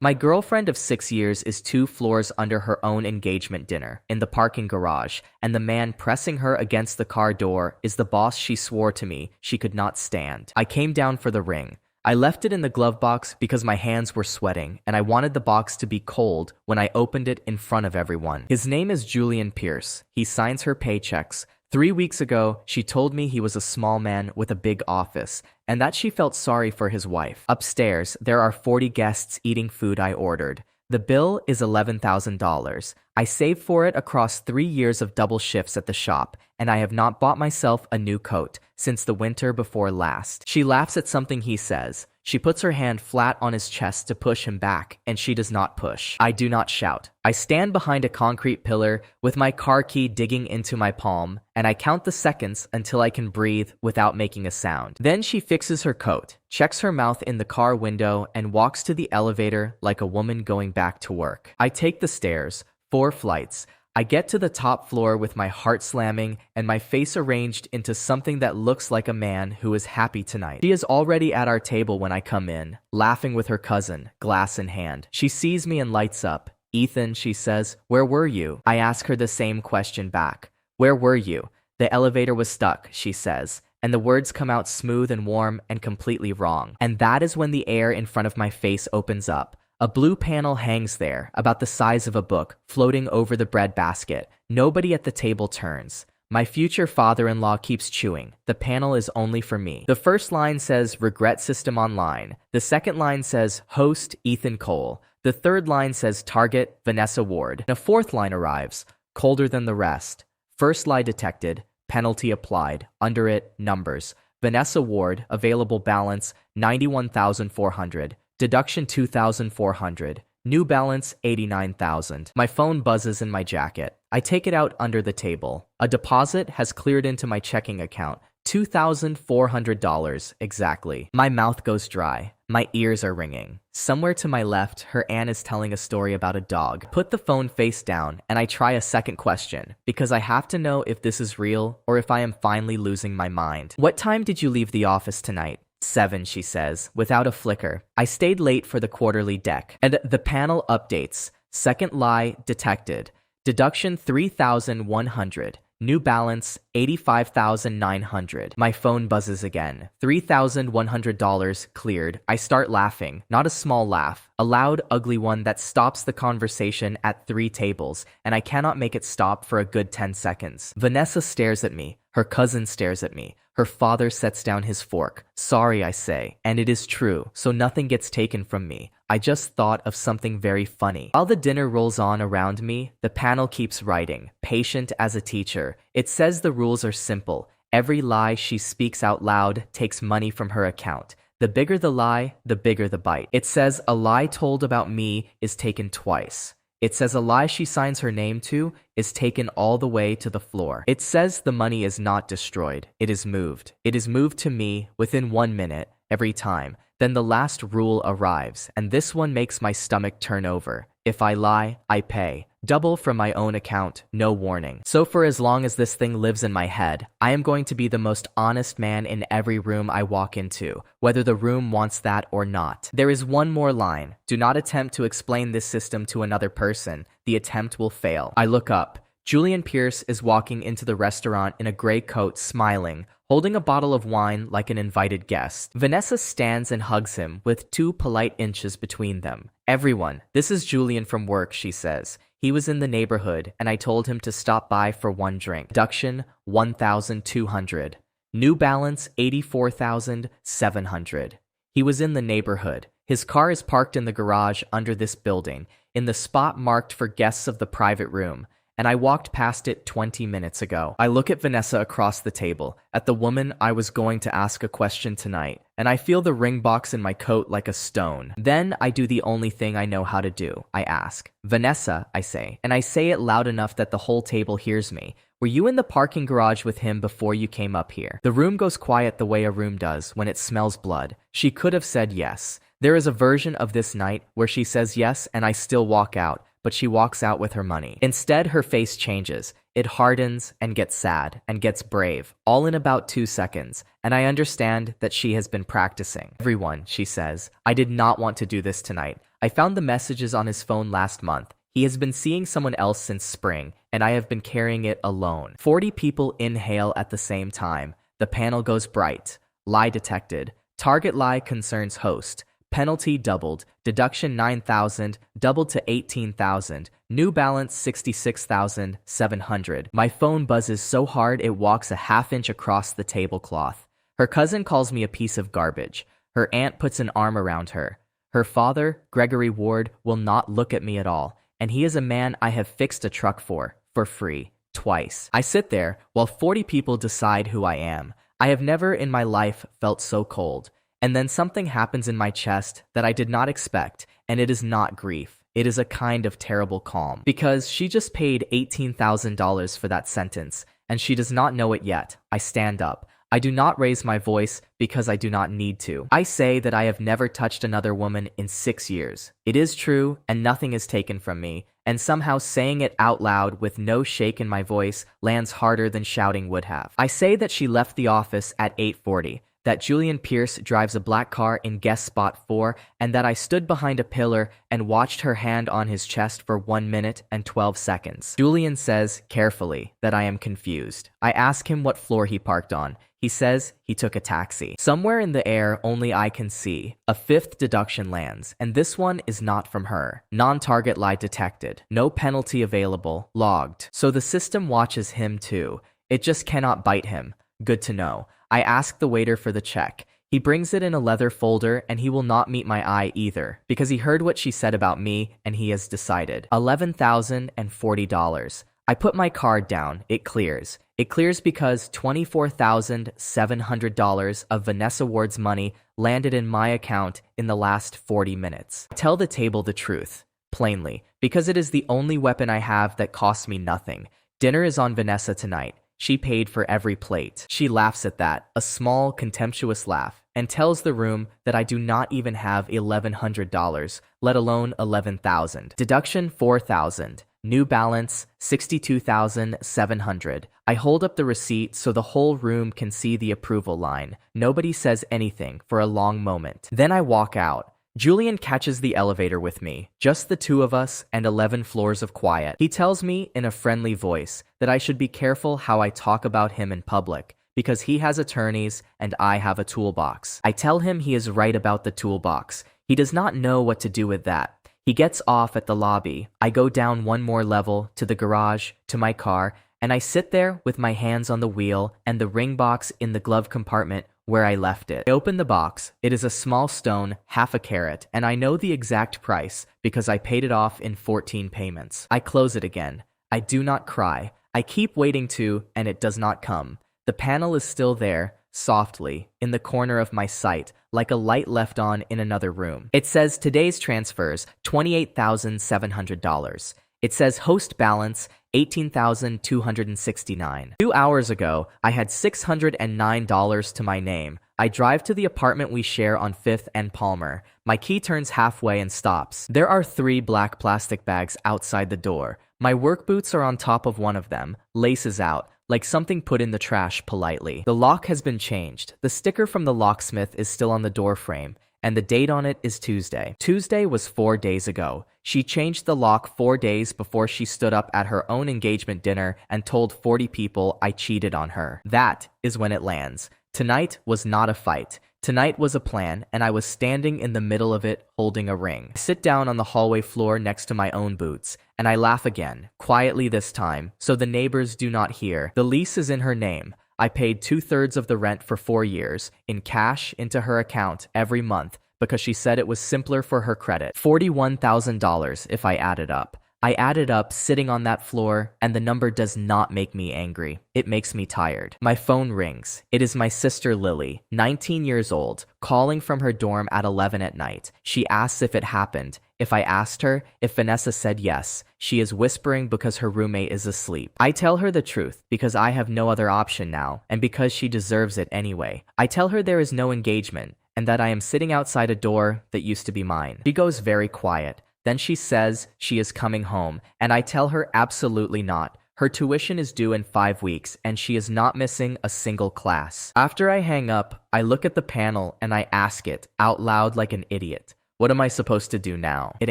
My girlfriend of 6 years is 2 floors under her own engagement dinner in the parking garage, and the man pressing her against the car door is the boss she swore to me she could not stand. I came down for the ring. I left it in the glove box because my hands were sweating, and I wanted the box to be cold when I opened it in front of everyone. His name is Julian Pierce. He signs her paychecks. 3 weeks ago, she told me he was a small man with a big office, and that she felt sorry for his wife. Upstairs, there are 40 guests eating food I ordered. The bill is $11,000. I saved for it across 3 years of double shifts at the shop, and I have not bought myself a new coat since the winter before last. She laughs at something he says. She puts her hand flat on his chest to push him back, and she does not push. I do not shout. I stand behind a concrete pillar with my car key digging into my palm, and I count the seconds until I can breathe without making a sound. Then she fixes her coat, checks her mouth in the car window, and walks to the elevator like a woman going back to work. I take the stairs, 4 flights. I get to the top floor with my heart slamming and my face arranged into something that looks like a man who is happy tonight. She is already at our table when I come in, laughing with her cousin, glass in hand. She sees me and lights up. "Ethan," she says, "where were you?" I ask her the same question back. "Where were you?" "The elevator was stuck," she says, and the words come out smooth and warm and completely wrong. And that is when the air in front of my face opens up. A blue panel hangs there, about the size of a book, floating over the bread basket. Nobody at the table turns. My future father-in-law keeps chewing. The panel is only for me. The first line says, "Regret system online." The second line says, "Host, Ethan Cole." The third line says, "Target, Vanessa Ward." And a fourth line arrives, colder than the rest. First lie detected, penalty applied. Under it, numbers. Vanessa Ward, available balance, 91,400. Deduction 2,400. New balance 89,000. My phone buzzes in my jacket. I take it out under the table. A deposit has cleared into my checking account. $2,400 exactly. My mouth goes dry. My ears are ringing. Somewhere to my left, her aunt is telling a story about a dog. Put the phone face down and I try a second question because I have to know if this is real or if I am finally losing my mind. "What time did you leave the office tonight?" 7, she says, without a flicker. "I stayed late for the quarterly deck." And the panel updates. Second lie detected. Deduction 3,100. New balance 85,900. My phone buzzes again. $3,100 cleared. I start laughing. Not a small laugh. A loud, ugly one that stops the conversation at 3 tables, and I cannot make it stop for a good 10 seconds. Vanessa stares at me. Her cousin stares at me. Her father sets down his fork. "Sorry," I say, and it is true, so nothing gets taken from me. I just thought of something very funny. While the dinner rolls on around me, the panel keeps writing, patient as a teacher. It says the rules are simple. Every lie she speaks out loud takes money from her account. The bigger the lie, the bigger the bite. It says a lie told about me is taken twice. It says a lie she signs her name to is taken all the way to the floor. It says the money is not destroyed. It is moved. It is moved to me within 1 minute, every time. Then the last rule arrives, and this one makes my stomach turn over. If I lie, I pay. Double from my own account, no warning. So for as long as this thing lives in my head, I am going to be the most honest man in every room I walk into, whether the room wants that or not. There is one more line. Do not attempt to explain this system to another person. The attempt will fail. I look up. Julian Pierce is walking into the restaurant in a gray coat, smiling, holding a bottle of wine like an invited guest. Vanessa stands and hugs him with 2 polite inches between them. "Everyone, this is Julian from work," she says. "He was in the neighborhood, and I told him to stop by for one drink." Deduction 1,200. New balance 84,700. He was in the neighborhood. His car is parked in the garage under this building, in the spot marked for guests of the private room, and I walked past it 20 minutes ago. I look at Vanessa across the table, at the woman I was going to ask a question tonight, and I feel the ring box in my coat like a stone. Then I do the only thing I know how to do. I ask, "Vanessa," I say, and I say it loud enough that the whole table hears me. "Were you in the parking garage with him before you came up here?" The room goes quiet the way a room does when it smells blood. She could have said yes. There is a version of this night where she says yes and I still walk out, but she walks out with her money. Instead, her face changes. It hardens and gets sad and gets brave, all in about 2 seconds, and I understand that she has been practicing. "Everyone," she says, "I did not want to do this tonight. I found the messages on his phone last month. He has been seeing someone else since spring, and I have been carrying it alone. 40 people inhale at the same time. The panel goes bright. Lie detected. Target lie concerns host. Penalty doubled. Deduction 9,000, doubled to 18,000. New balance 66,700. My phone buzzes so hard it walks a half-inch across the tablecloth. Her cousin calls me a piece of garbage. Her aunt puts an arm around her. Her father, Gregory Ward, will not look at me at all, and he is a man I have fixed a truck for free, twice. I sit there while 40 people decide who I am. I have never in my life felt so cold. And then something happens in my chest that I did not expect, and it is not grief. It is a kind of terrible calm. Because she just paid $18,000 for that sentence, and she does not know it yet. I stand up. I do not raise my voice because I do not need to. I say that I have never touched another woman in 6 years. It is true, and nothing is taken from me, and somehow saying it out loud with no shake in my voice lands harder than shouting would have. I say that she left the office at 8:40. That Julian Pierce drives a black car in guest spot 4, and that I stood behind a pillar and watched her hand on his chest for 1 minute and 12 seconds. Julian says, carefully, that I am confused. I ask him what floor he parked on. He says he took a taxi. Somewhere in the air only I can see. A 5th deduction lands, and this one is not from her. Non-target lie detected. No penalty available. Logged. So the system watches him too. It just cannot bite him. Good to know. I ask the waiter for the check. He brings it in a leather folder, and he will not meet my eye either, because he heard what she said about me, and he has decided. $11,040. I put my card down. It clears. It clears because $24,700 of Vanessa Ward's money landed in my account in the last 40 minutes. I tell the table the truth, plainly, because it is the only weapon I have that costs me nothing. Dinner is on Vanessa tonight. She paid for every plate. She laughs at that, a small, contemptuous laugh, and tells the room that I do not even have $1,100, let alone $11,000. Deduction 4,000. New balance 62,700. I hold up the receipt so the whole room can see the approval line. Nobody says anything for a long moment. Then I walk out. Julian catches the elevator with me, just the two of us and 11 floors of quiet. He tells me in a friendly voice that I should be careful how I talk about him in public, because he has attorneys and I have a toolbox. I tell him he is right about the toolbox. He does not know what to do with that. He gets off at the lobby. I go down one more level to the garage, to my car, and I sit there with my hands on the wheel and the ring box in the glove compartment where I left it. I open the box. It is a small stone, half a carat, and I know the exact price because I paid it off in 14 payments. I close it again. I do not cry. I keep waiting to, and it does not come. The panel is still there, softly, in the corner of my sight, like a light left on in another room. It says today's transfers, $28,700. It says host balance, $18,269. 2 hours ago, I had $609 to my name. I drive to the apartment we share on 5th and Palmer. My key turns halfway and stops. There are 3 black plastic bags outside the door. My work boots are on top of one of them, laces out, like something put in the trash politely. The lock has been changed. The sticker from the locksmith is still on the door frame, and the date on it is Tuesday. Tuesday was 4 days ago. She changed the lock 4 days before she stood up at her own engagement dinner and told 40 people I cheated on her. That is when it lands. Tonight was not a fight. Tonight was a plan, and I was standing in the middle of it holding a ring. I sit down on the hallway floor next to my own boots, and I laugh again, quietly this time, so the neighbors do not hear. The lease is in her name. I paid 2/3 of the rent for 4 years, in cash into her account every month, because she said it was simpler for her credit. $41,000 if I added up. I added up sitting on that floor, and the number does not make me angry. It makes me tired. My phone rings. It is my sister Lily, 19 years old, calling from her dorm at 11 at night. She asks if it happened. If I asked her, if Vanessa said yes, she is whispering because her roommate is asleep. I tell her the truth because I have no other option now, and because she deserves it anyway. I tell her there is no engagement, and that I am sitting outside a door that used to be mine. She goes very quiet. Then she says she is coming home, and I tell her absolutely not. Her tuition is due in 5 weeks, and she is not missing a single class. After I hang up, I look at the panel and I ask it, out loud like an idiot, What am I supposed to do now? It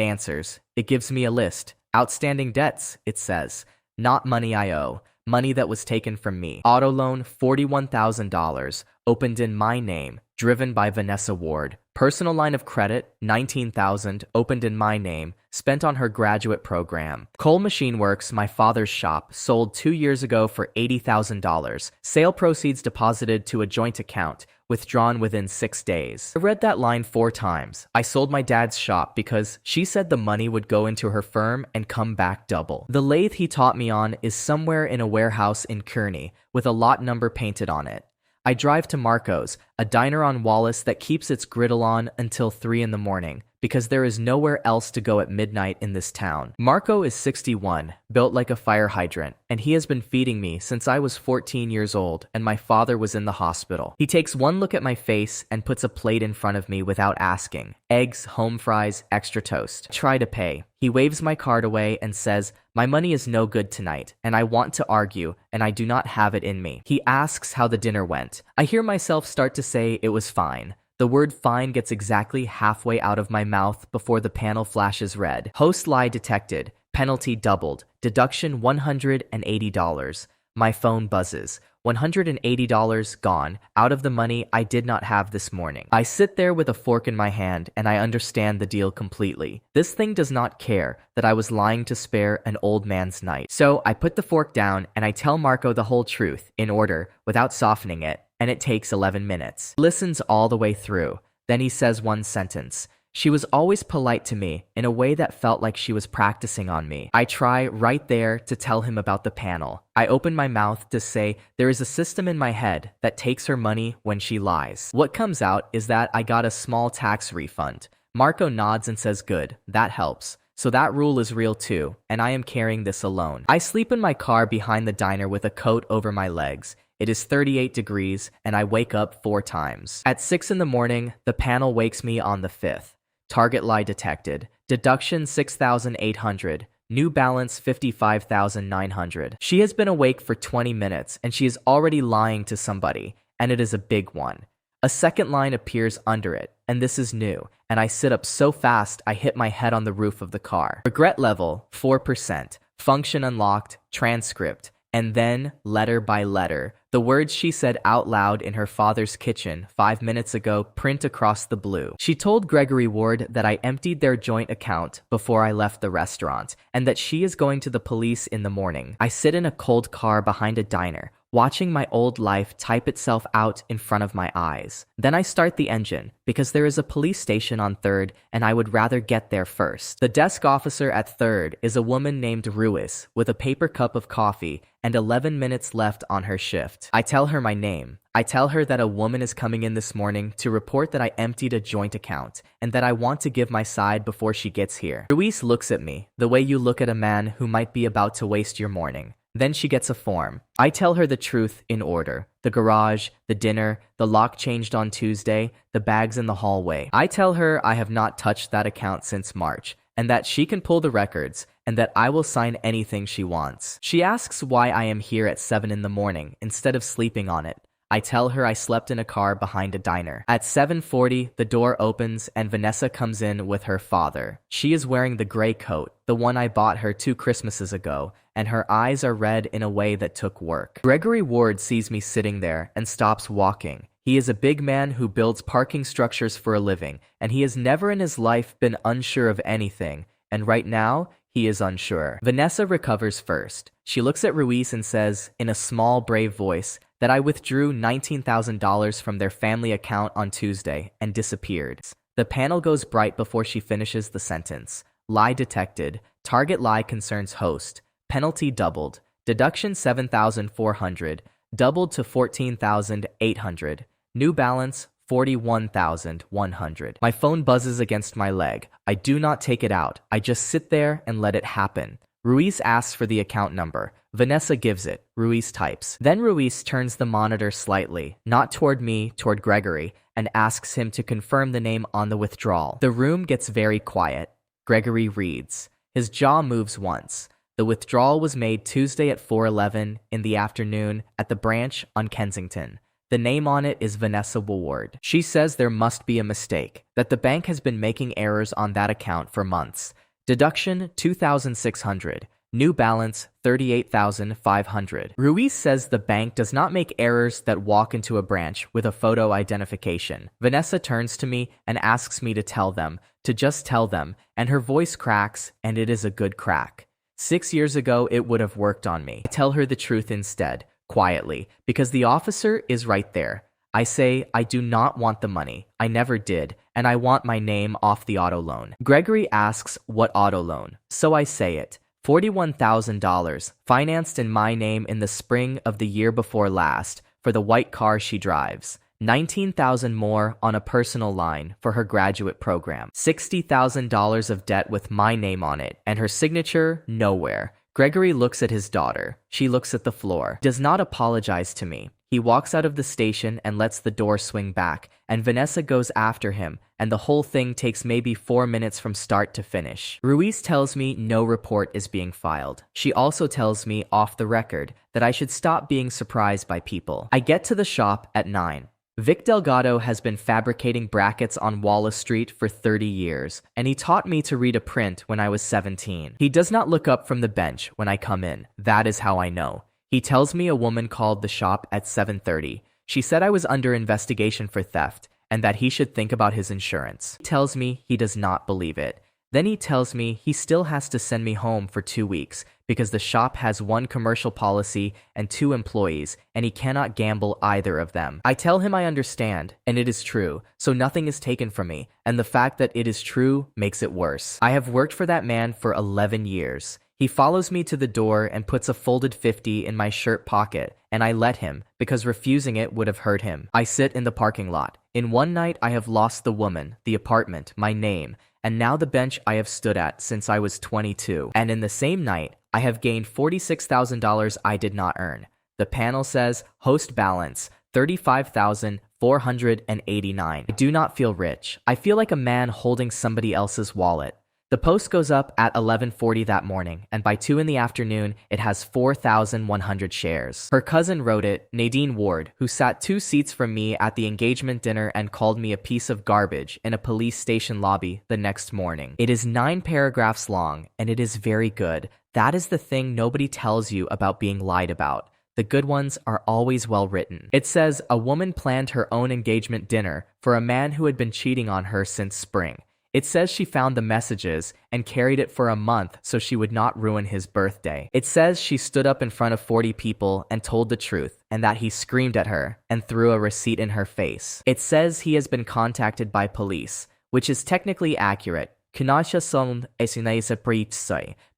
answers. It gives me a list. Outstanding debts, it says. Not money I owe. Money that was taken from me. Auto loan $41,000. Opened in my name. Driven by Vanessa Ward. Personal line of credit $19,000. Opened in my name. Spent on her graduate program. Coal Machine Works, my father's shop, sold 2 years ago for $80,000. Sale proceeds deposited to a joint account. Withdrawn within 6 days. I read that line 4 times. I sold my dad's shop because she said the money would go into her firm and come back double. The lathe he taught me on is somewhere in a warehouse in Kearney with a lot number painted on it. I drive to Marco's, a diner on Wallace that keeps its griddle on until 3 in the morning because there is nowhere else to go at midnight in this town. Marco is 61, built like a fire hydrant, and he has been feeding me since I was 14 years old and my father was in the hospital. He takes one look at my face and puts a plate in front of me without asking. Eggs, home fries, extra toast. I try to pay. He waves my card away and says, my money is no good tonight, and I want to argue, and I do not have it in me. He asks how the dinner went. I hear myself start to say it was fine. The word fine gets exactly halfway out of my mouth before the panel flashes red. Host lie detected. Penalty doubled. Deduction $180. My phone buzzes. $180 gone, out of the money I did not have this morning. I sit there with a fork in my hand and I understand the deal completely. This thing does not care that I was lying to spare an old man's night. So I put the fork down and I tell Marco the whole truth, in order, without softening it, and it takes 11 minutes. He listens all the way through. Then he says one sentence. She was always polite to me in a way that felt like she was practicing on me. I try right there to tell him about the panel. I open my mouth to say there is a system in my head that takes her money when she lies. What comes out is that I got a small tax refund. Marco nods and says good, that helps. So that rule is real too, and I am carrying this alone. I sleep in my car behind the diner with a coat over my legs. It is 38 degrees and I wake up 4 times. At 6 in the morning, the panel wakes me on the 5th. Target lie detected. Deduction $6,800. New balance $55,900. She has been awake for 20 minutes and she is already lying to somebody, and it is a big one. A second line appears under it, and this is new, and I sit up so fast I hit my head on the roof of the car. Regret level 4%. Function unlocked. Transcript. And then, letter by letter, the words she said out loud in her father's kitchen 5 minutes ago print across the blue. She told Gregory Ward that I emptied their joint account before I left the restaurant, and that she is going to the police in the morning. I sit in a cold car behind a diner, watching my old life type itself out in front of my eyes. Then I start the engine, because there is a police station on 3rd, and I would rather get there first. The desk officer at 3rd is a woman named Ruiz, with a paper cup of coffee and 11 minutes left on her shift. I tell her my name. I tell her that a woman is coming in this morning to report that I emptied a joint account, and that I want to give my side before she gets here. Ruiz looks at me, the way you look at a man who might be about to waste your morning. Then she gets a form. I tell her the truth in order. The garage, the dinner, the lock changed on Tuesday, the bags in the hallway. I tell her I have not touched that account since March, and that she can pull the records, and that I will sign anything she wants. She asks why I am here at 7 in the morning instead of sleeping on it. I tell her I slept in a car behind a diner. At 7:40, the door opens and Vanessa comes in with her father. She is wearing the gray coat, the one I bought her 2 Christmases ago, and her eyes are red in a way that took work. Gregory Ward sees me sitting there and stops walking. He is a big man who builds parking structures for a living, and he has never in his life been unsure of anything, and right now, he is unsure. Vanessa recovers first. She looks at Ruiz and says, in a small, brave voice, that I withdrew $19,000 from their family account on Tuesday and disappeared. The panel goes bright before she finishes the sentence. Lie detected. Target lie concerns host. Penalty doubled. Deduction $7,400. Doubled to $14,800. New balance $41,100. My phone buzzes against my leg. I do not take it out. I just sit there and let it happen. Ruiz asks for the account number. Vanessa gives it. Ruiz types. Then Ruiz turns the monitor slightly, not toward me, toward Gregory, and asks him to confirm the name on the withdrawal. The room gets very quiet. Gregory reads. His jaw moves once. The withdrawal was made Tuesday at 4:11 in the afternoon at the branch on Kensington. The name on it is Vanessa Ward. She says there must be a mistake, that the bank has been making errors on that account for months. Deduction 2,600. New balance 38,500. Ruiz says the bank does not make errors that walk into a branch with a photo identification. Vanessa turns to me and asks me to tell them, to just tell them, and her voice cracks, and it is a good crack. 6 years ago, it would have worked on me. I tell her the truth instead, quietly, because the officer is right there. I say, I do not want the money. I never did, and I want my name off the auto loan. Gregory asks, what auto loan? So I say it. $41,000, financed in my name in the spring of the year before last, for the white car she drives. $19,000 more on a personal line for her graduate program. $60,000 of debt with my name on it, and her signature nowhere. Gregory looks at his daughter. She looks at the floor. Does not apologize to me. He walks out of the station and lets the door swing back, and Vanessa goes after him, and the whole thing takes maybe 4 minutes from start to finish. Ruiz tells me no report is being filed. She also tells me off the record that I should stop being surprised by people. I get to the shop at 9. Vic Delgado has been fabricating brackets on Wallace Street for 30 years, and he taught me to read a print when I was 17. He does not look up from the bench when I come in. That is how I know. He tells me a woman called the shop at 7:30. She said I was under investigation for theft and that he should think about his insurance. He tells me he does not believe it. Then he tells me he still has to send me home for 2 weeks because the shop has 1 commercial policy and 2 employees, and he cannot gamble either of them. I tell him I understand, and it is true, so nothing is taken from me, and the fact that it is true makes it worse. I have worked for that man for 11 years. He follows me to the door and puts a folded 50 in my shirt pocket, and I let him, because refusing it would have hurt him. I sit in the parking lot. In one night I have lost the woman, the apartment, my name, and now the bench I have stood at since I was 22. And in the same night, I have gained $46,000 I did not earn. The panel says, host balance, $35,489. I do not feel rich. I feel like a man holding somebody else's wallet. The post goes up at 11:40 that morning, and by 2 in the afternoon, it has 4,100 shares. Her cousin wrote it, Nadine Ward, who sat 2 seats from me at the engagement dinner and called me a piece of garbage in a police station lobby the next morning. It is 9 paragraphs long, and it is very good. That is the thing nobody tells you about being lied about. The good ones are always well written. It says a woman planned her own engagement dinner for a man who had been cheating on her since spring. It says she found the messages and carried it for a month so she would not ruin his birthday. It says she stood up in front of 40 people and told the truth, and that he screamed at her and threw a receipt in her face. It says he has been contacted by police, which is technically accurate.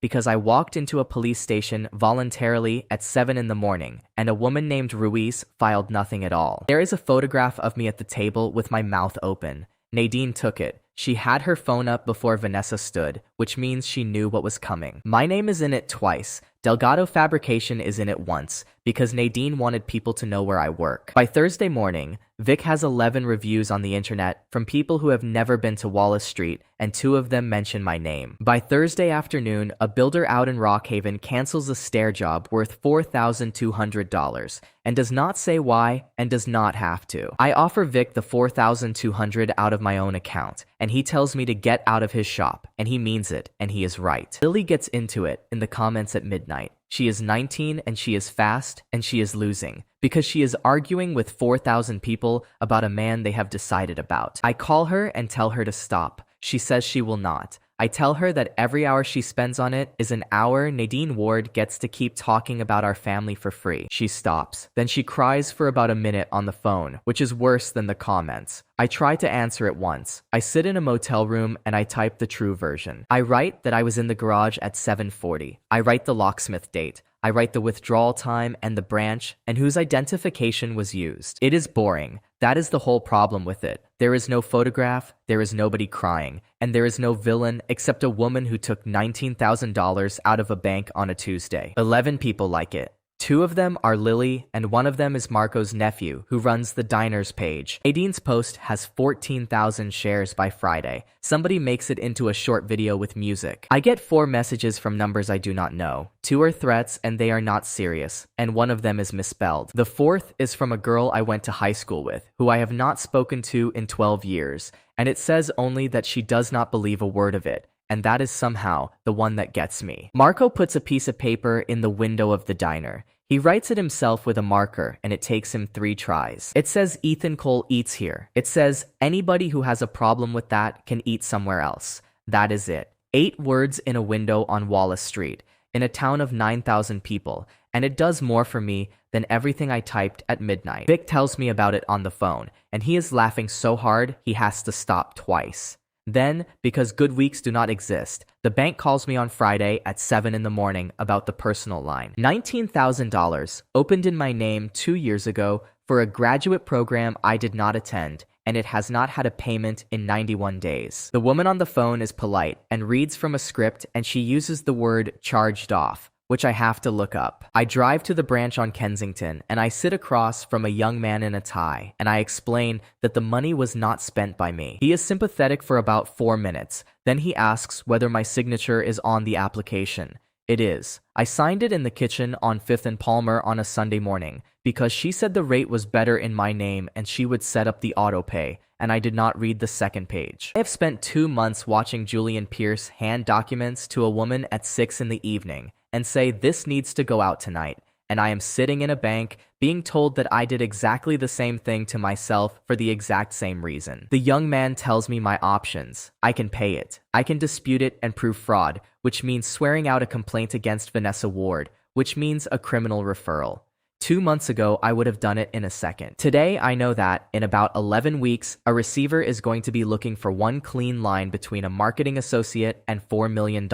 Because I walked into a police station voluntarily at 7 in the morning, and a woman named Ruiz filed nothing at all. There is a photograph of me at the table with my mouth open. Nadine took it. She had her phone up before Vanessa stood, which means she knew what was coming. My name is in it twice. Delgado Fabrication is in it once, because Nadine wanted people to know where I work. By Thursday morning, Vic has 11 reviews on the internet from people who have never been to Wallace Street, and 2 of them mention my name. By Thursday afternoon, a builder out in Rockhaven cancels a stair job worth $4,200, and does not say why, and does not have to. I offer Vic the $4,200 out of my own account, and he tells me to get out of his shop, and he means it, and he is right. Lily gets into it in the comments at midnight. She is 19 and she is fast and she is losing because she is arguing with 4,000 people about a man they have decided about. I call her and tell her to stop. She says she will not. I tell her that every hour she spends on it is an hour Nadine Ward gets to keep talking about our family for free. She stops. Then she cries for about a minute on the phone, which is worse than the comments. I try to answer it once. I sit in a motel room and I type the true version. I write that I was in the garage at 7:40. I write the locksmith date. I write the withdrawal time and the branch and whose identification was used. It is boring. That is the whole problem with it. There is no photograph, there is nobody crying, and there is no villain except a woman who took $19,000 out of a bank on a Tuesday. 11 people like it. Two of them are Lily, and one of them is Marco's nephew, who runs the diner's page. Adine's post has 14,000 shares by Friday. Somebody makes it into a short video with music. I get 4 messages from numbers I do not know. 2 are threats, and they are not serious, and one of them is misspelled. The 4th is from a girl I went to high school with, who I have not spoken to in 12 years, and it says only that she does not believe a word of it. And that is somehow the one that gets me. Marco puts a piece of paper in the window of the diner. He writes it himself with a marker, and it takes him 3 tries. It says Ethan Cole eats here. It says anybody who has a problem with that can eat somewhere else. That is it. 8 words in a window on Wallace Street, in a town of 9,000 people, and it does more for me than everything I typed at midnight. Vic tells me about it on the phone, and he is laughing so hard he has to stop twice. Then, because good weeks do not exist, the bank calls me on Friday at 7 in the morning about the personal line. $19,000 opened in my name 2 years ago for a graduate program I did not attend, and it has not had a payment in 91 days. The woman on the phone is polite and reads from a script, and she uses the word charged off, which I have to look up. I drive to the branch on Kensington, and I sit across from a young man in a tie, and I explain that the money was not spent by me. He is sympathetic for about 4 minutes. Then he asks whether my signature is on the application. It is. I signed it in the kitchen on 5th and Palmer on a Sunday morning, because she said the rate was better in my name and she would set up the auto pay, and I did not read the second page. I have spent 2 months watching Julian Pierce hand documents to a woman at 6 in the evening, and say this needs to go out tonight, and I am sitting in a bank being told that I did exactly the same thing to myself for the exact same reason. The young man tells me my options. I can pay it. I can dispute it and prove fraud, which means swearing out a complaint against Vanessa Ward, which means a criminal referral. 2 months ago, I would have done it in a second. Today, I know that, in about 11 weeks, a receiver is going to be looking for one clean line between a marketing associate and $4 million,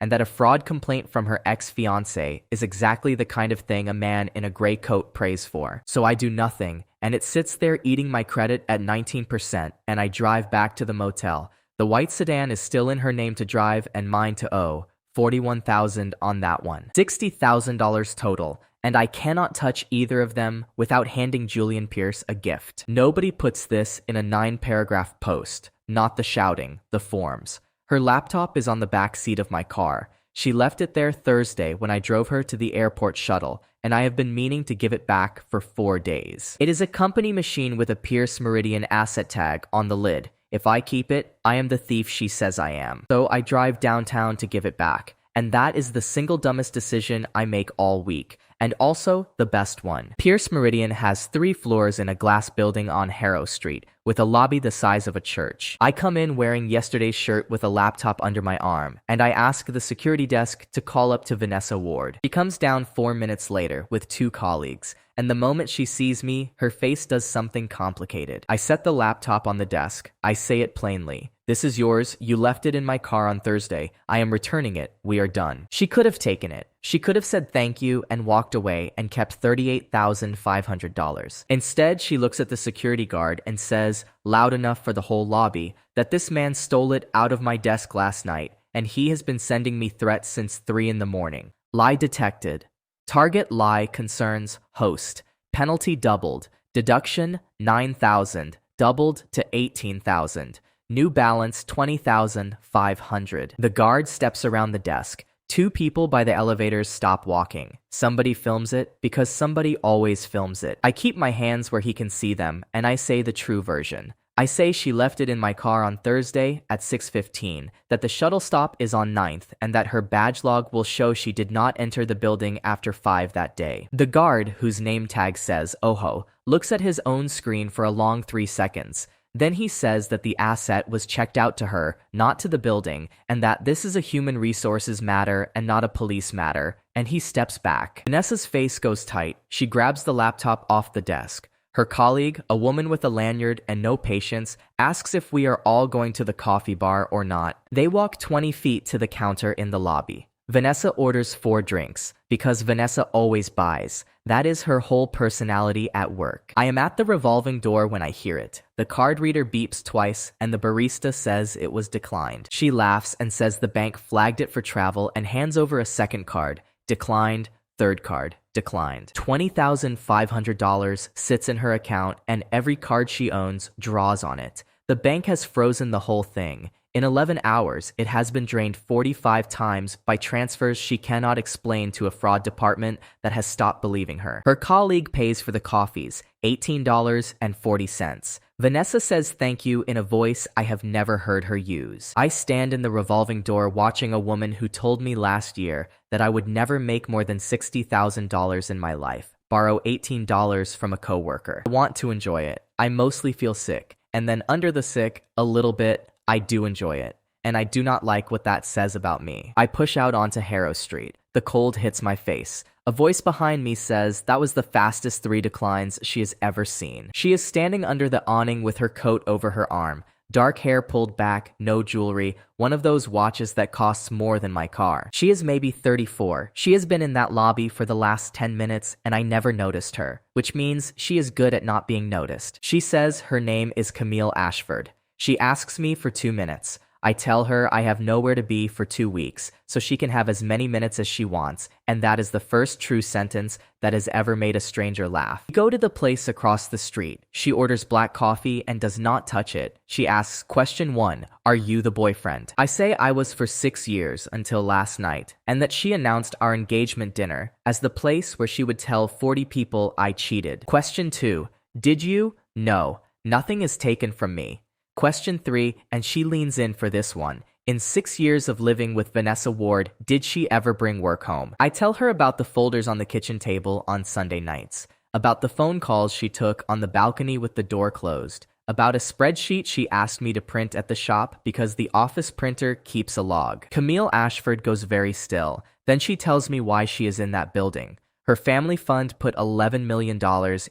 and that a fraud complaint from her ex-fiancé is exactly the kind of thing a man in a gray coat prays for. So I do nothing, and it sits there eating my credit at 19%, and I drive back to the motel. The white sedan is still in her name to drive and mine to owe. $41,000 on that one. $60,000 total. And I cannot touch either of them without handing Julian Pierce a gift. Nobody puts this in a 9-paragraph post, not the shouting, the forms. Her laptop is on the back seat of my car. She left it there Thursday when I drove her to the airport shuttle, and I have been meaning to give it back for 4 days. It is a company machine with a Pierce Meridian asset tag on the lid. If I keep it, I am the thief she says I am. So I drive downtown to give it back. And that is the single dumbest decision I make all week, and also the best one. Pierce Meridian has 3 floors in a glass building on Harrow Street, with a lobby the size of a church. I come in wearing yesterday's shirt with a laptop under my arm, and I ask the security desk to call up to Vanessa Ward. She comes down 4 minutes later with 2 colleagues, and the moment she sees me, her face does something complicated. I set the laptop on the desk. I say it plainly. This is yours. You left it in my car on Thursday. I am returning it. We are done. She could have taken it. She could have said thank you and walked away and kept $38,500. Instead, she looks at the security guard and says, loud enough for the whole lobby, that this man stole it out of my desk last night, and he has been sending me threats since 3 in the morning. Lie detected. Target lie concerns host. Penalty doubled. Deduction $9,000. Doubled to $18,000. New balance $20,500. The guard steps around the desk. 2 people by the elevators stop walking. Somebody films it because somebody always films it. I keep my hands where he can see them, and I say the true version. I say she left it in my car on Thursday at 6:15, that the shuttle stop is on 9th, and that her badge log will show she did not enter the building after 5 that day. The guard, whose name tag says Oho, looks at his own screen for a long 3 seconds. Then he says that the asset was checked out to her, not to the building, and that this is a human resources matter and not a police matter, and he steps back. Vanessa's face goes tight. She grabs the laptop off the desk. Her colleague, a woman with a lanyard and no patience, asks if we are all going to the coffee bar or not. They walk 20 feet to the counter in the lobby. Vanessa orders 4 drinks, because Vanessa always buys. That is her whole personality at work. I am at the revolving door when I hear it. The card reader beeps twice, and the barista says it was declined. She laughs and says the bank flagged it for travel and hands over a second card. Declined Third card, declined. $20,500 sits in her account and every card she owns draws on it. The bank has frozen the whole thing. In 11 hours, it has been drained 45 times by transfers she cannot explain to a fraud department that has stopped believing her. Her colleague pays for the coffees, $18.40. Vanessa says thank you in a voice I have never heard her use. I stand in the revolving door watching a woman who told me last year that I would never make more than $60,000 in my life, borrow $18 from a coworker. I want to enjoy it. I mostly feel sick, and then under the sick, a little bit, I do enjoy it, and I do not like what that says about me. I push out onto Harrow Street. The cold hits my face. A voice behind me says that was the fastest 3 declines she has ever seen. She is standing under the awning with her coat over her arm. Dark hair pulled back, no jewelry, one of those watches that costs more than my car. She is maybe 34. She has been in that lobby for the last 10 minutes and I never noticed her, which means she is good at not being noticed. She says her name is Camille Ashford. She asks me for 2 minutes. I tell her I have nowhere to be for 2 weeks, so she can have as many minutes as she wants, and that is the first true sentence that has ever made a stranger laugh. We go to the place across the street. She orders black coffee and does not touch it. She asks, question 1, are you the boyfriend? I say I was for 6 years until last night, and that she announced our engagement dinner as the place where she would tell 40 people I cheated. Question 2, did you? No, nothing is taken from me. Question 3, and she leans in for this one. In 6 years of living with Vanessa Ward, did she ever bring work home? I tell her about the folders on the kitchen table on Sunday nights, about the phone calls she took on the balcony with the door closed, about a spreadsheet she asked me to print at the shop because the office printer keeps a log. Camille Ashford goes very still. Then she tells me why she is in that building. Her family fund put $11 million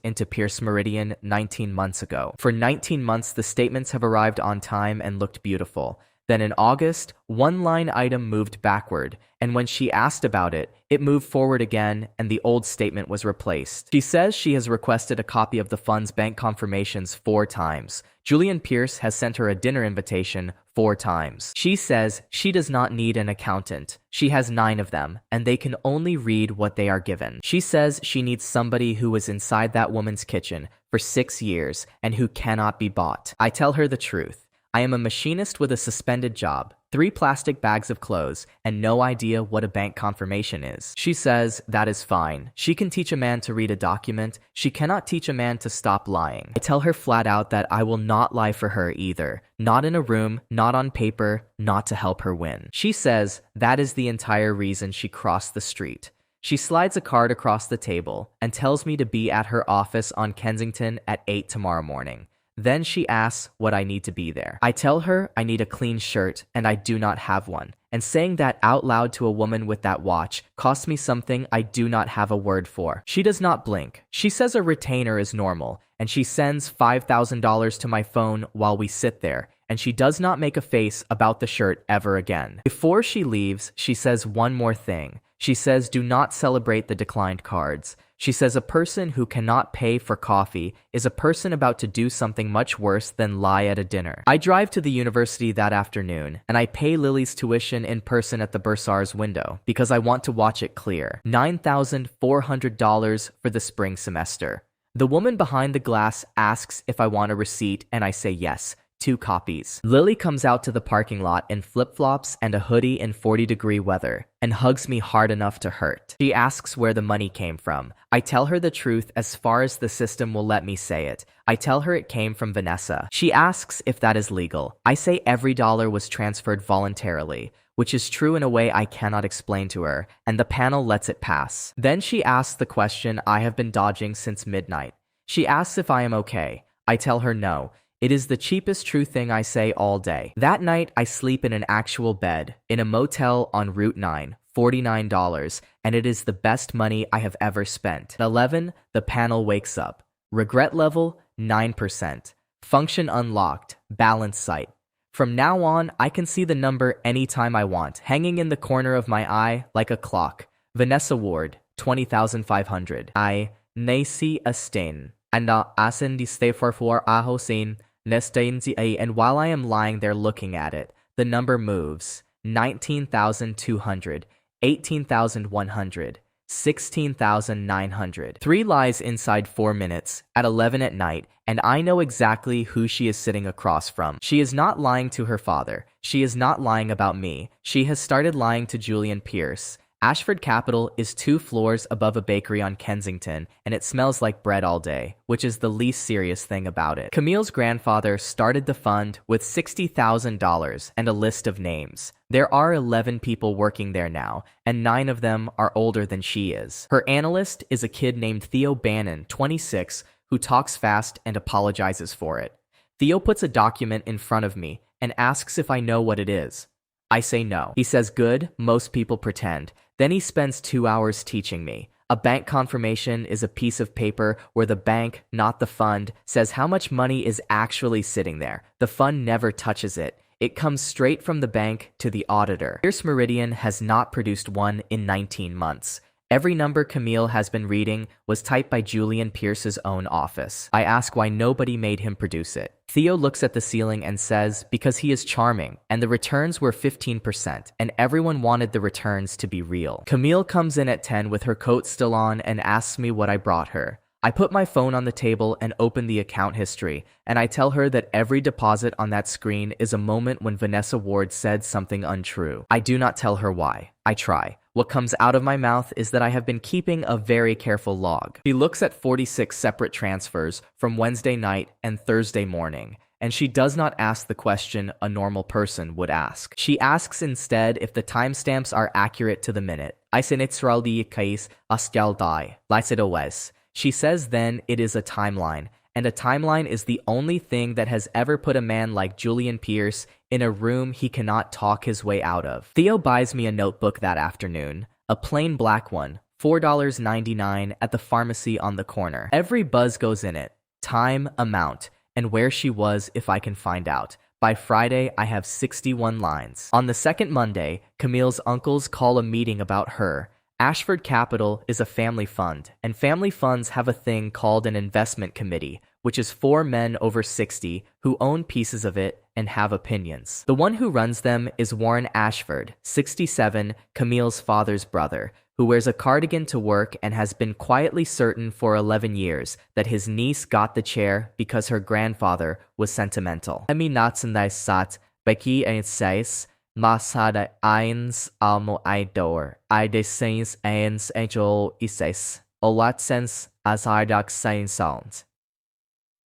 into Pierce Meridian 19 months ago. For 19 months, the statements have arrived on time and looked beautiful. Then in August, one line item moved backward, and when she asked about it, it moved forward again and the old statement was replaced. She says she has requested a copy of the fund's bank confirmations 4 times. Julian Pierce has sent her a dinner invitation 4 times. She says she does not need an accountant. She has 9 of them, and they can only read what they are given. She says she needs somebody who was inside that woman's kitchen for 6 years and who cannot be bought. I tell her the truth. I am a machinist with a suspended job, 3 plastic bags of clothes, and no idea what a bank confirmation is. She says that is fine. She can teach a man to read a document. She cannot teach a man to stop lying. I tell her flat out that I will not lie for her either. Not in a room, not on paper, not to help her win. She says that is the entire reason she crossed the street. She slides a card across the table and tells me to be at her office on Kensington at 8 tomorrow morning. Then she asks what I need to be there. I tell her I need a clean shirt and I do not have one. And saying that out loud to a woman with that watch costs me something I do not have a word for. She does not blink. She says a retainer is normal and she sends $5,000 to my phone while we sit there. And she does not make a face about the shirt ever again. Before she leaves, she says one more thing. She says do not celebrate the declined cards. She says a person who cannot pay for coffee is a person about to do something much worse than lie at a dinner. I drive to the university that afternoon, and I pay Lily's tuition in person at the bursar's window because I want to watch it clear. $9,400 for the spring semester. The woman behind the glass asks if I want a receipt, and I say yes. 2 copies. Lily comes out to the parking lot in flip-flops and a hoodie in 40-degree weather and hugs me hard enough to hurt. She asks where the money came from. I tell her the truth as far as the system will let me say it. I tell her it came from Vanessa. She asks if that is legal. I say every dollar was transferred voluntarily, which is true in a way I cannot explain to her, and the panel lets it pass. Then she asks the question I have been dodging since midnight. She asks if I am okay. I tell her no. It is the cheapest true thing I say all day. That night, I sleep in an actual bed, in a motel on Route 9, $49, and it is the best money I have ever spent. At 11, the panel wakes up. Regret level, 9%. Function unlocked, balance sight. From now on, I can see the number anytime I want, hanging in the corner of my eye like a clock. Vanessa Ward, 20,500. I, Nacy Astain. And asen di stay for ahosin. And while I am lying there looking at it, the number moves. 19,200, 18,100, $16,900. 3 lies inside 4 minutes, at 11 at night, and I know exactly who she is sitting across from. She is not lying to her father. She is not lying about me. She has started lying to Julian Pierce. Ashford Capital is 2 floors above a bakery on Kensington, and it smells like bread all day, which is the least serious thing about it. Camille's grandfather started the fund with $60,000 and a list of names. There are 11 people working there now, and 9 of them are older than she is. Her analyst is a kid named Theo Bannon, 26, who talks fast and apologizes for it. Theo puts a document in front of me and asks if I know what it is. I say no. He says good, most people pretend. Then he spends 2 hours teaching me. A bank confirmation is a piece of paper where the bank, not the fund, says how much money is actually sitting there. The fund never touches it. It comes straight from the bank to the auditor. Pierce Meridian has not produced one in 19 months. Every number Camille has been reading was typed by Julian Pierce's own office. I ask why nobody made him produce it. Theo looks at the ceiling and says because he is charming, and the returns were 15%, and everyone wanted the returns to be real. Camille comes in at 10 with her coat still on and asks me what I brought her. I put my phone on the table and open the account history, and I tell her that every deposit on that screen is a moment when Vanessa Ward said something untrue. I do not tell her why. I try. What comes out of my mouth is that I have been keeping a very careful log. She looks at 46 separate transfers from Wednesday night and Thursday morning, and she does not ask the question a normal person would ask. She asks instead if the timestamps are accurate to the minute. I sinitsuraldi kais askaldai, lysidowes. She says then it is a timeline, and a timeline is the only thing that has ever put a man like Julian Pierce in a room he cannot talk his way out of. Theo buys me a notebook that afternoon, a plain black one, $4.99 at the pharmacy on the corner. Every buzz goes in it, time, amount, and where she was if I can find out. By Friday, I have 61 lines. On the second Monday, Camille's uncles call a meeting about her. Ashford Capital is a family fund, and family funds have a thing called an investment committee, which is 4 men over 60 who own pieces of it and have opinions. The one who runs them is Warren Ashford, 67, Camille's father's brother, who wears a cardigan to work and has been quietly certain for 11 years that his niece got the chair because her grandfather was sentimental. Emi natsandai sat, beki and says, Masada eins almo idor, idesens eins angel ises, olatsens azardak sain sounds.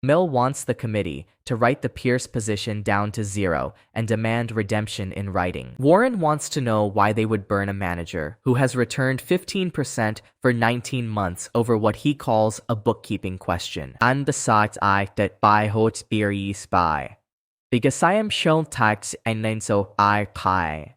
Mill wants the committee to write the Pierce position down to 0 and demand redemption in writing. Warren wants to know why they would burn a manager who has returned 15% for 19 months over what he calls a bookkeeping question. And besides I that by hot beer spy. Because I am shown tax and then so I pie.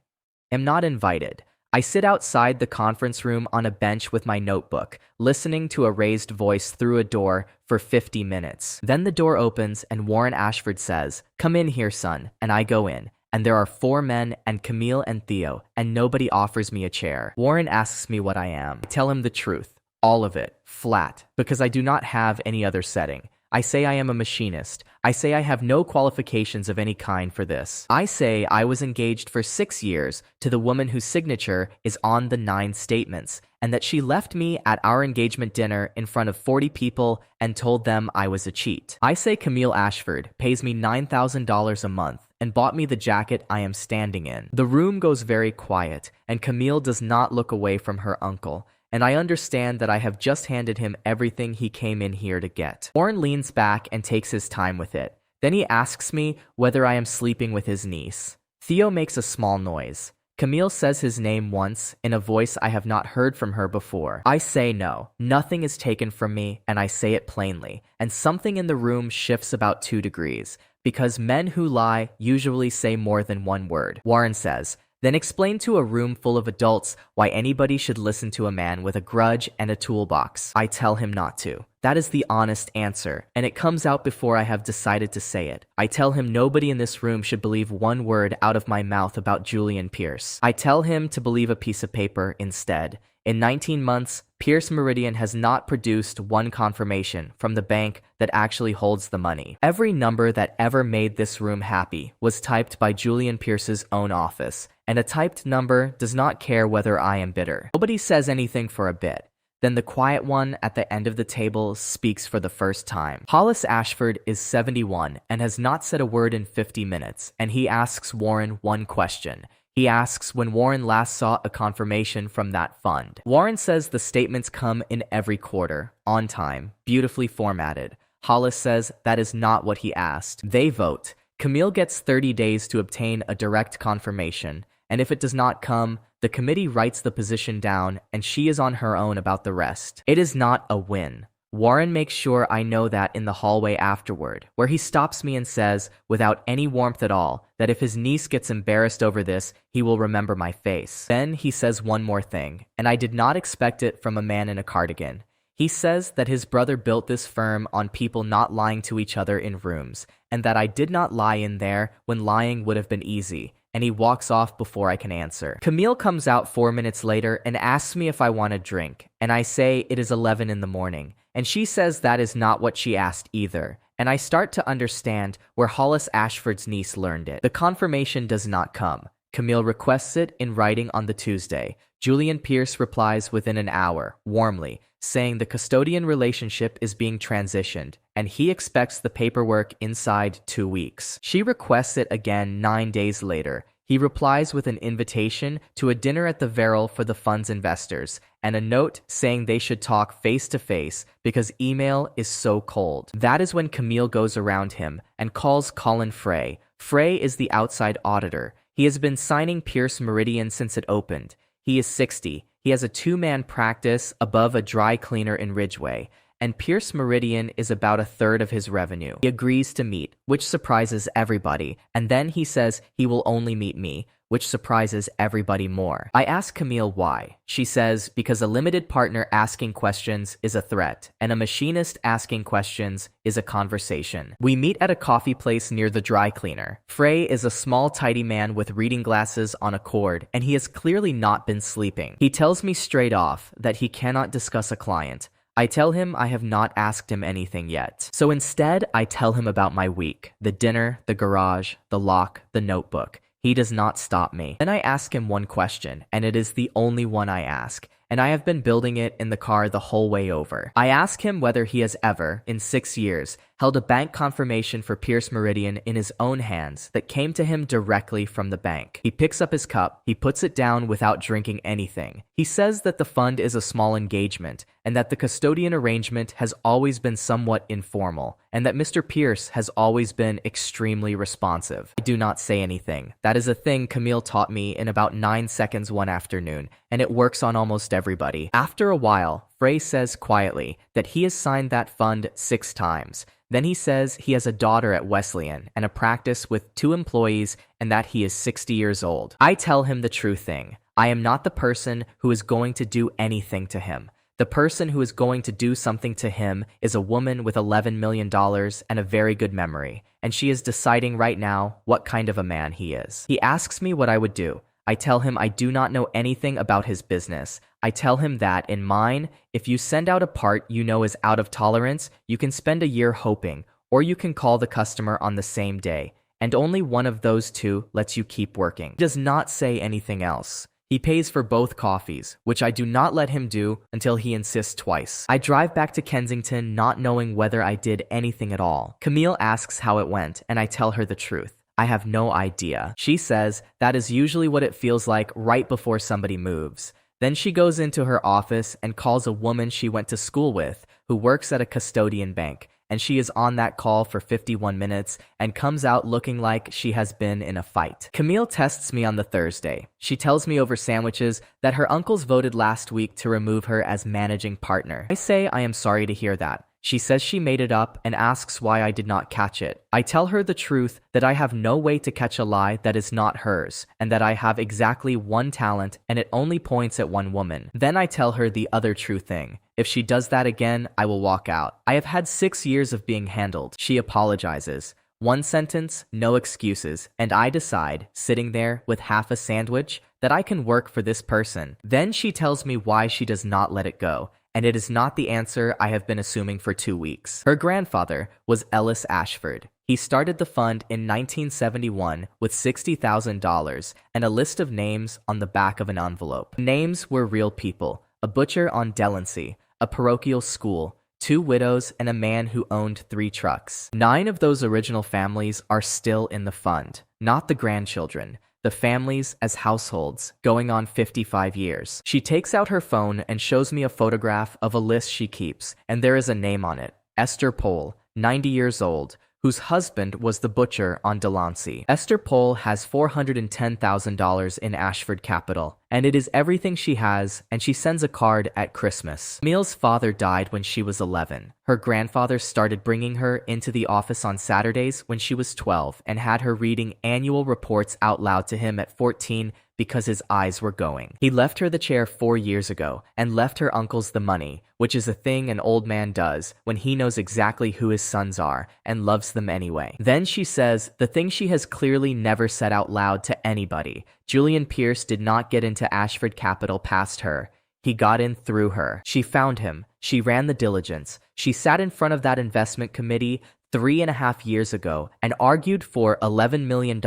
Am not invited. I sit outside the conference room on a bench with my notebook, listening to a raised voice through a door for 50 minutes. Then the door opens and Warren Ashford says, "Come in here, son," and I go in. And there are 4 men and Camille and Theo, and nobody offers me a chair. Warren asks me what I am. I tell him the truth, all of it, flat, because I do not have any other setting. I say I am a machinist. I say I have no qualifications of any kind for this. I say I was engaged for 6 years to the woman whose signature is on the 9 statements, and that she left me at our engagement dinner in front of 40 people and told them I was a cheat. I say Camille Ashford pays me $9,000 a month and bought me the jacket I am standing in. The room goes very quiet, and Camille does not look away from her uncle, and I understand that I have just handed him everything he came in here to get. Warren leans back and takes his time with it. Then he asks me whether I am sleeping with his niece. Theo makes a small noise. Camille says his name once in a voice I have not heard from her before. I say no. Nothing is taken from me, and I say it plainly. And something in the room shifts about 2 degrees, because men who lie usually say more than one word. Warren says, "Then explain to a room full of adults why anybody should listen to a man with a grudge and a toolbox." I tell him not to. That is the honest answer, and it comes out before I have decided to say it. I tell him nobody in this room should believe one word out of my mouth about Julian Pierce. I tell him to believe a piece of paper instead. In 19 months, Pierce Meridian has not produced one confirmation from the bank that actually holds the money. Every number that ever made this room happy was typed by Julian Pierce's own office, and a typed number does not care whether I am bitter. Nobody says anything for a bit. Then the quiet one at the end of the table speaks for the first time. Hollis Ashford is 71 and has not said a word in 50 minutes, and he asks Warren one question. He asks when Warren last saw a confirmation from that fund. Warren says the statements come in every quarter, on time, beautifully formatted. Hollis says that is not what he asked. They vote. Camille gets 30 days to obtain a direct confirmation, and if it does not come, the committee writes the position down and she is on her own about the rest. It is not a win. Warren makes sure I know that in the hallway afterward, where he stops me and says, without any warmth at all, that if his niece gets embarrassed over this, he will remember my face. Then he says one more thing, and I did not expect it from a man in a cardigan. He says that his brother built this firm on people not lying to each other in rooms, and that I did not lie in there when lying would have been easy, and he walks off before I can answer. Camille comes out 4 minutes later and asks me if I want a drink, and I say it is 11 in the morning, and she says that is not what she asked either, and I start to understand where Hollis Ashford's niece learned it. The confirmation does not come. Camille requests it in writing on the Tuesday. Julian Pierce replies within an hour, warmly, saying the custodian relationship is being transitioned, and he expects the paperwork inside 2 weeks. She requests it again 9 days later. He replies with an invitation to a dinner at the Verrill for the fund's investors, and a note saying they should talk face-to-face because email is so cold. That is when Camille goes around him and calls Colin Frey. Frey is the outside auditor. He has been signing Pierce Meridian since it opened. He is 60. He has a 2-man practice above a dry cleaner in Ridgeway, and Pierce Meridian is about a third of his revenue. He agrees to meet, which surprises everybody, and then he says he will only meet me, which surprises everybody more. I ask Camille why. She says because a limited partner asking questions is a threat, and a machinist asking questions is a conversation. We meet at a coffee place near the dry cleaner. Frey is a small, tidy man with reading glasses on a cord, and he has clearly not been sleeping. He tells me straight off that he cannot discuss a client. I tell him I have not asked him anything yet. So instead, I tell him about my week, the dinner, the garage, the lock, the notebook. He does not stop me. Then I ask him one question, and it is the only one I ask, and I have been building it in the car the whole way over. I ask him whether he has ever, in 6 years, held a bank confirmation for Pierce Meridian in his own hands that came to him directly from the bank. He picks up his cup, he puts it down without drinking anything. He says that the fund is a small engagement, and that the custodian arrangement has always been somewhat informal, and that Mr. Pierce has always been extremely responsive. I do not say anything. That is a thing Camille taught me in about 9 seconds one afternoon, and it works on almost everybody. After a while, Frey says quietly that he has signed that fund 6 times. Then he says he has a daughter at Wesleyan and a practice with 2 employees and that he is 60 years old. I tell him the true thing. I am not the person who is going to do anything to him. The person who is going to do something to him is a woman with $11 million and a very good memory, and she is deciding right now what kind of a man he is. He asks me what I would do. I tell him I do not know anything about his business. I tell him that, in mine, if you send out a part you know is out of tolerance, you can spend a year hoping, or you can call the customer on the same day, and only one of those 2 lets you keep working. He does not say anything else. He pays for both coffees, which I do not let him do until he insists twice. I drive back to Kensington not knowing whether I did anything at all. Camille asks how it went, and I tell her the truth. I have no idea. She says that is usually what it feels like right before somebody moves. Then she goes into her office and calls a woman she went to school with who works at a custodian bank, and she is on that call for 51 minutes and comes out looking like she has been in a fight. Camille tests me on the Thursday. She tells me over sandwiches that her uncles voted last week to remove her as managing partner. I say I am sorry to hear that. She says she made it up and asks why I did not catch it. I tell her the truth that I have no way to catch a lie that is not hers, and that I have exactly one talent and it only points at one woman. Then I tell her the other true thing. If she does that again, I will walk out. I have had 6 years of being handled. She apologizes. 1 sentence, no excuses, and I decide, sitting there with half a sandwich, that I can work for this person. Then she tells me why she does not let it go, and it is not the answer I have been assuming for 2 weeks. Her grandfather was Ellis Ashford. He started the fund in 1971 with $60,000 and a list of names on the back of an envelope. Names were real people: a butcher on Delancey, a parochial school, 2 widows, and a man who owned 3 trucks. 9 of those original families are still in the fund, not the grandchildren. The families as households, going on 55 years. She takes out her phone and shows me a photograph of a list she keeps, and there is a name on it: Esther Pohl, 90 years old, whose husband was the butcher on Delancey. Esther Pohl has $410,000 in Ashford capital, and it is everything she has, and she sends a card at Christmas. Camille's father died when she was 11. Her grandfather started bringing her into the office on Saturdays when she was 12 and had her reading annual reports out loud to him at 14 because his eyes were going. He left her the chair 4 years ago and left her uncles the money, which is a thing an old man does when he knows exactly who his sons are and loves them anyway. Then she says the thing she has clearly never said out loud to anybody: Julian Pierce did not get into Ashford Capital past her. He got in through her. She found him. She ran the diligence. She sat in front of that investment committee 3.5 years ago and argued for $11 million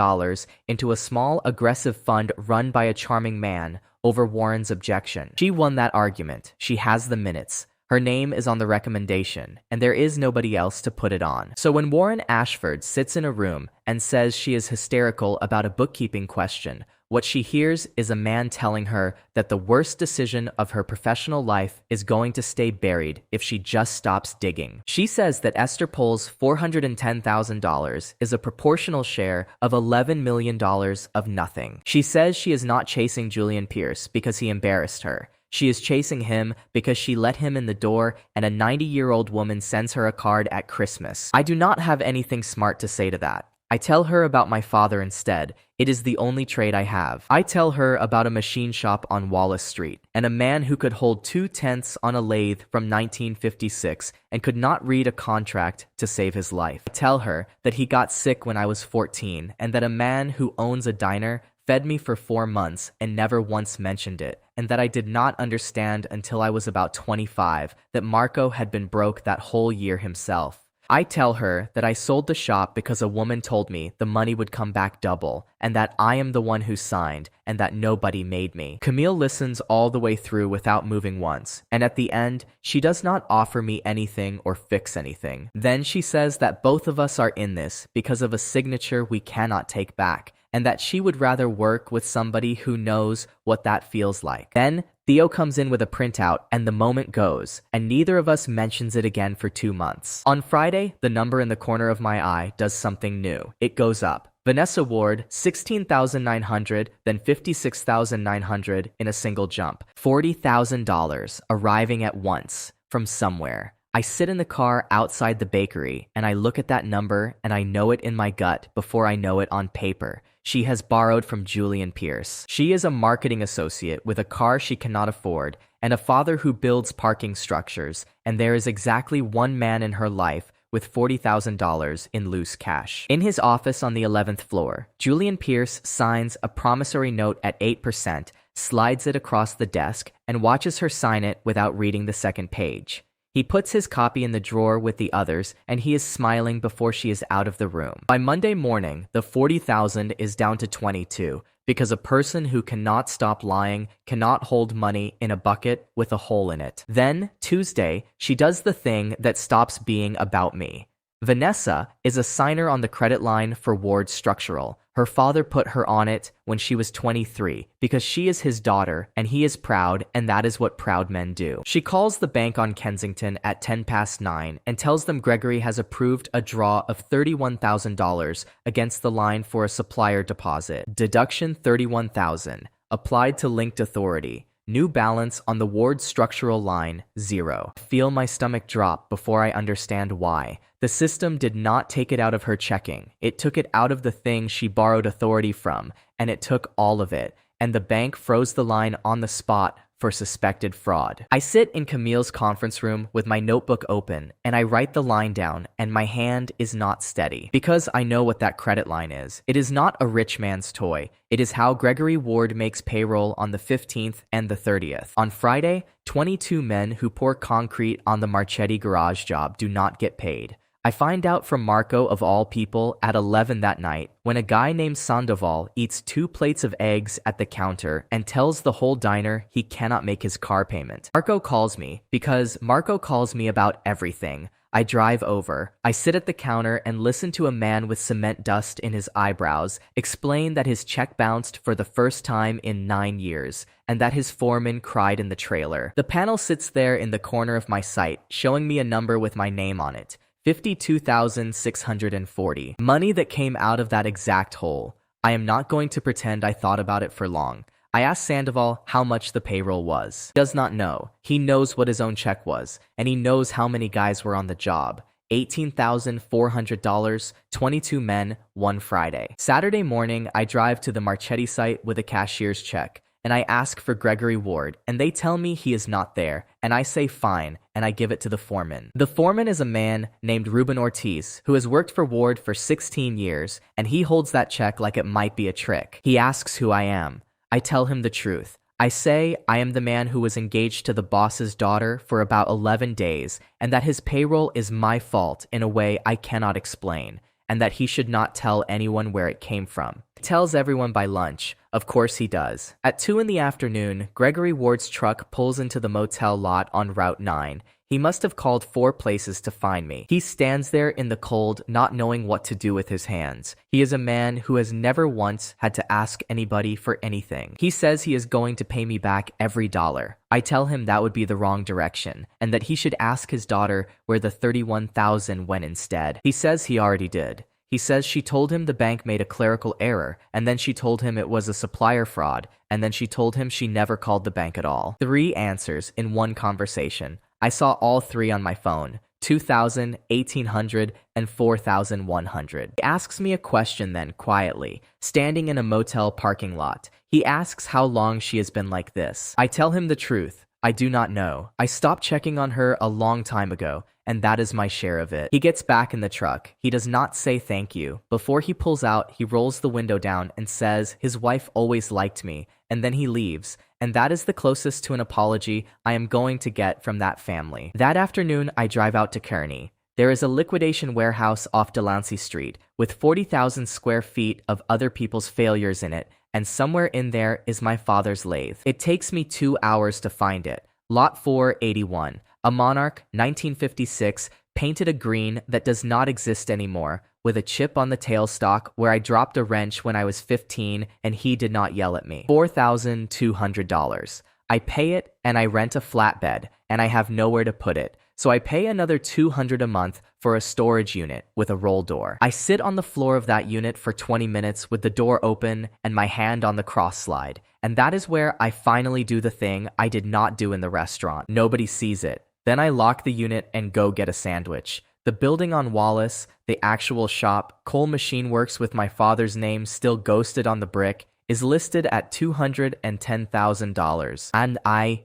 into a small, aggressive fund run by a charming man over Warren's objection. She won that argument. She has the minutes. Her name is on the recommendation, and there is nobody else to put it on. So when Warren Ashford sits in a room and says she is hysterical about a bookkeeping question, what she hears is a man telling her that the worst decision of her professional life is going to stay buried if she just stops digging. She says that Esther Pohl's $410,000 is a proportional share of $11 million of nothing. She says she is not chasing Julian Pierce because he embarrassed her. She is chasing him because she let him in the door and a 90-year-old woman sends her a card at Christmas. I do not have anything smart to say to that. I tell her about my father instead. It is the only trade I have. I tell her about a machine shop on Wallace Street and a man who could hold 2/10 on a lathe from 1956 and could not read a contract to save his life. I tell her that he got sick when I was 14 and that a man who owns a diner fed me for 4 months and never once mentioned it, and that I did not understand until I was about 25 that Marco had been broke that whole year himself. I tell her that I sold the shop because a woman told me the money would come back double, and that I am the one who signed, and that nobody made me. Camille listens all the way through without moving once, and at the end, she does not offer me anything or fix anything. Then she says that both of us are in this because of a signature we cannot take back, and that she would rather work with somebody who knows what that feels like. Then Theo comes in with a printout and the moment goes, and neither of us mentions it again for 2 months. On Friday, the number in the corner of my eye does something new. It goes up. Vanessa Ward, 16,900, then 56,900 in a single jump. $40,000 arriving at once from somewhere. I sit in the car outside the bakery and I look at that number and I know it in my gut before I know it on paper. She has borrowed from Julian Pierce. She is a marketing associate with a car she cannot afford and a father who builds parking structures, and there is exactly one man in her life with $40,000 in loose cash. In his office on the 11th floor, Julian Pierce signs a promissory note at 8%, slides it across the desk, and watches her sign it without reading the second page. He puts his copy in the drawer with the others, and he is smiling before she is out of the room. By Monday morning, the $40,000 is down to 22, because a person who cannot stop lying cannot hold money in a bucket with a hole in it. Then, Tuesday, she does the thing that stops being about me. Vanessa is a signer on the credit line for Ward Structural. Her father put her on it when she was 23 because she is his daughter and he is proud, and that is what proud men do. She calls the bank on Kensington at 9:10 and tells them Gregory has approved a draw of $31,000 against the line for a supplier deposit. Deduction $31,000. Applied to linked authority. New balance on the Ward Structural line, 0. I feel my stomach drop before I understand why. The system did not take it out of her checking. It took it out of the thing she borrowed authority from, and it took all of it. And the bank froze the line on the spot for suspected fraud. I sit in Camille's conference room with my notebook open, and I write the line down, and my hand is not steady. Because I know what that credit line is. It is not a rich man's toy. It is how Gregory Ward makes payroll on the 15th and the 30th. On Friday, 22 men who pour concrete on the Marchetti garage job do not get paid. I find out from Marco of all people at 11 that night when a guy named Sandoval eats 2 plates of eggs at the counter and tells the whole diner he cannot make his car payment. Marco calls me because Marco calls me about everything. I drive over. I sit at the counter and listen to a man with cement dust in his eyebrows explain that his check bounced for the first time in 9 years and that his foreman cried in the trailer. The panel sits there in the corner of my sight, showing me a number with my name on it. 52,640. Money that came out of that exact hole. I am not going to pretend I thought about it for long. I asked Sandoval how much the payroll was. He does not know. He knows what his own check was, and he knows how many guys were on the job. $18,400, 22 men, 1 Friday. Saturday morning, I drive to the Marchetti site with a cashier's check, and I ask for Gregory Ward, and they tell me he is not there, and I say fine, and I give it to the foreman. The foreman is a man named Ruben Ortiz, who has worked for Ward for 16 years, and he holds that check like it might be a trick. He asks who I am. I tell him the truth. I say I am the man who was engaged to the boss's daughter for about 11 days, and that his payroll is my fault in a way I cannot explain, and that he should not tell anyone where it came from. He tells everyone by lunch. Of course he does. At 2 in the afternoon, Gregory Ward's truck pulls into the motel lot on Route 9. He must have called 4 places to find me. He stands there in the cold, not knowing what to do with his hands. He is a man who has never once had to ask anybody for anything. He says he is going to pay me back every dollar. I tell him that would be the wrong direction, and that he should ask his daughter where the $31,000 went instead. He says he already did. He says she told him the bank made a clerical error, and then she told him it was a supplier fraud, and then she told him she never called the bank at all. 3 answers in one conversation. I saw all 3 on my phone, 2,000, 1,800, and 4,100. He asks me a question then, quietly, standing in a motel parking lot. He asks how long she has been like this. I tell him the truth. I do not know. I stopped checking on her a long time ago, and that is my share of it. He gets back in the truck. He does not say thank you. Before he pulls out, he rolls the window down and says his wife always liked me, and then he leaves. And that is the closest to an apology I am going to get from that family. That afternoon, I drive out to Kearney. There is a liquidation warehouse off Delancey Street with 40,000 square feet of other people's failures in it, and somewhere in there is my father's lathe. It takes me 2 hours to find it. Lot 481, a Monarch 1956, painted a green that does not exist anymore, with a chip on the tailstock where I dropped a wrench when I was 15 and he did not yell at me. $4,200. I pay it and I rent a flatbed and I have nowhere to put it. So I pay another $200 a month for a storage unit with a roll door. I sit on the floor of that unit for 20 minutes with the door open and my hand on the cross slide. And that is where I finally do the thing I did not do in the restaurant. Nobody sees it. Then I lock the unit and go get a sandwich. The building on Wallace, the actual shop, Cole Machine Works with my father's name still ghosted on the brick, is listed at $210,000. And I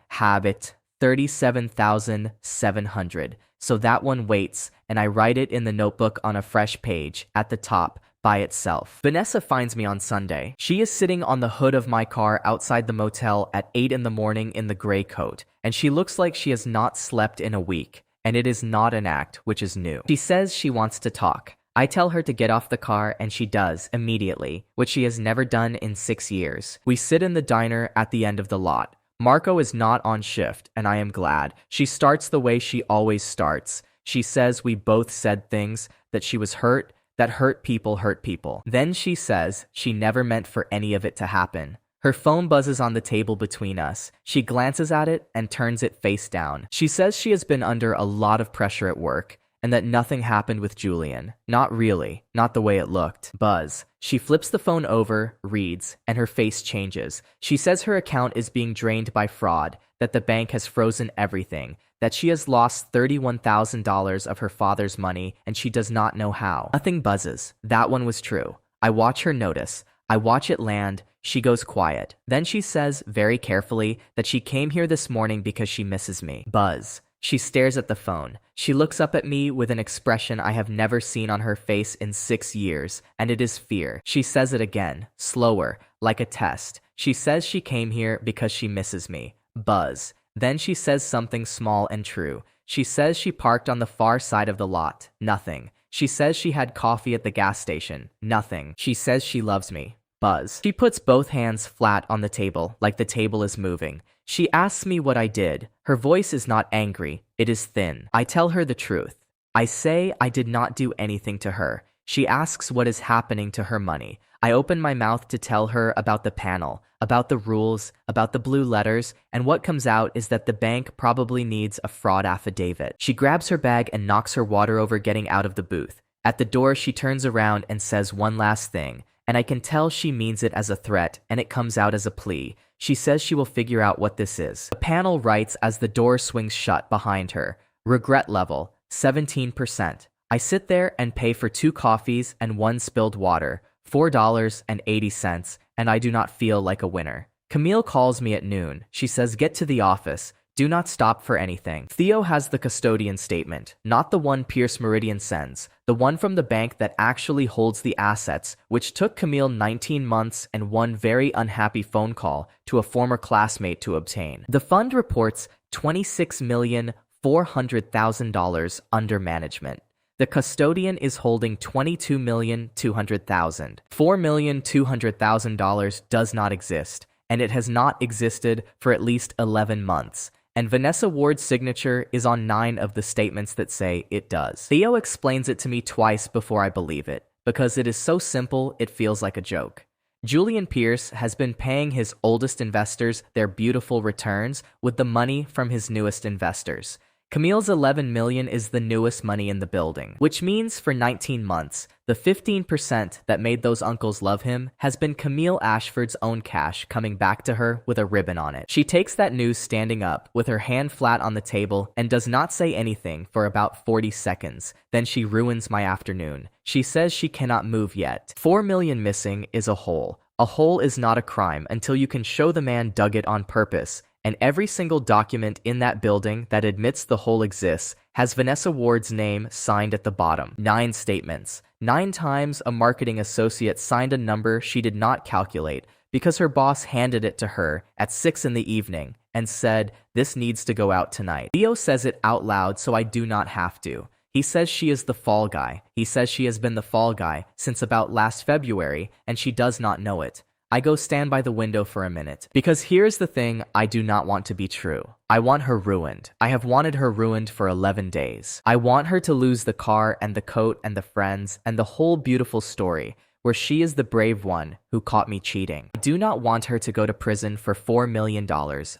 have it $37,700. So that one waits, and I write it in the notebook on a fresh page at the top by itself. Vanessa finds me on Sunday. She is sitting on the hood of my car outside the motel at 8 in the morning in the gray coat, and she looks like she has not slept in a week, and it is not an act, which is new. She says she wants to talk. I tell her to get off the car, and she does, immediately, which she has never done in 6 years. We sit in the diner at the end of the lot. Marco is not on shift, and I am glad. She starts the way she always starts. She says we both said things, that she was hurt, that hurt people. Then she says she never meant for any of it to happen. Her phone buzzes on the table between us. She glances at it and turns it face down. She says she has been under a lot of pressure at work, and that nothing happened with Julian. Not really. Not the way it looked. Buzz. She flips the phone over, reads, and her face changes. She says her account is being drained by fraud, that the bank has frozen everything, that she has lost $31,000 of her father's money, and she does not know how. Nothing buzzes. That one was true. I watch her notice. I watch it land. She goes quiet. Then she says, very carefully, that she came here this morning because she misses me. Buzz. She stares at the phone. She looks up at me with an expression I have never seen on her face in 6 years, and it is fear. She says it again, slower, like a test. She says she came here because she misses me. Buzz. Then she says something small and true. She says she parked on the far side of the lot. Nothing. She says she had coffee at the gas station. Nothing. She says she loves me. Buzz. She puts both hands flat on the table, like the table is moving. She asks me what I did. Her voice is not angry. It is thin. I tell her the truth. I say I did not do anything to her. She asks what is happening to her money. I open my mouth to tell her about the panel, about the rules, about the blue letters, and what comes out is that the bank probably needs a fraud affidavit. She grabs her bag and knocks her water over getting out of the booth. At the door, she turns around and says one last thing, and I can tell she means it as a threat, and it comes out as a plea. She says she will figure out what this is. The panel writes as the door swings shut behind her. Regret level, 17%. I sit there and pay for 2 coffees and 1 spilled water, $4.80, and I do not feel like a winner. Camille calls me at noon. She says, get to the office. Do not stop for anything. Theo has the custodian statement, not the one Pierce Meridian sends, the one from the bank that actually holds the assets, which took Camille 19 months and 1 very unhappy phone call to a former classmate to obtain. The fund reports $26,400,000 under management. The custodian is holding $22,200,000. $4,200,000 does not exist, and it has not existed for at least 11 months. And Vanessa Ward's signature is on 9 of the statements that say it does. Theo explains it to me twice before I believe it, because it is so simple it feels like a joke. Julian Pierce has been paying his oldest investors their beautiful returns with the money from his newest investors. Camille's $11 million is the newest money in the building, which means for 19 months, the 15% that made those uncles love him has been Camille Ashford's own cash coming back to her with a ribbon on it. She takes that news standing up with her hand flat on the table and does not say anything for about 40 seconds. Then she ruins my afternoon. She says she cannot move yet. $4 million missing is a hole. A hole is not a crime until you can show the man dug it on purpose. And every single document in that building that admits the hole exists has Vanessa Ward's name signed at the bottom. 9 statements. 9 times a marketing associate signed a number she did not calculate because her boss handed it to her at 6 in the evening and said, this needs to go out tonight. Theo says it out loud so I do not have to. He says she is the fall guy. He says she has been the fall guy since about last February and she does not know it. I go stand by the window for a minute, because here's the thing I do not want to be true. I want her ruined. I have wanted her ruined for 11 days. I want her to lose the car and the coat and the friends and the whole beautiful story, where she is the brave one who caught me cheating. I do not want her to go to prison for $4 million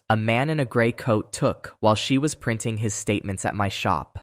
a man in a gray coat took while she was printing his statements at my shop.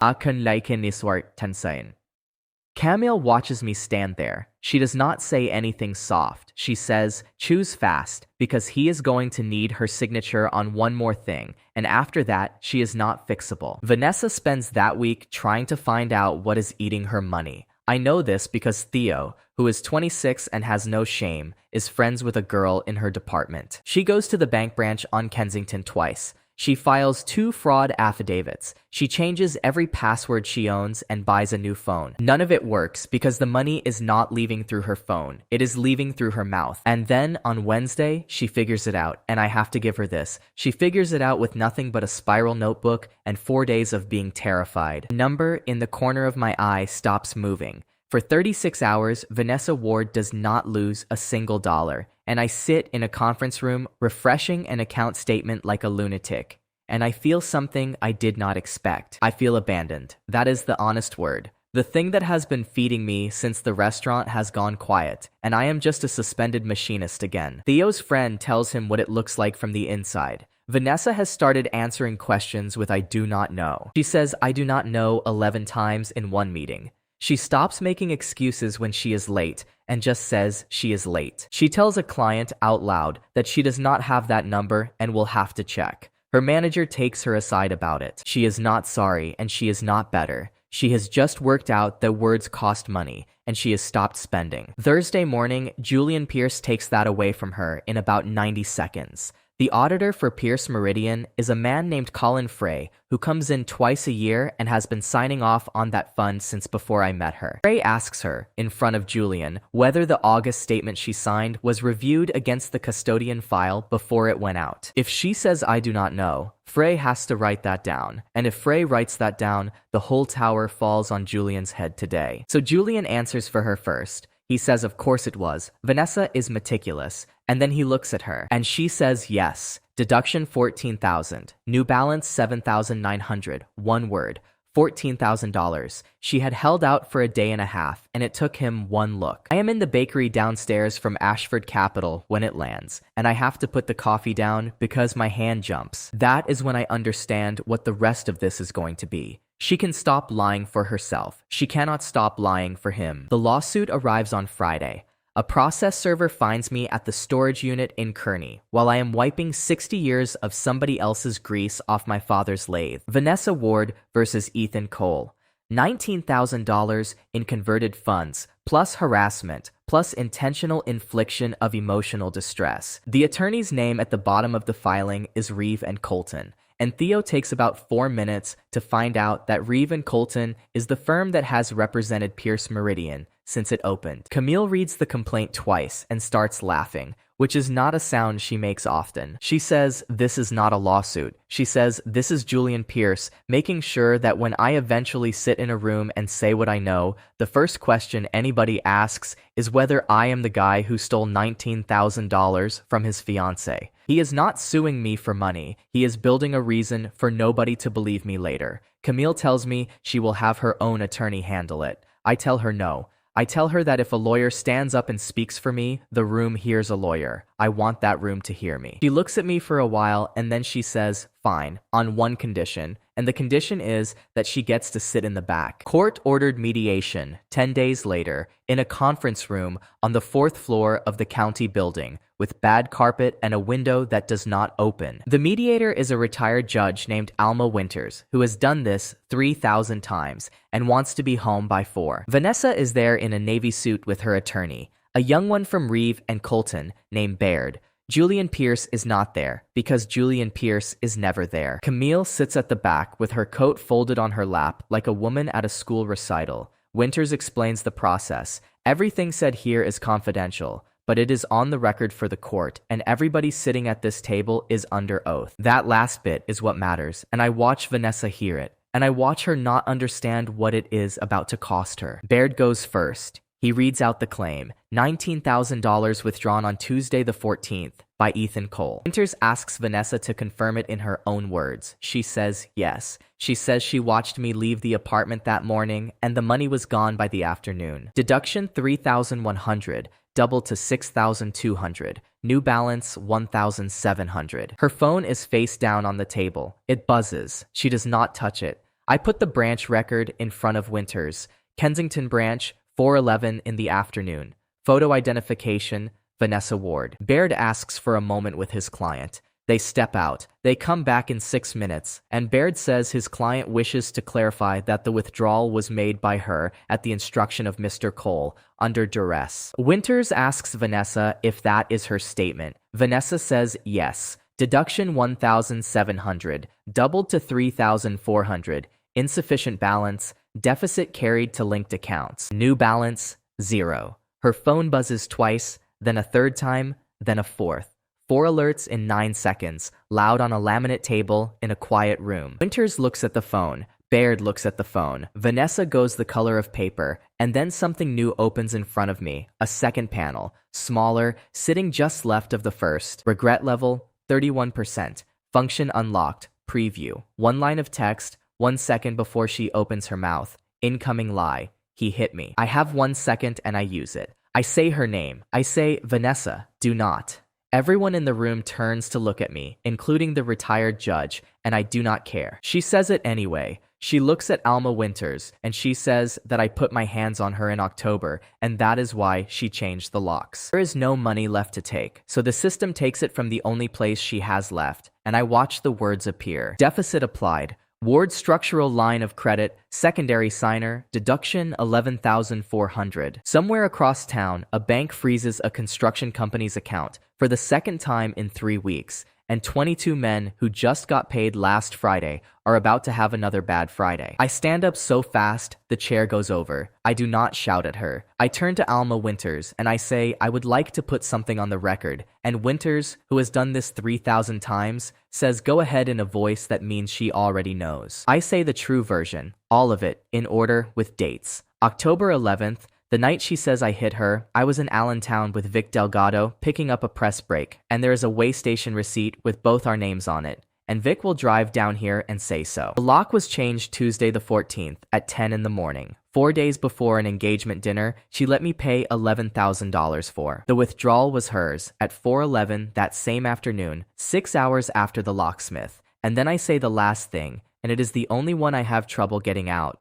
Camille watches me stand there. She does not say anything soft. She says, choose fast, because he is going to need her signature on one more thing, and after that, she is not fixable. Vanessa spends that week trying to find out what is eating her money. I know this because Theo, who is 26 and has no shame, is friends with a girl in her department. She goes to the bank branch on Kensington twice. She files 2 fraud affidavits. She changes every password she owns and buys a new phone. None of it works because the money is not leaving through her phone. It is leaving through her mouth. And then on Wednesday, she figures it out. And I have to give her this. She figures it out with nothing but a spiral notebook and 4 days of being terrified. The number in the corner of my eye stops moving. For 36 hours, Vanessa Ward does not lose a single dollar. And I sit in a conference room refreshing an account statement like a lunatic. And I feel something I did not expect. I feel abandoned. That is the honest word. The thing that has been feeding me since the restaurant has gone quiet, and I am just a suspended machinist again. Theo's friend tells him what it looks like from the inside. Vanessa has started answering questions with I do not know. She says I do not know 11 times in one meeting. She stops making excuses when she is late and just says she is late. She tells a client out loud that she does not have that number and will have to check. Her manager takes her aside about it. She is not sorry and she is not better. She has just worked out that words cost money and she has stopped spending. Thursday morning, Julian Pierce takes that away from her in about 90 seconds. The auditor for Pierce Meridian is a man named Colin Frey, who comes in twice a year and has been signing off on that fund since before I met her. Frey asks her, in front of Julian, whether the August statement she signed was reviewed against the custodian file before it went out. If she says I do not know, Frey has to write that down, and if Frey writes that down, the whole tower falls on Julian's head today. So Julian answers for her first. He says of course it was. Vanessa is meticulous, and then he looks at her, and she says yes. Deduction 14,000. New Balance 7,900. One word. $14,000. She had held out for a day and a half, and it took him one look. I am in the bakery downstairs from Ashford Capital when it lands, and I have to put the coffee down because my hand jumps. That is when I understand what the rest of this is going to be. She can stop lying for herself. She cannot stop lying for him. The lawsuit arrives on Friday. A process server finds me at the storage unit in Kearney while I am wiping 60 years of somebody else's grease off my father's lathe. Vanessa Ward versus Ethan Cole. $19,000 in converted funds, plus harassment, plus intentional infliction of emotional distress. The attorney's name at the bottom of the filing is Reeve and Colton. And Theo takes about 4 minutes to find out that Reeve and Colton is the firm that has represented Pierce Meridian since it opened. Camille reads the complaint twice and starts laughing, which is not a sound she makes often. She says, "This is not a lawsuit." She says, "This is Julian Pierce, making sure that when I eventually sit in a room and say what I know, the first question anybody asks is whether I am the guy who stole $19,000 from his fiancée. He is not suing me for money. He is building a reason for nobody to believe me later." Camille tells me she will have her own attorney handle it. I tell her no. I tell her that if a lawyer stands up and speaks for me, the room hears a lawyer. I want that room to hear me. She looks at me for a while and then she says, fine, on one condition. And the condition is that she gets to sit in the back. Court-ordered mediation 10 days later in a conference room on the 4th floor of the county building with bad carpet and a window that does not open. The mediator is a retired judge named Alma Winters, who has done this 3,000 times and wants to be home by 4. Vanessa is there in a navy suit with her attorney, a young one from Reeve and Colton named Baird. Julian Pierce is not there because Julian Pierce is never there. Camille sits at the back with her coat folded on her lap like a woman at a school recital. Winters explains the process. Everything said here is confidential, but it is on the record for the court, and everybody sitting at this table is under oath. That last bit is what matters, and I watch Vanessa hear it, and I watch her not understand what it is about to cost her. Baird goes first. He reads out the claim, $19,000 withdrawn on Tuesday the 14th by Ethan Cole. Winters asks Vanessa to confirm it in her own words. She says yes. She says she watched me leave the apartment that morning and the money was gone by the afternoon. Deduction 3,100, doubled to 6,200. New balance 1,700. Her phone is face down on the table. It buzzes. She does not touch it. I put the branch record in front of Winters. Kensington branch, 4:11 in the afternoon. Photo identification, Vanessa Ward. Baird asks for a moment with his client. They step out. They come back in 6 minutes, and Baird says his client wishes to clarify that the withdrawal was made by her at the instruction of Mr. Cole, under duress. Winters asks Vanessa if that is her statement. Vanessa says yes. Deduction 1,700, doubled to 3,400. Insufficient balance. Deficit carried to linked accounts. New balance, 0. Her phone buzzes twice, then a third time, then a fourth. 4 alerts in 9 seconds, loud on a laminate table in a quiet room. Winters looks at the phone. Baird looks at the phone. Vanessa goes the color of paper, and then something new opens in front of me. A second panel, smaller, sitting just left of the first. Regret level, 31%. Function unlocked. Preview. 1 line of text. 1 second before she opens her mouth. Incoming lie. He hit me. I have 1 second and I use it. I say her name. I say, Vanessa, do not. Everyone in the room turns to look at me, including the retired judge, and I do not care. She says it anyway. She looks at Alma Winters, and she says that I put my hands on her in October, and that is why she changed the locks. There is no money left to take, so the system takes it from the only place she has left, and I watch the words appear. Deficit applied. Ward structural line of credit, secondary signer, deduction 11,400. Somewhere across town, a bank freezes a construction company's account, for the second time in 3 weeks, and 22 men who just got paid last Friday are about to have another bad Friday. I stand up so fast, the chair goes over. I do not shout at her. I turn to Alma Winters and I say I would like to put something on the record, and Winters, who has done this 3,000 times, says go ahead in a voice that means she already knows. I say the true version, all of it, in order with dates. October 11th, the night she says I hit her, I was in Allentown with Vic Delgado picking up a press break, and there is a way station receipt with both our names on it, and Vic will drive down here and say so. The lock was changed Tuesday the 14th at 10 in the morning. 4 days before an engagement dinner, she let me pay $11,000 for. The withdrawal was hers at 4:11 that same afternoon, 6 hours after the locksmith. And then I say the last thing, and it is the only one I have trouble getting out.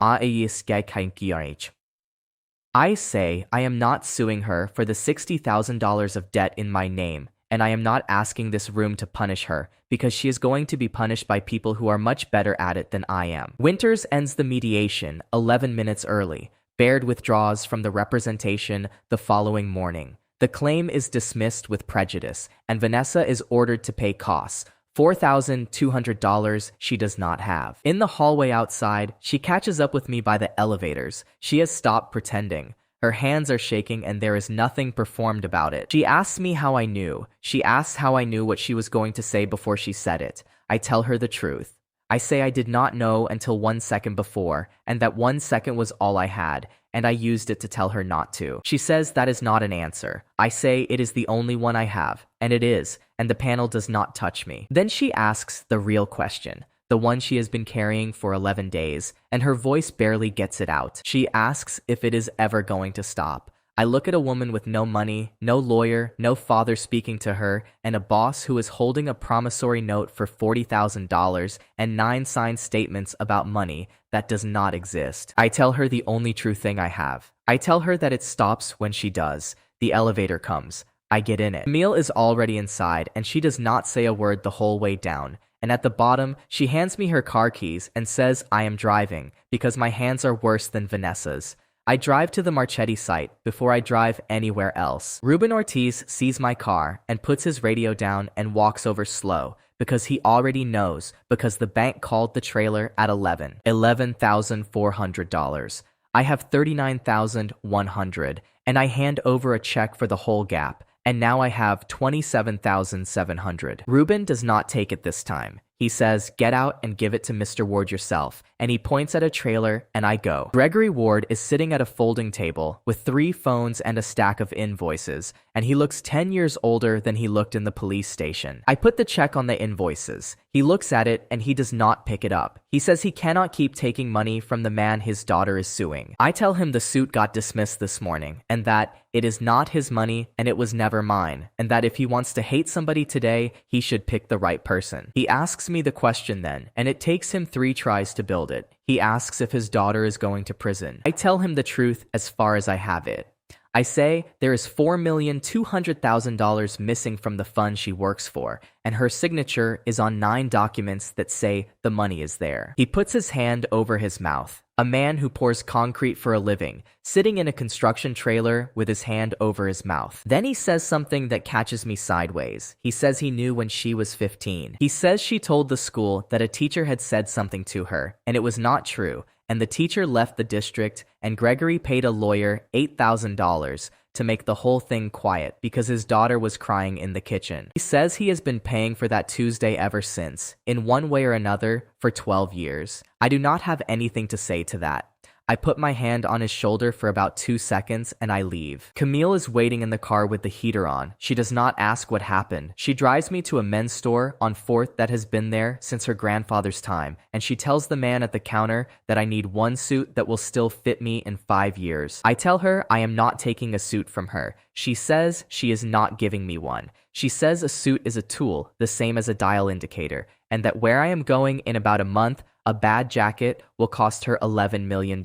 I say I am not suing her for the $60,000 of debt in my name, and I am not asking this room to punish her, because she is going to be punished by people who are much better at it than I am. Winters ends the mediation 11 minutes early. Baird withdraws from the representation the following morning. The claim is dismissed with prejudice, and Vanessa is ordered to pay costs. $4,200 she does not have. In the hallway outside, she catches up with me by the elevators. She has stopped pretending. Her hands are shaking and there is nothing performed about it. She asks me how I knew. She asks how I knew what she was going to say before she said it. I tell her the truth. I say I did not know until 1 second before, and that 1 second was all I had, and I used it to tell her not to. She says that is not an answer. I say it is the only one I have, and it is, and the panel does not touch me. Then she asks the real question, the one she has been carrying for 11 days, and her voice barely gets it out. She asks if it is ever going to stop. I look at a woman with no money, no lawyer, no father speaking to her, and a boss who is holding a promissory note for $40,000 and 9 signed statements about money that does not exist. I tell her the only true thing I have. I tell her that it stops when she does. The elevator comes. I get in it. Camille is already inside, and she does not say a word the whole way down. And at the bottom, she hands me her car keys and says I am driving, because my hands are worse than Vanessa's. I drive to the Marchetti site before I drive anywhere else. Ruben Ortiz sees my car and puts his radio down and walks over slow, because he already knows, because the bank called the trailer at $11,400. I have $39,100, and I hand over a check for the whole gap, and now I have $27,700. Ruben does not take it this time. He says, get out and give it to Mr. Ward yourself, and he points at a trailer, and I go. Gregory Ward is sitting at a folding table with 3 phones and a stack of invoices, and he looks 10 years older than he looked in the police station. I put the check on the invoices. He looks at it, and he does not pick it up. He says he cannot keep taking money from the man his daughter is suing. I tell him the suit got dismissed this morning, and that it is not his money, and it was never mine, and that if he wants to hate somebody today, he should pick the right person. He asks me the question then, and it takes him 3 tries to build it. He asks if his daughter is going to prison. I tell him the truth as far as I have it. I say there is $4,200,000 missing from the fund she works for, and her signature is on 9 documents that say the money is there. He puts his hand over his mouth. A man who pours concrete for a living, sitting in a construction trailer with his hand over his mouth. Then he says something that catches me sideways. He says he knew when she was 15. He says she told the school that a teacher had said something to her, and it was not true, and the teacher left the district, and Gregory paid a lawyer $8,000 to make the whole thing quiet because his daughter was crying in the kitchen. He says he has been paying for that Tuesday ever since, in one way or another, for 12 years. I do not have anything to say to that. I put my hand on his shoulder for about 2 seconds and I leave. Camille is waiting in the car with the heater on. She does not ask what happened. She drives me to a men's store on 4th that has been there since her grandfather's time, and she tells the man at the counter that I need one suit that will still fit me in 5 years. I tell her I am not taking a suit from her. She says she is not giving me one. She says a suit is a tool, the same as a dial indicator, and that where I am going in about a month, a bad jacket will cost her $11 million.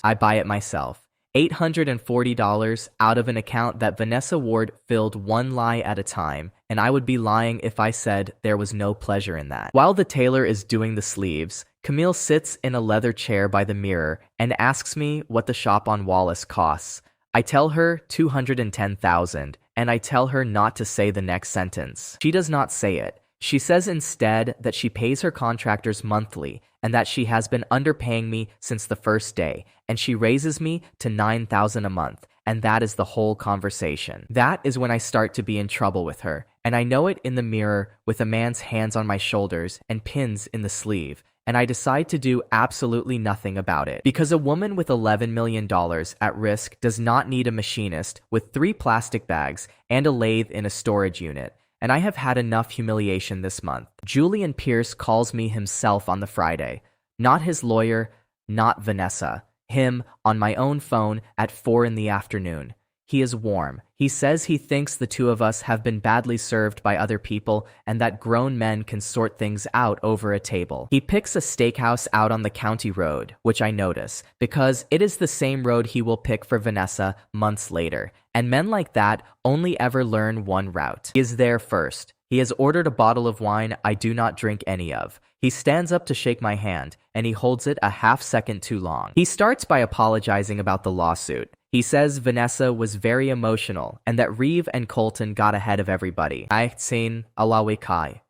I buy it myself. $840 out of an account that Vanessa Ward filled one lie at a time, and I would be lying if I said there was no pleasure in that. While the tailor is doing the sleeves, Camille sits in a leather chair by the mirror and asks me what the shop on Wallace costs. I tell her 210,000, and I tell her not to say the next sentence. She does not say it. She says instead that she pays her contractors monthly and that she has been underpaying me since the first day, and she raises me to 9,000 a month, and that is the whole conversation. That is when I start to be in trouble with her, and I know it in the mirror with a man's hands on my shoulders and pins in the sleeve, and I decide to do absolutely nothing about it. Because a woman with $11 million at risk does not need a machinist with 3 plastic bags and a lathe in a storage unit. And I have had enough humiliation this month. Julian Pierce calls me himself on the Friday. Not his lawyer, not Vanessa. Him on my own phone at 4 in the afternoon. He is warm. He says he thinks the two of us have been badly served by other people and that grown men can sort things out over a table. He picks a steakhouse out on the county road, which I notice, because it is the same road he will pick for Vanessa months later. And men like that only ever learn one route. He is there first. He has ordered a bottle of wine I do not drink any of. He stands up to shake my hand, and he holds it a half second too long. He starts by apologizing about the lawsuit. He says Vanessa was very emotional and that Reeve and Colton got ahead of everybody. I've seen alawikai.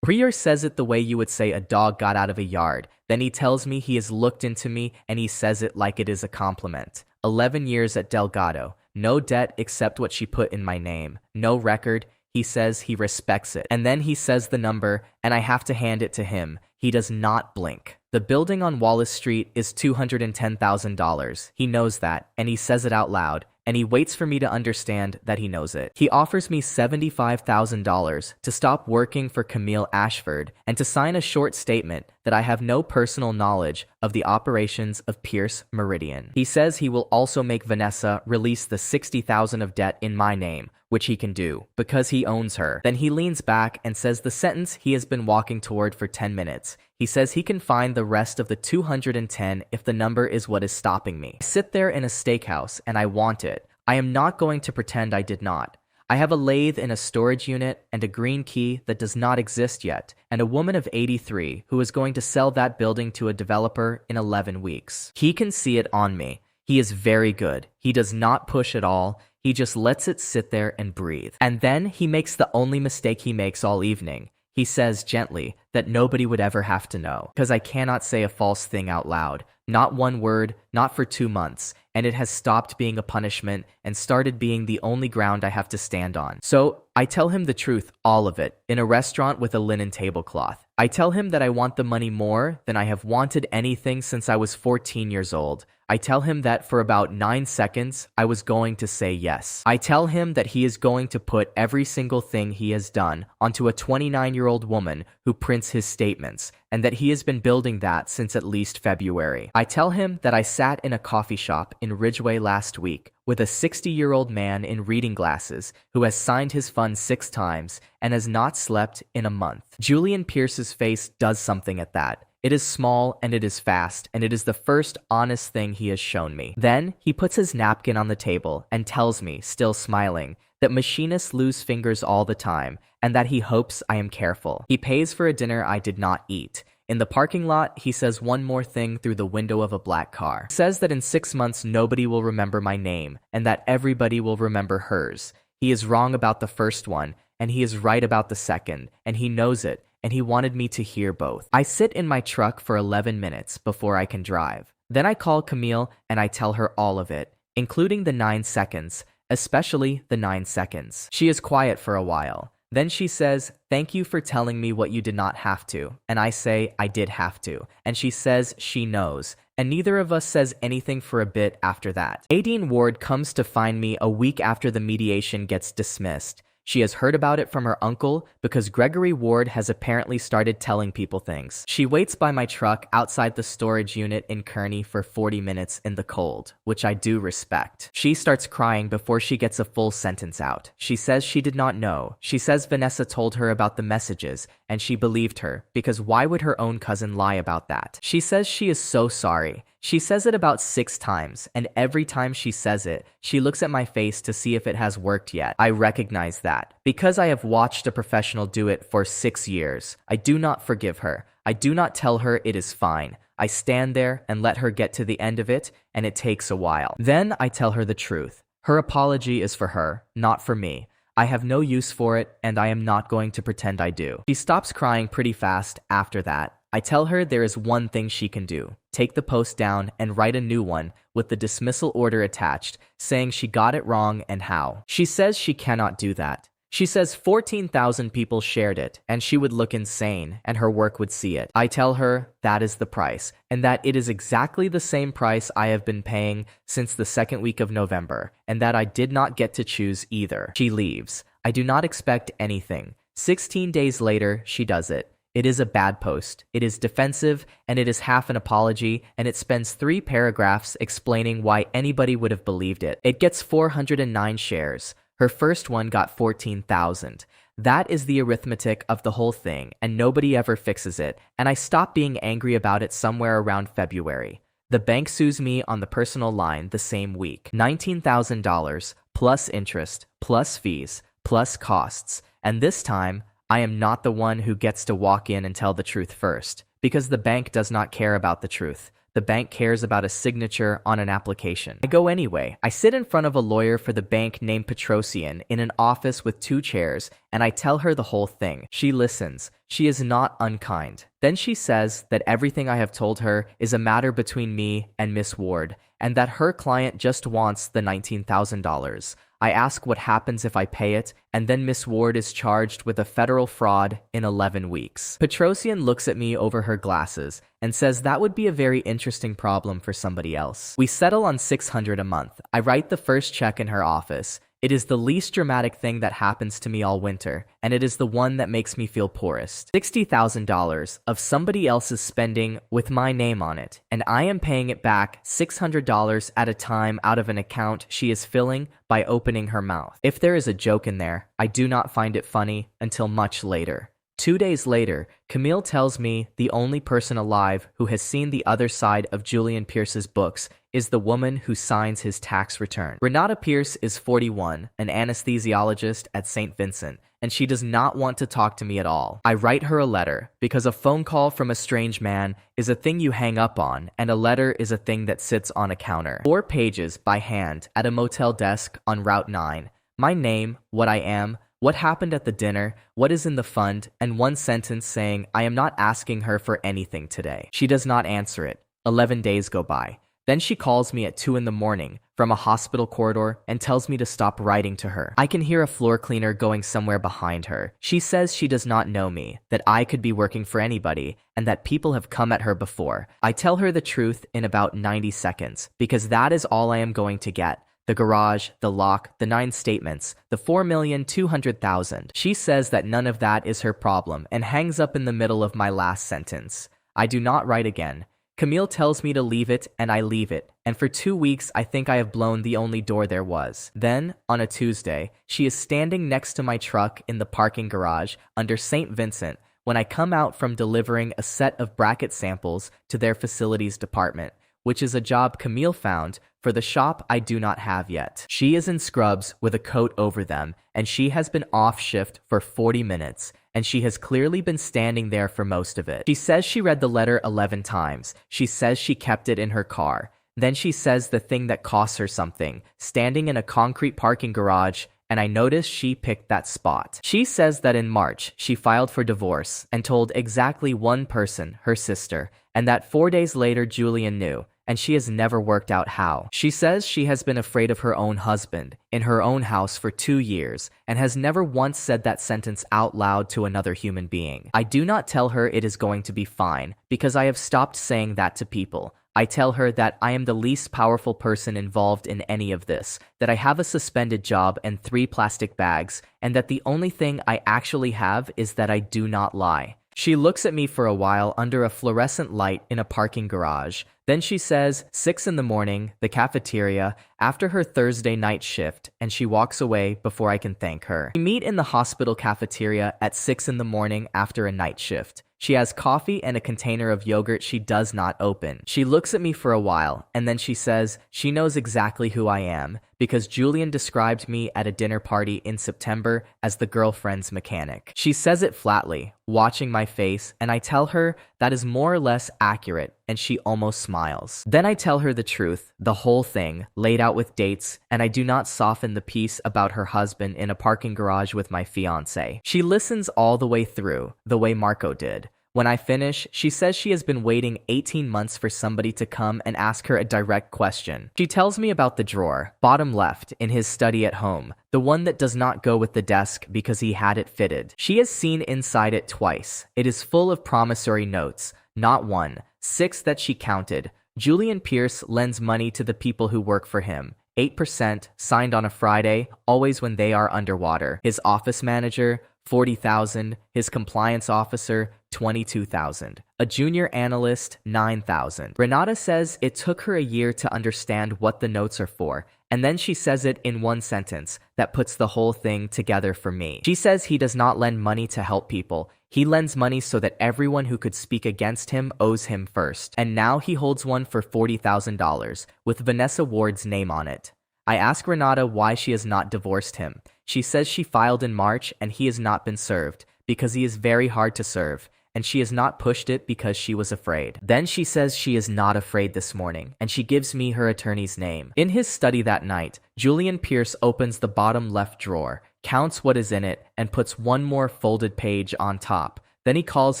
Reeve says it the way you would say a dog got out of a yard. Then he tells me he has looked into me and he says it like it is a compliment. 11 years at Delgado. No debt except what she put in my name. No record. He says he respects it. And then he says the number, and I have to hand it to him. He does not blink. The building on Wallace Street is $210,000. He knows that, and he says it out loud, and he waits for me to understand that he knows it. He offers me $75,000 to stop working for Camille Ashford and to sign a short statement that I have no personal knowledge of the operations of Pierce Meridian. He says he will also make Vanessa release the $60,000 of debt in my name, which he can do, because he owns her. Then he leans back and says the sentence he has been walking toward for 10 minutes. He says he can find the rest of the 210 if the number is what is stopping me. I sit there in a steakhouse and I want it. I am not going to pretend I did not. I have a lathe in a storage unit and a green key that does not exist yet, and a woman of 83 who is going to sell that building to a developer in 11 weeks. He can see it on me. He is very good. He does not push at all. He just lets it sit there and breathe. And then he makes the only mistake he makes all evening. He says gently that nobody would ever have to know, because I cannot say a false thing out loud. Not one word, not for 2 months, and it has stopped being a punishment and started being the only ground I have to stand on. So I tell him the truth, all of it, in a restaurant with a linen tablecloth. I tell him that I want the money more than I have wanted anything since I was 14 years old. I tell him that for about 9 seconds, I was going to say yes. I tell him that he is going to put every single thing he has done onto a 29-year-old woman who prints his statements, and that he has been building that since at least February. I tell him that I sat in a coffee shop in Ridgeway last week with a 60-year-old man in reading glasses who has signed his fund 6 times and has not slept in a month. Julian Pierce's face does something at that. It is small and it is fast, and it is the first honest thing he has shown me. Then he puts his napkin on the table and tells me, still smiling, that machinists lose fingers all the time and that he hopes I am careful. He pays for a dinner I did not eat. In the parking lot, he says one more thing through the window of a black car. He says that in 6 months nobody will remember my name and that everybody will remember hers. He is wrong about the first one, and he is right about the second, and he knows it. And he wanted me to hear both. I sit in my truck for 11 minutes before I can drive. Then I call Camille and I tell her all of it, including the 9 seconds, especially the 9 seconds. She is quiet for a while. Then she says, "Thank you for telling me what you did not have to." And I say, "I did have to." And she says she knows. And neither of us says anything for a bit after that. Aideen Ward comes to find me a week after the mediation gets dismissed. She has heard about it from her uncle because Gregory Ward has apparently started telling people things. She waits by my truck outside the storage unit in Kearney for 40 minutes in the cold, which I do respect. She starts crying before she gets a full sentence out. She says she did not know. She says Vanessa told her about the messages, and she believed her, because why would her own cousin lie about that? She says she is so sorry. She says it about 6 times, and every time she says it, she looks at my face to see if it has worked yet. I recognize that. Because I have watched a professional do it for 6 years, I do not forgive her. I do not tell her it is fine. I stand there and let her get to the end of it, and it takes a while. Then I tell her the truth. Her apology is for her, not for me. I have no use for it, and I am not going to pretend I do. She stops crying pretty fast after that. I tell her there is one thing she can do. Take the post down and write a new one with the dismissal order attached, saying she got it wrong and how. She says she cannot do that. She says 14,000 people shared it, and she would look insane, and her work would see it. I tell her that is the price, and that it is exactly the same price I have been paying since the second week of November, and that I did not get to choose either. She leaves. I do not expect anything. 16 days later, she does it. It is a bad post. It is defensive, and it is half an apology, and it spends 3 paragraphs explaining why anybody would have believed it. It gets 409 shares. Her first one got 14,000. That is the arithmetic of the whole thing, and nobody ever fixes it, and I stop being angry about it somewhere around February. The bank sues me on the personal line the same week. $19,000, plus interest, plus fees, plus costs, and this time, I am not the one who gets to walk in and tell the truth first, because the bank does not care about the truth. The bank cares about a signature on an application. I go anyway. I sit in front of a lawyer for the bank named Petrosian in an office with 2 chairs, and I tell her the whole thing. She listens. She is not unkind. Then she says that everything I have told her is a matter between me and Miss Ward, and that her client just wants the $19,000. I ask what happens if I pay it, and then Miss Ward is charged with a federal fraud in 11 weeks. Petrosian looks at me over her glasses and says that would be a very interesting problem for somebody else. We settle on $600 a month. I write the first check in her office. It is the least dramatic thing that happens to me all winter, and it is the one that makes me feel poorest. $60,000 of somebody else's spending with my name on it, and I am paying it back $600 at a time out of an account she is filling by opening her mouth. If there is a joke in there, I do not find it funny until much later. 2 days later, Camille tells me the only person alive who has seen the other side of Julian Pierce's books is the woman who signs his tax return. Renata Pierce is 41, an anesthesiologist at St. Vincent, and she does not want to talk to me at all. I write her a letter, because a phone call from a strange man is a thing you hang up on, and a letter is a thing that sits on a counter. 4 pages by hand at a motel desk on Route 9. My name, what I am, what happened at the dinner, what is in the fund, and 1 sentence saying I am not asking her for anything today. She does not answer it. 11 days go by. Then she calls me at 2 in the morning from a hospital corridor and tells me to stop writing to her. I can hear a floor cleaner going somewhere behind her. She says she does not know me, that I could be working for anybody, and that people have come at her before. I tell her the truth in about 90 seconds, because that is all I am going to get. The garage, the lock, the 9 statements, the 4,200,000. She says that none of that is her problem and hangs up in the middle of my last sentence. I do not write again. Camille tells me to leave it, and I leave it, and for 2 weeks I think I have blown the only door there was. Then, on a Tuesday, she is standing next to my truck in the parking garage under St. Vincent when I come out from delivering a set of bracket samples to their facilities department, which is a job Camille found for the shop I do not have yet. She is in scrubs with a coat over them, and she has been off shift for 40 minutes, and she has clearly been standing there for most of it. She says she read the letter 11 times. She says she kept it in her car. Then she says the thing that costs her something, standing in a concrete parking garage, and I notice she picked that spot. She says that in March, she filed for divorce and told exactly 1 person, her sister, and that 4 days later Julian knew, and she has never worked out how. She says she has been afraid of her own husband in her own house for 2 years and has never once said that sentence out loud to another human being. I do not tell her it is going to be fine because I have stopped saying that to people. I tell her that I am the least powerful person involved in any of this, that I have a suspended job and 3 plastic bags, and that the only thing I actually have is that I do not lie. She looks at me for a while under a fluorescent light in a parking garage. Then she says, 6 in the morning, the cafeteria, after her Thursday night shift, and she walks away before I can thank her. We meet in the hospital cafeteria at 6 in the morning after a night shift. She has coffee and a container of yogurt she does not open. She looks at me for a while, and then she says she knows exactly who I am because Julian described me at a dinner party in September as the girlfriend's mechanic. She says it flatly, watching my face, and I tell her that is more or less accurate, and she almost smiles. Then I tell her the truth, the whole thing, laid out with dates, and I do not soften the piece about her husband in a parking garage with my fiancé. She listens all the way through, the way Marco did. When I finish, she says she has been waiting 18 months for somebody to come and ask her a direct question. She tells me about the drawer, bottom left, in his study at home, the one that does not go with the desk because he had it fitted. She has seen inside it twice. It is full of promissory notes, not one, 6 that she counted. Julian Pierce lends money to the people who work for him. 8% signed on a Friday, always when they are underwater. His office manager, $40,000, his compliance officer, $22,000. A junior analyst, $9,000. Renata says it took her a year to understand what the notes are for, and then she says it in one sentence that puts the whole thing together for me. She says he does not lend money to help people. He lends money so that everyone who could speak against him owes him first. And now he holds one for $40,000 with Vanessa Ward's name on it. I ask Renata why she has not divorced him. She says she filed in March and he has not been served because he is very hard to serve, and she has not pushed it because she was afraid. Then she says she is not afraid this morning, and she gives me her attorney's name. In his study that night, Julian Pierce opens the bottom left drawer, counts what is in it, and puts one more folded page on top. Then he calls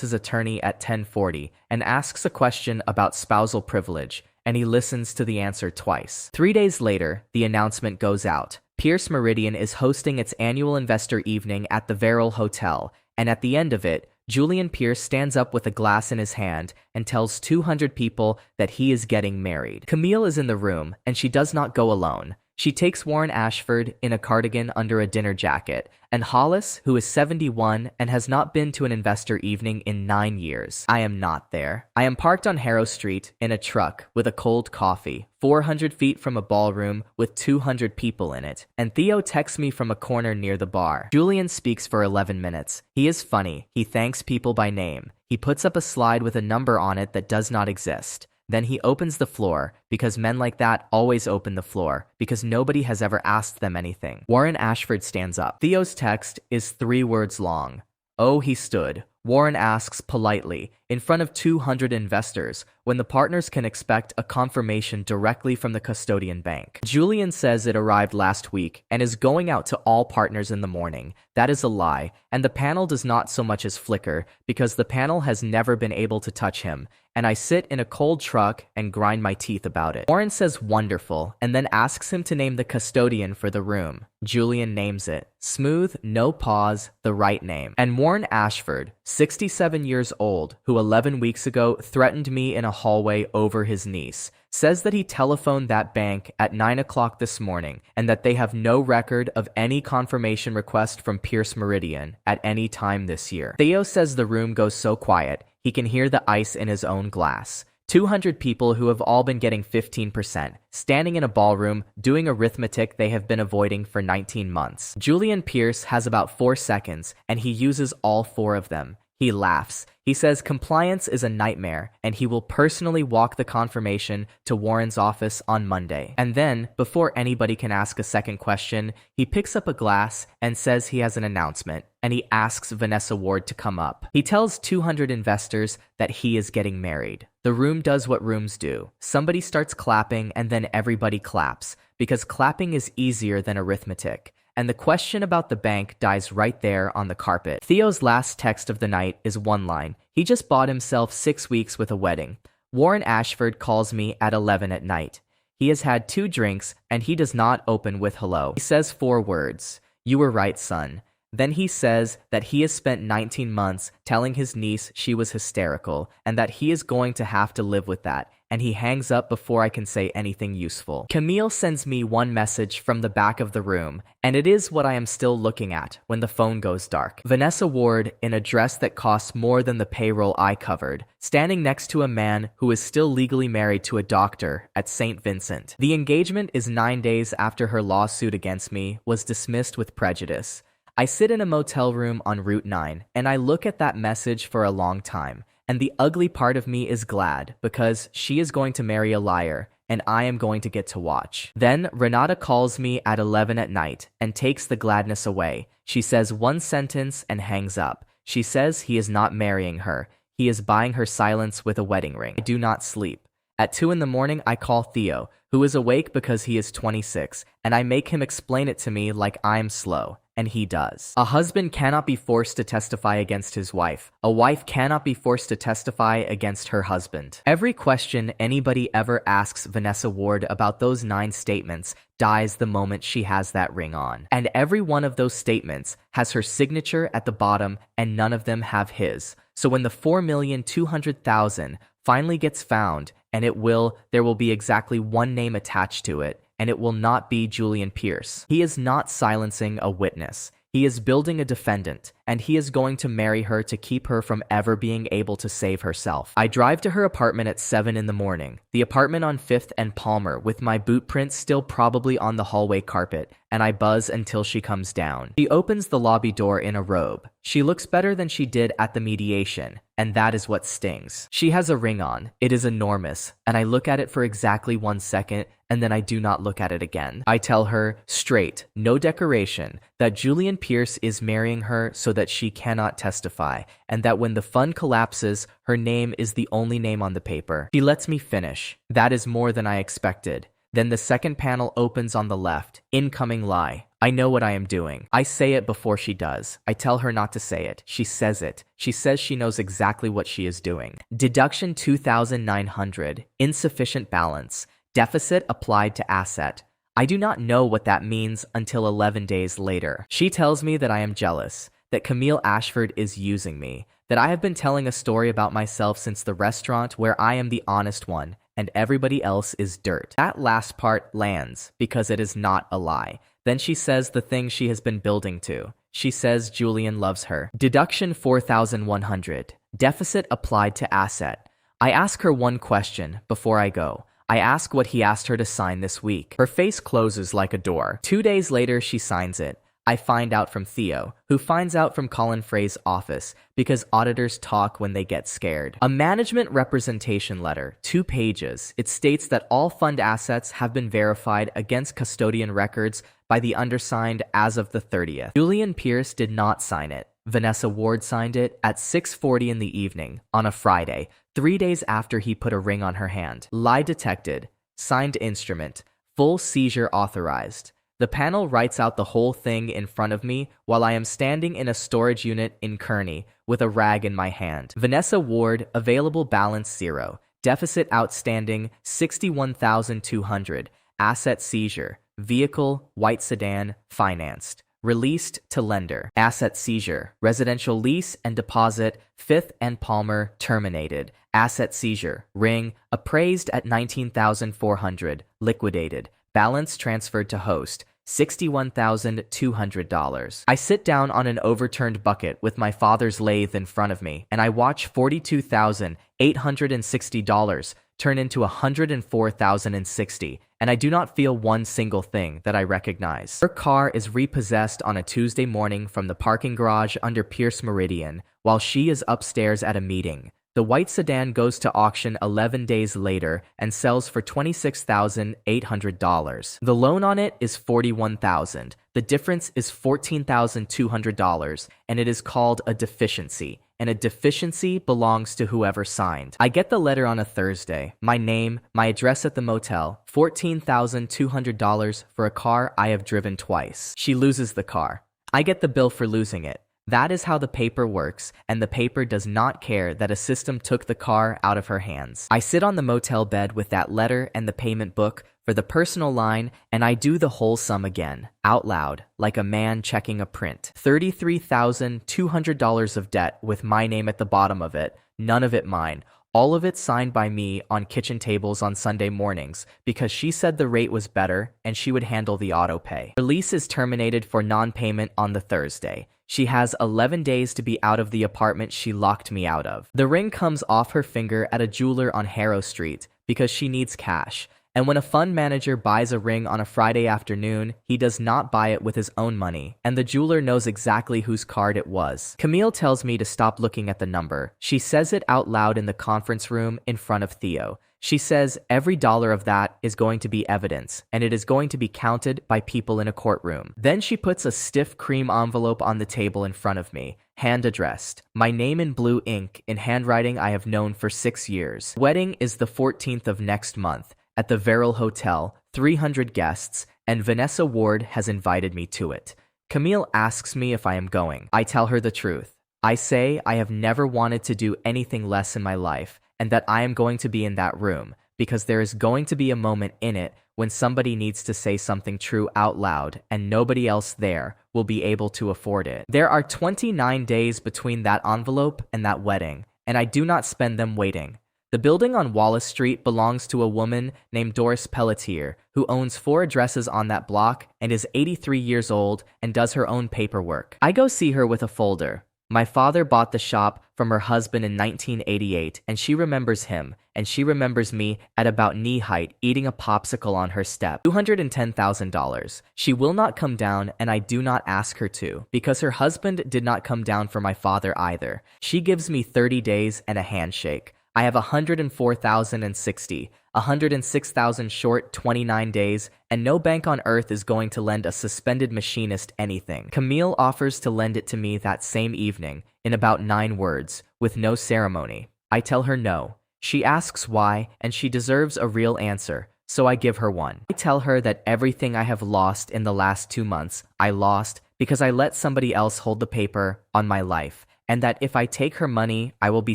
his attorney at 10:40 and asks a question about spousal privilege, and he listens to the answer twice. 3 days later, the announcement goes out. Pierce Meridian is hosting its annual investor evening at the Verrill Hotel, and at the end of it, Julian Pierce stands up with a glass in his hand and tells 200 people that he is getting married. Camille is in the room, and she does not go alone. She takes Warren Ashford in a cardigan under a dinner jacket, and Hollis, who is 71 and has not been to an investor evening in 9 years. I am not there. I am parked on Harrow Street in a truck with a cold coffee, 400 feet from a ballroom with 200 people in it, and Theo texts me from a corner near the bar. Julian speaks for 11 minutes. He is funny. He thanks people by name. He puts up a slide with a number on it that does not exist. Then he opens the floor, because men like that always open the floor, because nobody has ever asked them anything. Warren Ashford stands up. Theo's text is 3 words long. Oh, he stood. Warren asks politely, in front of 200 investors, when the partners can expect a confirmation directly from the custodian bank. Julian says it arrived last week and is going out to all partners in the morning. That is a lie, and the panel does not so much as flicker, because the panel has never been able to touch him, and I sit in a cold truck and grind my teeth about it. Warren says wonderful, and then asks him to name the custodian for the room. Julian names it. Smooth, no pause, the right name. And Warren Ashford, 67 years old, who 11 weeks ago threatened me in a hallway over his niece, says that he telephoned that bank at 9 o'clock this morning and that they have no record of any confirmation request from Pierce Meridian at any time this year. Theo says the room goes so quiet, he can hear the ice in his own glass. 200 people who have all been getting 15%, standing in a ballroom, doing arithmetic they have been avoiding for 19 months. Julian Pierce has about 4 seconds, and he uses all 4 of them. He laughs. He says compliance is a nightmare, and he will personally walk the confirmation to Warren's office on Monday. And then, before anybody can ask a second question, he picks up a glass and says he has an announcement, and he asks Vanessa Ward to come up. He tells 200 investors that he is getting married. The room does what rooms do. Somebody starts clapping, and then everybody claps, because clapping is easier than arithmetic. And the question about the bank dies right there on the carpet. Theo's last text of the night is one line. He just bought himself 6 weeks with a wedding. Warren Ashford calls me at 11 at night. He has had 2 drinks, and he does not open with hello. He says 4 words. You were right, son. Then he says that he has spent 19 months telling his niece she was hysterical, and that he is going to have to live with that, and he hangs up before I can say anything useful. Camille sends me one message from the back of the room, and it is what I am still looking at when the phone goes dark. Vanessa Ward, in a dress that costs more than the payroll I covered, standing next to a man who is still legally married to a doctor at St. Vincent. The engagement is 9 days after her lawsuit against me was dismissed with prejudice. I sit in a motel room on Route 9, and I look at that message for a long time. And the ugly part of me is glad, because she is going to marry a liar, and I am going to get to watch. Then Renata calls me at 11 at night and takes the gladness away. She says one sentence and hangs up. She says he is not marrying her. He is buying her silence with a wedding ring. I do not sleep. At 2 in the morning, I call Theo, who is awake because he is 26, and I make him explain it to me like I'm slow. And he does. A husband cannot be forced to testify against his wife. A wife cannot be forced to testify against her husband. Every question anybody ever asks Vanessa Ward about those 9 statements dies the moment she has that ring on. And every one of those statements has her signature at the bottom, and none of them have his. So when the 4,200,000 finally gets found, and there will be exactly one name attached to it, and it will not be Julian Pierce. He is not silencing a witness. He is building a defendant, and he is going to marry her to keep her from ever being able to save herself. I drive to her apartment at 7 in the morning, the apartment on 5th and Palmer, with my boot prints still probably on the hallway carpet, and I buzz until she comes down. She opens the lobby door in a robe. She looks better than she did at the mediation, and that is what stings. She has a ring on. It is enormous, and I look at it for exactly 1 second, and then I do not look at it again. I tell her, straight, no decoration, that Julian Pierce is marrying her so that she cannot testify, and that when the fund collapses, her name is the only name on the paper. She lets me finish. That is more than I expected. Then the second panel opens on the left. Incoming lie. I know what I am doing. I say it before she does. I tell her not to say it. She says it. She says she knows exactly what she is doing. Deduction 2,900. Insufficient balance. Deficit applied to asset. I do not know what that means until 11 days later. She tells me that I am jealous, that Camille Ashford is using me, that I have been telling a story about myself since the restaurant where I am the honest one and everybody else is dirt. That last part lands because it is not a lie. Then she says the thing she has been building to. She says Julian loves her. Deduction 4,100. Deficit applied to asset. I ask her one question before I go. I ask what he asked her to sign this week. Her face closes like a door. 2 days later, she signs it. I find out from Theo, who finds out from Colin Frey's office, because auditors talk when they get scared. A management representation letter, 2 pages. It states that all fund assets have been verified against custodian records by the undersigned as of the 30th. Julian Pierce did not sign it. Vanessa Ward signed it at 6:40 in the evening on a Friday, 3 days after he put a ring on her hand. Lie detected. Signed instrument. Full seizure authorized. The panel writes out the whole thing in front of me while I am standing in a storage unit in Kearney with a rag in my hand. Vanessa Ward, available balance 0. Deficit outstanding 61,200. Asset seizure. Vehicle, white sedan, financed. Released to lender. Asset seizure. Residential lease and deposit, 5th and Palmer, terminated. Asset seizure. Ring, appraised at $19,400. Liquidated. Balance transferred to host. $61,200. I sit down on an overturned bucket with my father's lathe in front of me, and I watch $42,860 turn into $104,060, and I do not feel one single thing that I recognize. Her car is repossessed on a Tuesday morning from the parking garage under Pierce Meridian while she is upstairs at a meeting. The white sedan goes to auction 11 days later and sells for $26,800. The loan on it is $41,000. The difference is $14,200, and it is called a deficiency. And a deficiency belongs to whoever signed. I get the letter on a Thursday. My name, my address at the motel, $14,200 for a car I have driven twice. She loses the car. I get the bill for losing it. That is how the paper works, and the paper does not care that a system took the car out of her hands. I sit on the motel bed with that letter and the payment book for the personal line, and I do the whole sum again, out loud, like a man checking a print. $33,200 of debt with my name at the bottom of it, none of it mine. All of it signed by me on kitchen tables on Sunday mornings because she said the rate was better and she would handle the auto pay. Her lease is terminated for non-payment on the Thursday. She has 11 days to be out of the apartment she locked me out of. The ring comes off her finger at a jeweler on Harrow Street because she needs cash, And when a fund manager buys a ring on a Friday afternoon, he does not buy it with his own money, and the jeweler knows exactly whose card it was. Camille tells me to stop looking at the number. She says it out loud in the conference room in front of Theo. She says every dollar of that is going to be evidence, and it is going to be counted by people in a courtroom. Then she puts a stiff cream envelope on the table in front of me, hand addressed. My name in blue ink, in handwriting I have known for 6 years. Wedding is the 14th of next month, at the Verrill Hotel, 300 guests, and Vanessa Ward has invited me to it. Camille asks me if I am going. I tell her the truth. I say I have never wanted to do anything less in my life, and that I am going to be in that room, because there is going to be a moment in it when somebody needs to say something true out loud, and nobody else there will be able to afford it. There are 29 days between that envelope and that wedding, and I do not spend them waiting. The building on Wallace Street belongs to a woman named Doris Pelletier, who owns 4 addresses on that block and is 83 years old and does her own paperwork. I go see her with a folder. My father bought the shop from her husband in 1988, and she remembers him, and she remembers me at about knee height eating a popsicle on her step. $210,000. She will not come down, and I do not ask her to, because her husband did not come down for my father either. She gives me 30 days and a handshake. I have 104,060, 106,000 short 29 days, and no bank on earth is going to lend a suspended machinist anything. Camille offers to lend it to me that same evening, in about 9 words, with no ceremony. I tell her no. She asks why, and she deserves a real answer, so I give her one. I tell her that everything I have lost in the last 2 months, I lost because I let somebody else hold the paper on my life, and that if I take her money, I will be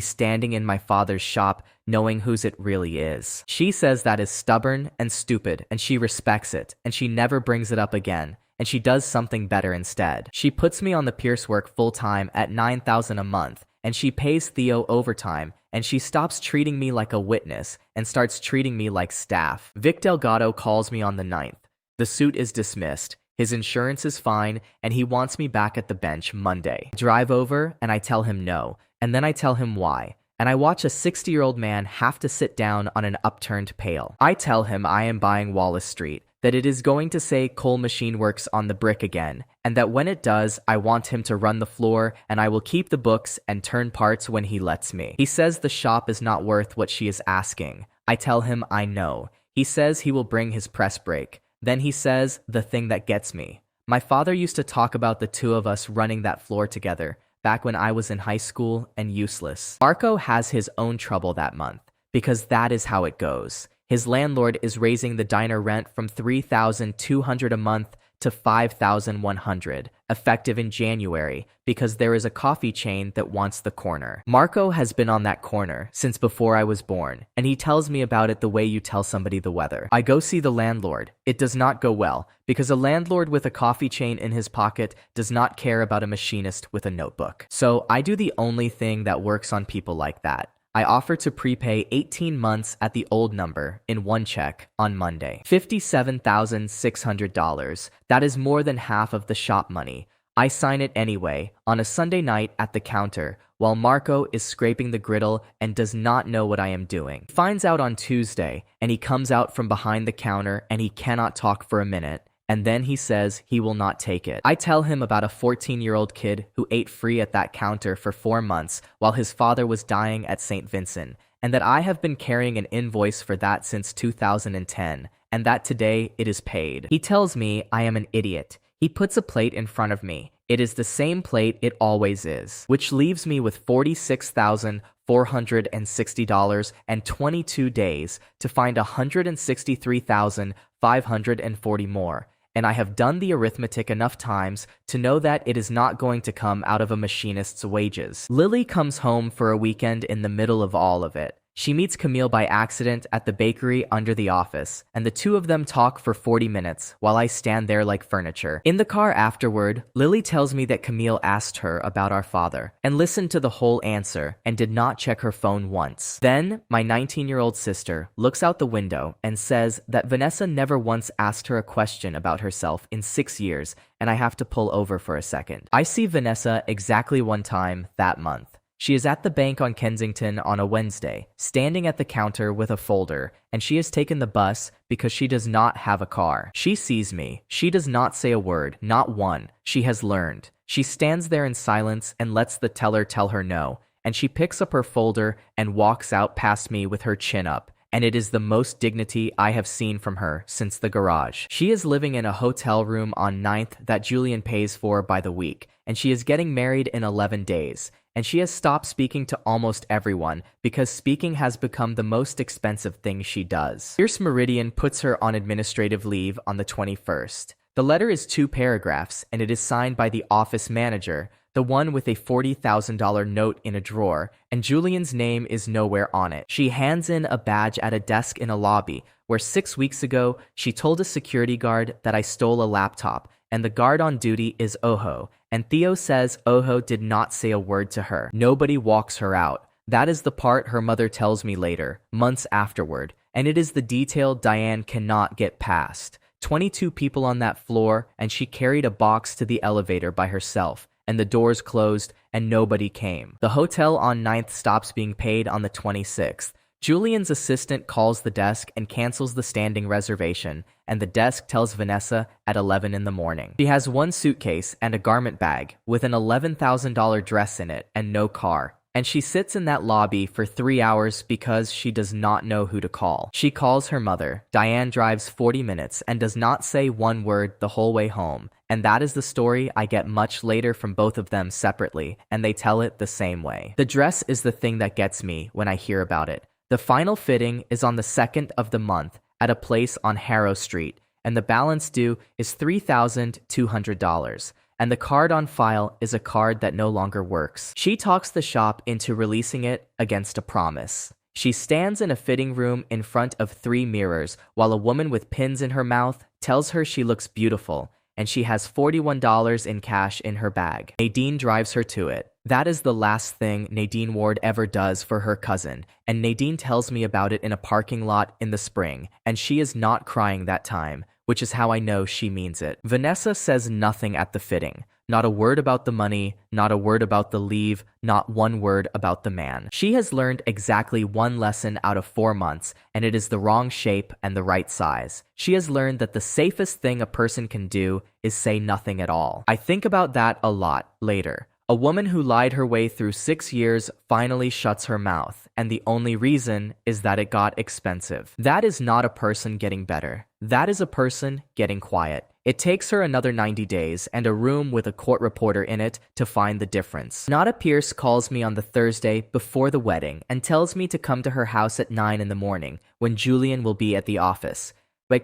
standing in my father's shop knowing whose it really is. She says that is stubborn and stupid, and she respects it, and she never brings it up again, and she does something better instead. She puts me on the Pierce work full-time at $9,000 a month, and she pays Theo overtime, and she stops treating me like a witness and starts treating me like staff. Vic Delgado calls me on the 9th. The suit is dismissed. His insurance is fine, and he wants me back at the bench Monday. I drive over, and I tell him no, and then I tell him why. And I watch a 60-year-old man have to sit down on an upturned pail. I tell him I am buying Wallace Street, that it is going to say Coal Machine Works on the brick again, and that when it does, I want him to run the floor, and I will keep the books and turn parts when he lets me. He says the shop is not worth what she is asking. I tell him I know. He says he will bring his press break. Then he says the thing that gets me. My father used to talk about the two of us running that floor together, back when I was in high school and useless. Marco has his own trouble that month, because that is how it goes. His landlord is raising the diner rent from $3,200 a month to $5,100, effective in January, because there is a coffee chain that wants the corner. Marco has been on that corner since before I was born, and he tells me about it the way you tell somebody the weather. I go see the landlord. It does not go well, because a landlord with a coffee chain in his pocket does not care about a machinist with a notebook. So I do the only thing that works on people like that. I offer to prepay 18 months at the old number in one check on Monday. $57,600. That is more than half of the shop money. I sign it anyway, on a Sunday night at the counter, while Marco is scraping the griddle and does not know what I am doing. He finds out on Tuesday, and he comes out from behind the counter and he cannot talk for a minute. And then he says he will not take it. I tell him about a 14-year-old kid who ate free at that counter for 4 months while his father was dying at St. Vincent, and that I have been carrying an invoice for that since 2010, and that today it is paid. He tells me I am an idiot. He puts a plate in front of me. It is the same plate it always is, which leaves me with $46,460 and 22 days to find $163,540 more. And I have done the arithmetic enough times to know that it is not going to come out of a machinist's wages. Lily comes home for a weekend in the middle of all of it. She meets Camille by accident at the bakery under the office, and the two of them talk for 40 minutes while I stand there like furniture. In the car afterward, Lily tells me that Camille asked her about our father and listened to the whole answer and did not check her phone once. Then, my 19-year-old sister looks out the window and says that Vanessa never once asked her a question about herself in 6 years, and I have to pull over for a second. I see Vanessa exactly one time that month. She is at the bank on Kensington on a Wednesday, standing at the counter with a folder, and she has taken the bus because she does not have a car. She sees me. She does not say a word, not one. She has learned. She stands there in silence and lets the teller tell her no, and she picks up her folder and walks out past me with her chin up. And it is the most dignity I have seen from her since the garage. She is living in a hotel room on 9th that Julian pays for by the week, and she is getting married in 11 days. And she has stopped speaking to almost everyone because speaking has become the most expensive thing she does. Pierce Meridian puts her on administrative leave on the 21st. The letter is 2 paragraphs, and it is signed by the office manager, the one with a $40,000 note in a drawer, and Julian's name is nowhere on it. She hands in a badge at a desk in a lobby, where 6 weeks ago she told a security guard that I stole a laptop, and the guard on duty is Oho, and Theo says Oho did not say a word to her. Nobody walks her out. That is the part her mother tells me later, months afterward, and it is the detail Diane cannot get past. 22 people on that floor, and she carried a box to the elevator by herself, and the doors closed, and nobody came. The hotel on 9th stops being paid on the 26th. Julian's assistant calls the desk and cancels the standing reservation, and the desk tells Vanessa at 11 in the morning. She has 1 suitcase and a garment bag with an $11,000 dress in it and no car. And she sits in that lobby for 3 hours because she does not know who to call. She calls her mother. Diane drives 40 minutes and does not say one word the whole way home. And that is the story I get much later from both of them separately, and they tell it the same way. The dress is the thing that gets me when I hear about it. The final fitting is on the 2nd of the month at a place on Harrow Street, and the balance due is $3,200. And the card on file is a card that no longer works. She talks the shop into releasing it against a promise. She stands in a fitting room in front of 3 mirrors while a woman with pins in her mouth tells her she looks beautiful, and she has $41 in cash in her bag. Nadine drives her to it. That is the last thing Nadine Ward ever does for her cousin, and Nadine tells me about it in a parking lot in the spring, and she is not crying that time, which is how I know she means it. Vanessa says nothing at the fitting. Not a word about the money, not a word about the leave, not one word about the man. She has learned exactly 1 lesson out of 4 months, and it is the wrong shape and the right size. She has learned that the safest thing a person can do is say nothing at all. I think about that a lot later. A woman who lied her way through 6 years finally shuts her mouth, and the only reason is that it got expensive. That is not a person getting better. That is a person getting quiet. It takes her another 90 days and a room with a court reporter in it to find the difference. Nada Pierce calls me on the Thursday before the wedding and tells me to come to her house at 9 in the morning when Julian will be at the office. The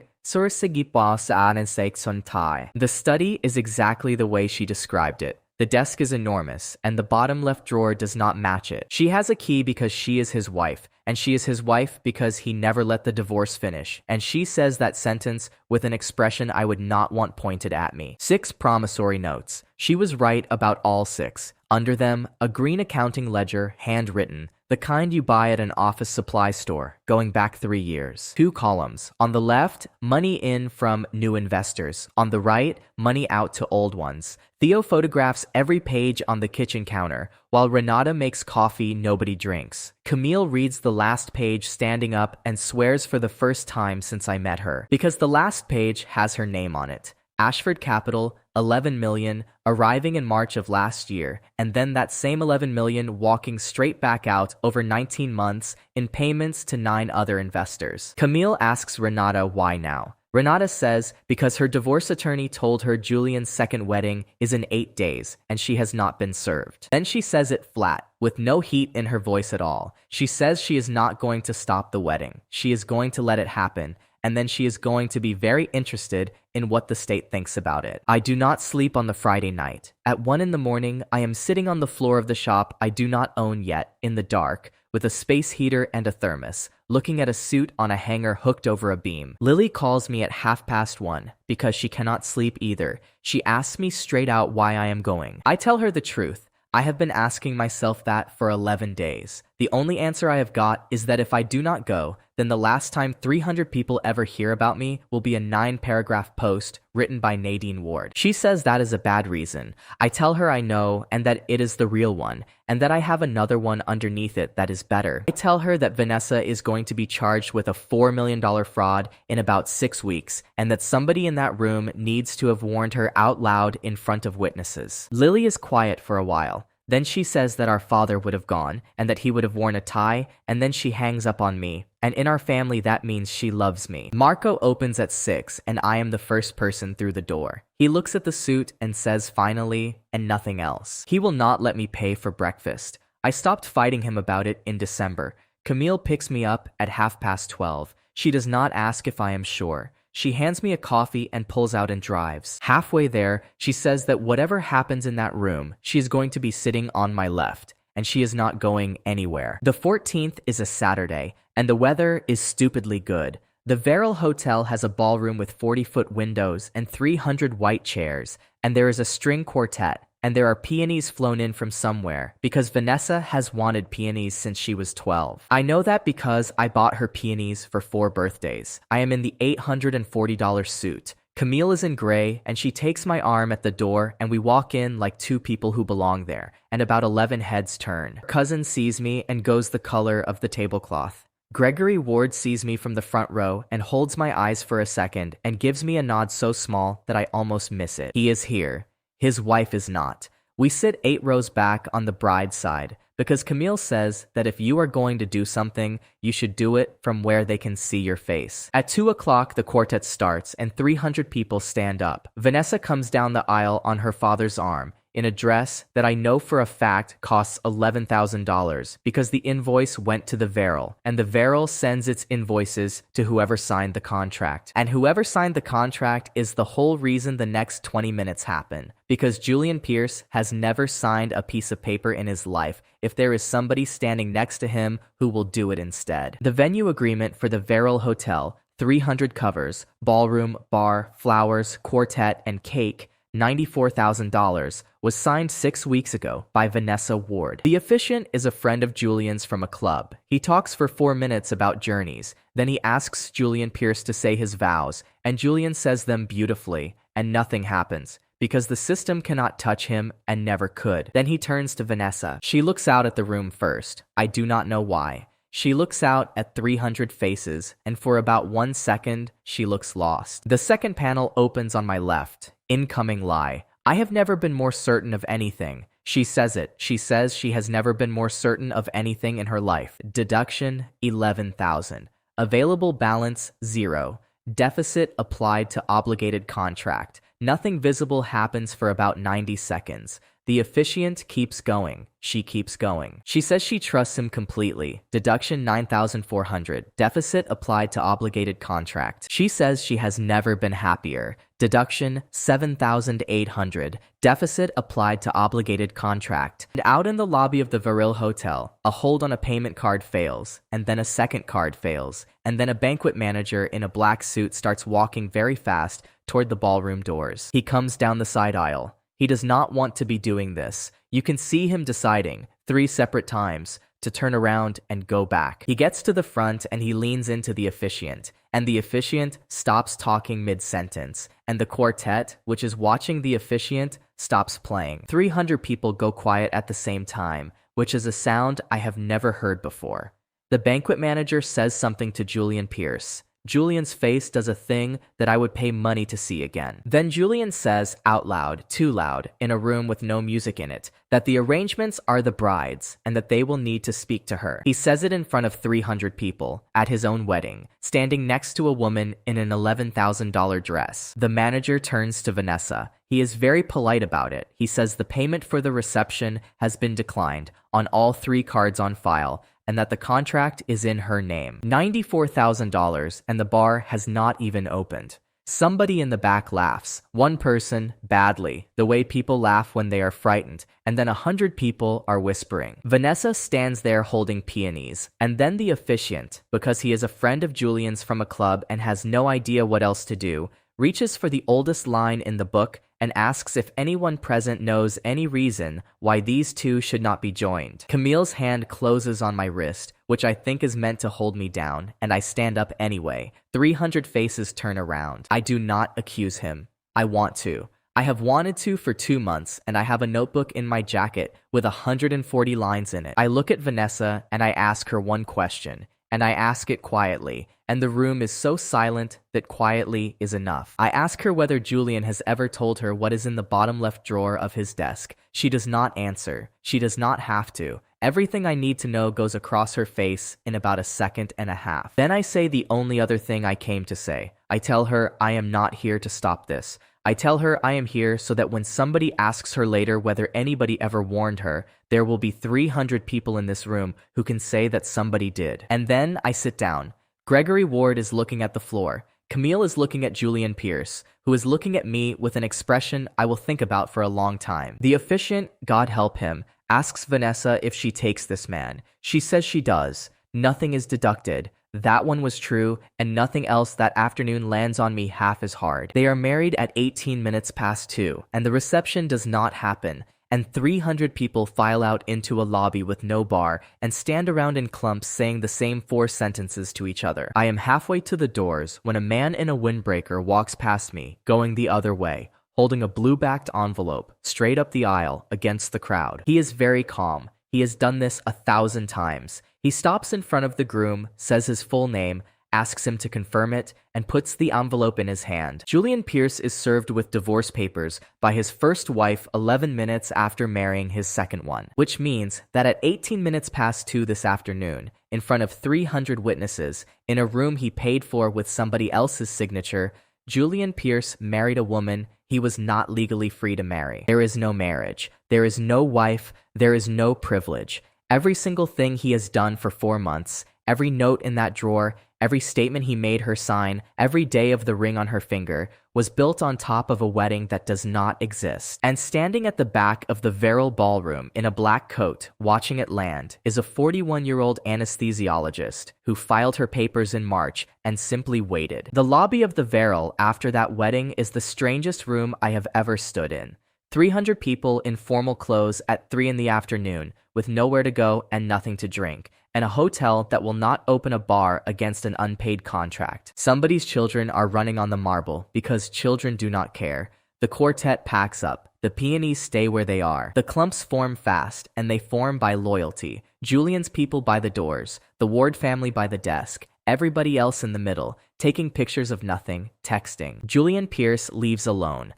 study is exactly the way she described it. The desk is enormous, and the bottom left drawer does not match it. She has a key because she is his wife, and she is his wife because he never let the divorce finish, and she says that sentence with an expression I would not want pointed at me. 6 promissory notes. She was right about all 6. Under them, a green accounting ledger, handwritten, the kind you buy at an office supply store, going back 3 years. 2 columns. On the left, money in from new investors. On the right, money out to old ones. Theo photographs every page on the kitchen counter, while Renata makes coffee nobody drinks. Camille reads the last page standing up and swears for the first time since I met her, because the last page has her name on it. Ashford Capital, 11 million, arriving in March of last year, and then that same 11 million walking straight back out over 19 months in payments to 9 other investors. Camille asks Renata why now. Renata says because her divorce attorney told her Julian's second wedding is in 8 days, and she has not been served. Then she says it flat, with no heat in her voice at all. She says she is not going to stop the wedding. She is going to let it happen, and then she is going to be very interested in what the state thinks about it. I do not sleep on the Friday night. At 1 in the morning, I am sitting on the floor of the shop I do not own yet, in the dark, with a space heater and a thermos, looking at a suit on a hanger hooked over a beam. Lily calls me at 1:30 because she cannot sleep either. She asks me straight out why I am going. I tell her the truth. I have been asking myself that for 11 days. The only answer I have got is that if I do not go, then the last time 300 people ever hear about me will be a 9-paragraph post written by Nadine Ward. She says that is a bad reason. I tell her I know and that it is the real one, and that I have another one underneath it that is better. I tell her that Vanessa is going to be charged with a $4 million fraud in about 6 weeks, and that somebody in that room needs to have warned her out loud in front of witnesses. Lily is quiet for a while. Then she says that our father would have gone, and that he would have worn a tie, and then she hangs up on me. And in our family, that means she loves me. Marco opens at 6, and I am the first person through the door. He looks at the suit and says finally, and nothing else. He will not let me pay for breakfast. I stopped fighting him about it in December. Camille picks me up at 12:30. She does not ask if I am sure. She hands me a coffee and pulls out and drives. Halfway there, she says that whatever happens in that room, she is going to be sitting on my left, and she is not going anywhere. The 14th is a Saturday, and the weather is stupidly good. The Verrill Hotel has a ballroom with 40-foot windows and 300 white chairs, and there is a string quartet, and there are peonies flown in from somewhere, because Vanessa has wanted peonies since she was 12. I know that because I bought her peonies for 4 birthdays. I am in the $840 suit. Camille is in gray, and she takes my arm at the door, and we walk in like 2 people who belong there, and about 11 heads turn. Her cousin sees me and goes the color of the tablecloth. Gregory Ward sees me from the front row and holds my eyes for a second and gives me a nod so small that I almost miss it. He is here. His wife is not. We sit 8 rows back on the bride's side because Camille says that if you are going to do something, you should do it from where they can see your face. At 2 o'clock, the quartet starts and 300 people stand up. Vanessa comes down the aisle on her father's arm in a dress that I know for a fact costs $11,000 because the invoice went to the Verrill, and the Verrill sends its invoices to whoever signed the contract. And whoever signed the contract is the whole reason the next 20 minutes happen, because Julian Pierce has never signed a piece of paper in his life if there is somebody standing next to him who will do it instead. The venue agreement for the Verrill Hotel, 300 covers, ballroom, bar, flowers, quartet, and cake, $94,000, was signed 6 weeks ago by Vanessa Ward. The officiant is a friend of Julian's from a club. He talks for 4 minutes about journeys. Then he asks Julian Pierce to say his vows, and Julian says them beautifully, and nothing happens, because the system cannot touch him and never could. Then he turns to Vanessa. She looks out at the room first. I do not know why. She looks out at 300 faces, and for about 1 second, she looks lost. The second panel opens on my left. Incoming lie. I have never been more certain of anything. She says it. She says she has never been more certain of anything in her life. Deduction, $11,000. Available balance, 0. Deficit applied to obligated contract. Nothing visible happens for about 90 seconds. The officiant keeps going. She keeps going. She says she trusts him completely. Deduction $9,400. Deficit applied to obligated contract. She says she has never been happier. Deduction $7,800. Deficit applied to obligated contract. And out in the lobby of the Verrill Hotel, a hold on a payment card fails, and then a second card fails, and then a banquet manager in a black suit starts walking very fast toward the ballroom doors. He comes down the side aisle. He does not want to be doing this. You can see him deciding 3 separate times to turn around and go back. He gets to the front and he leans into the officiant, and the officiant stops talking mid-sentence, and the quartet, which is watching the officiant, stops playing. 300 people go quiet at the same time, which is a sound I have never heard before. The banquet manager says something to Julian Pierce. Julian's face does a thing that I would pay money to see again. Then Julian says out loud, too loud, in a room with no music in it, that the arrangements are the bride's and that they will need to speak to her. He says it in front of 300 people at his own wedding, standing next to a woman in an $11,000 dress. The manager turns to Vanessa. He is very polite about it. He says the payment for the reception has been declined on all 3 cards on file, and that the contract is in her name. $94,000, and the bar has not even opened. Somebody in the back laughs. One person, badly, the way people laugh when they are frightened, and then 100 people are whispering. Vanessa stands there holding peonies, and then the officiant, because he is a friend of Julian's from a club and has no idea what else to do, reaches for the oldest line in the book, and asks if anyone present knows any reason why these two should not be joined. Camille's hand closes on my wrist, which I think is meant to hold me down, and I stand up anyway. 300 faces turn around. I do not accuse him. I want to. I have wanted to for 2 months, and I have a notebook in my jacket with 140 lines in it. I look at Vanessa and I ask her one question, and I ask it quietly, and the room is so silent that quietly is enough. I ask her whether Julian has ever told her what is in the bottom left drawer of his desk. She does not answer. She does not have to. Everything I need to know goes across her face in about a second and a half. Then I say the only other thing I came to say. I tell her I am not here to stop this. I tell her I am here so that when somebody asks her later whether anybody ever warned her, there will be 300 people in this room who can say that somebody did. And then I sit down. Gregory Ward is looking at the floor. Camille is looking at Julian Pierce, who is looking at me with an expression I will think about for a long time. The officiant, God help him, asks Vanessa if she takes this man. She says she does. Nothing is deducted. That one was true, and nothing else that afternoon lands on me half as hard. They are married at 18 minutes past 2, and the reception does not happen, and 300 people file out into a lobby with no bar and stand around in clumps saying the same 4 sentences to each other. I am halfway to the doors when a man in a windbreaker walks past me, going the other way, holding a blue-backed envelope, straight up the aisle, against the crowd. He is very calm. He has done this 1,000 times. He stops in front of the groom, says his full name, asks him to confirm it, and puts the envelope in his hand. Julian Pierce is served with divorce papers by his first wife 11 minutes after marrying his second one, which means that at 18 minutes past 2 this afternoon, in front of 300 witnesses, in a room he paid for with somebody else's signature, Julian Pierce married a woman he was not legally free to marry. There is no marriage. There is no wife. There is no privilege. Every single thing he has done for 4 months, every note in that drawer, every statement he made her sign, every day of the ring on her finger, was built on top of a wedding that does not exist. And standing at the back of the Verrill ballroom in a black coat, watching it land, is a 41-year-old anesthesiologist who filed her papers in March and simply waited. The lobby of the Verrill after that wedding is the strangest room I have ever stood in. 300 people in formal clothes at 3 in the afternoon, with nowhere to go and nothing to drink, and a hotel that will not open a bar against an unpaid contract. Somebody's children are running on the marble because children do not care. The quartet packs up. The peonies stay where they are. The clumps form fast, and they form by loyalty. Julian's people by the doors, the Ward family by the desk, everybody else in the middle, taking pictures of nothing, texting. Julian Pierce leaves alone.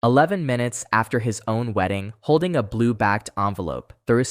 11 minutes after his own wedding, holding a blue-backed envelope, through a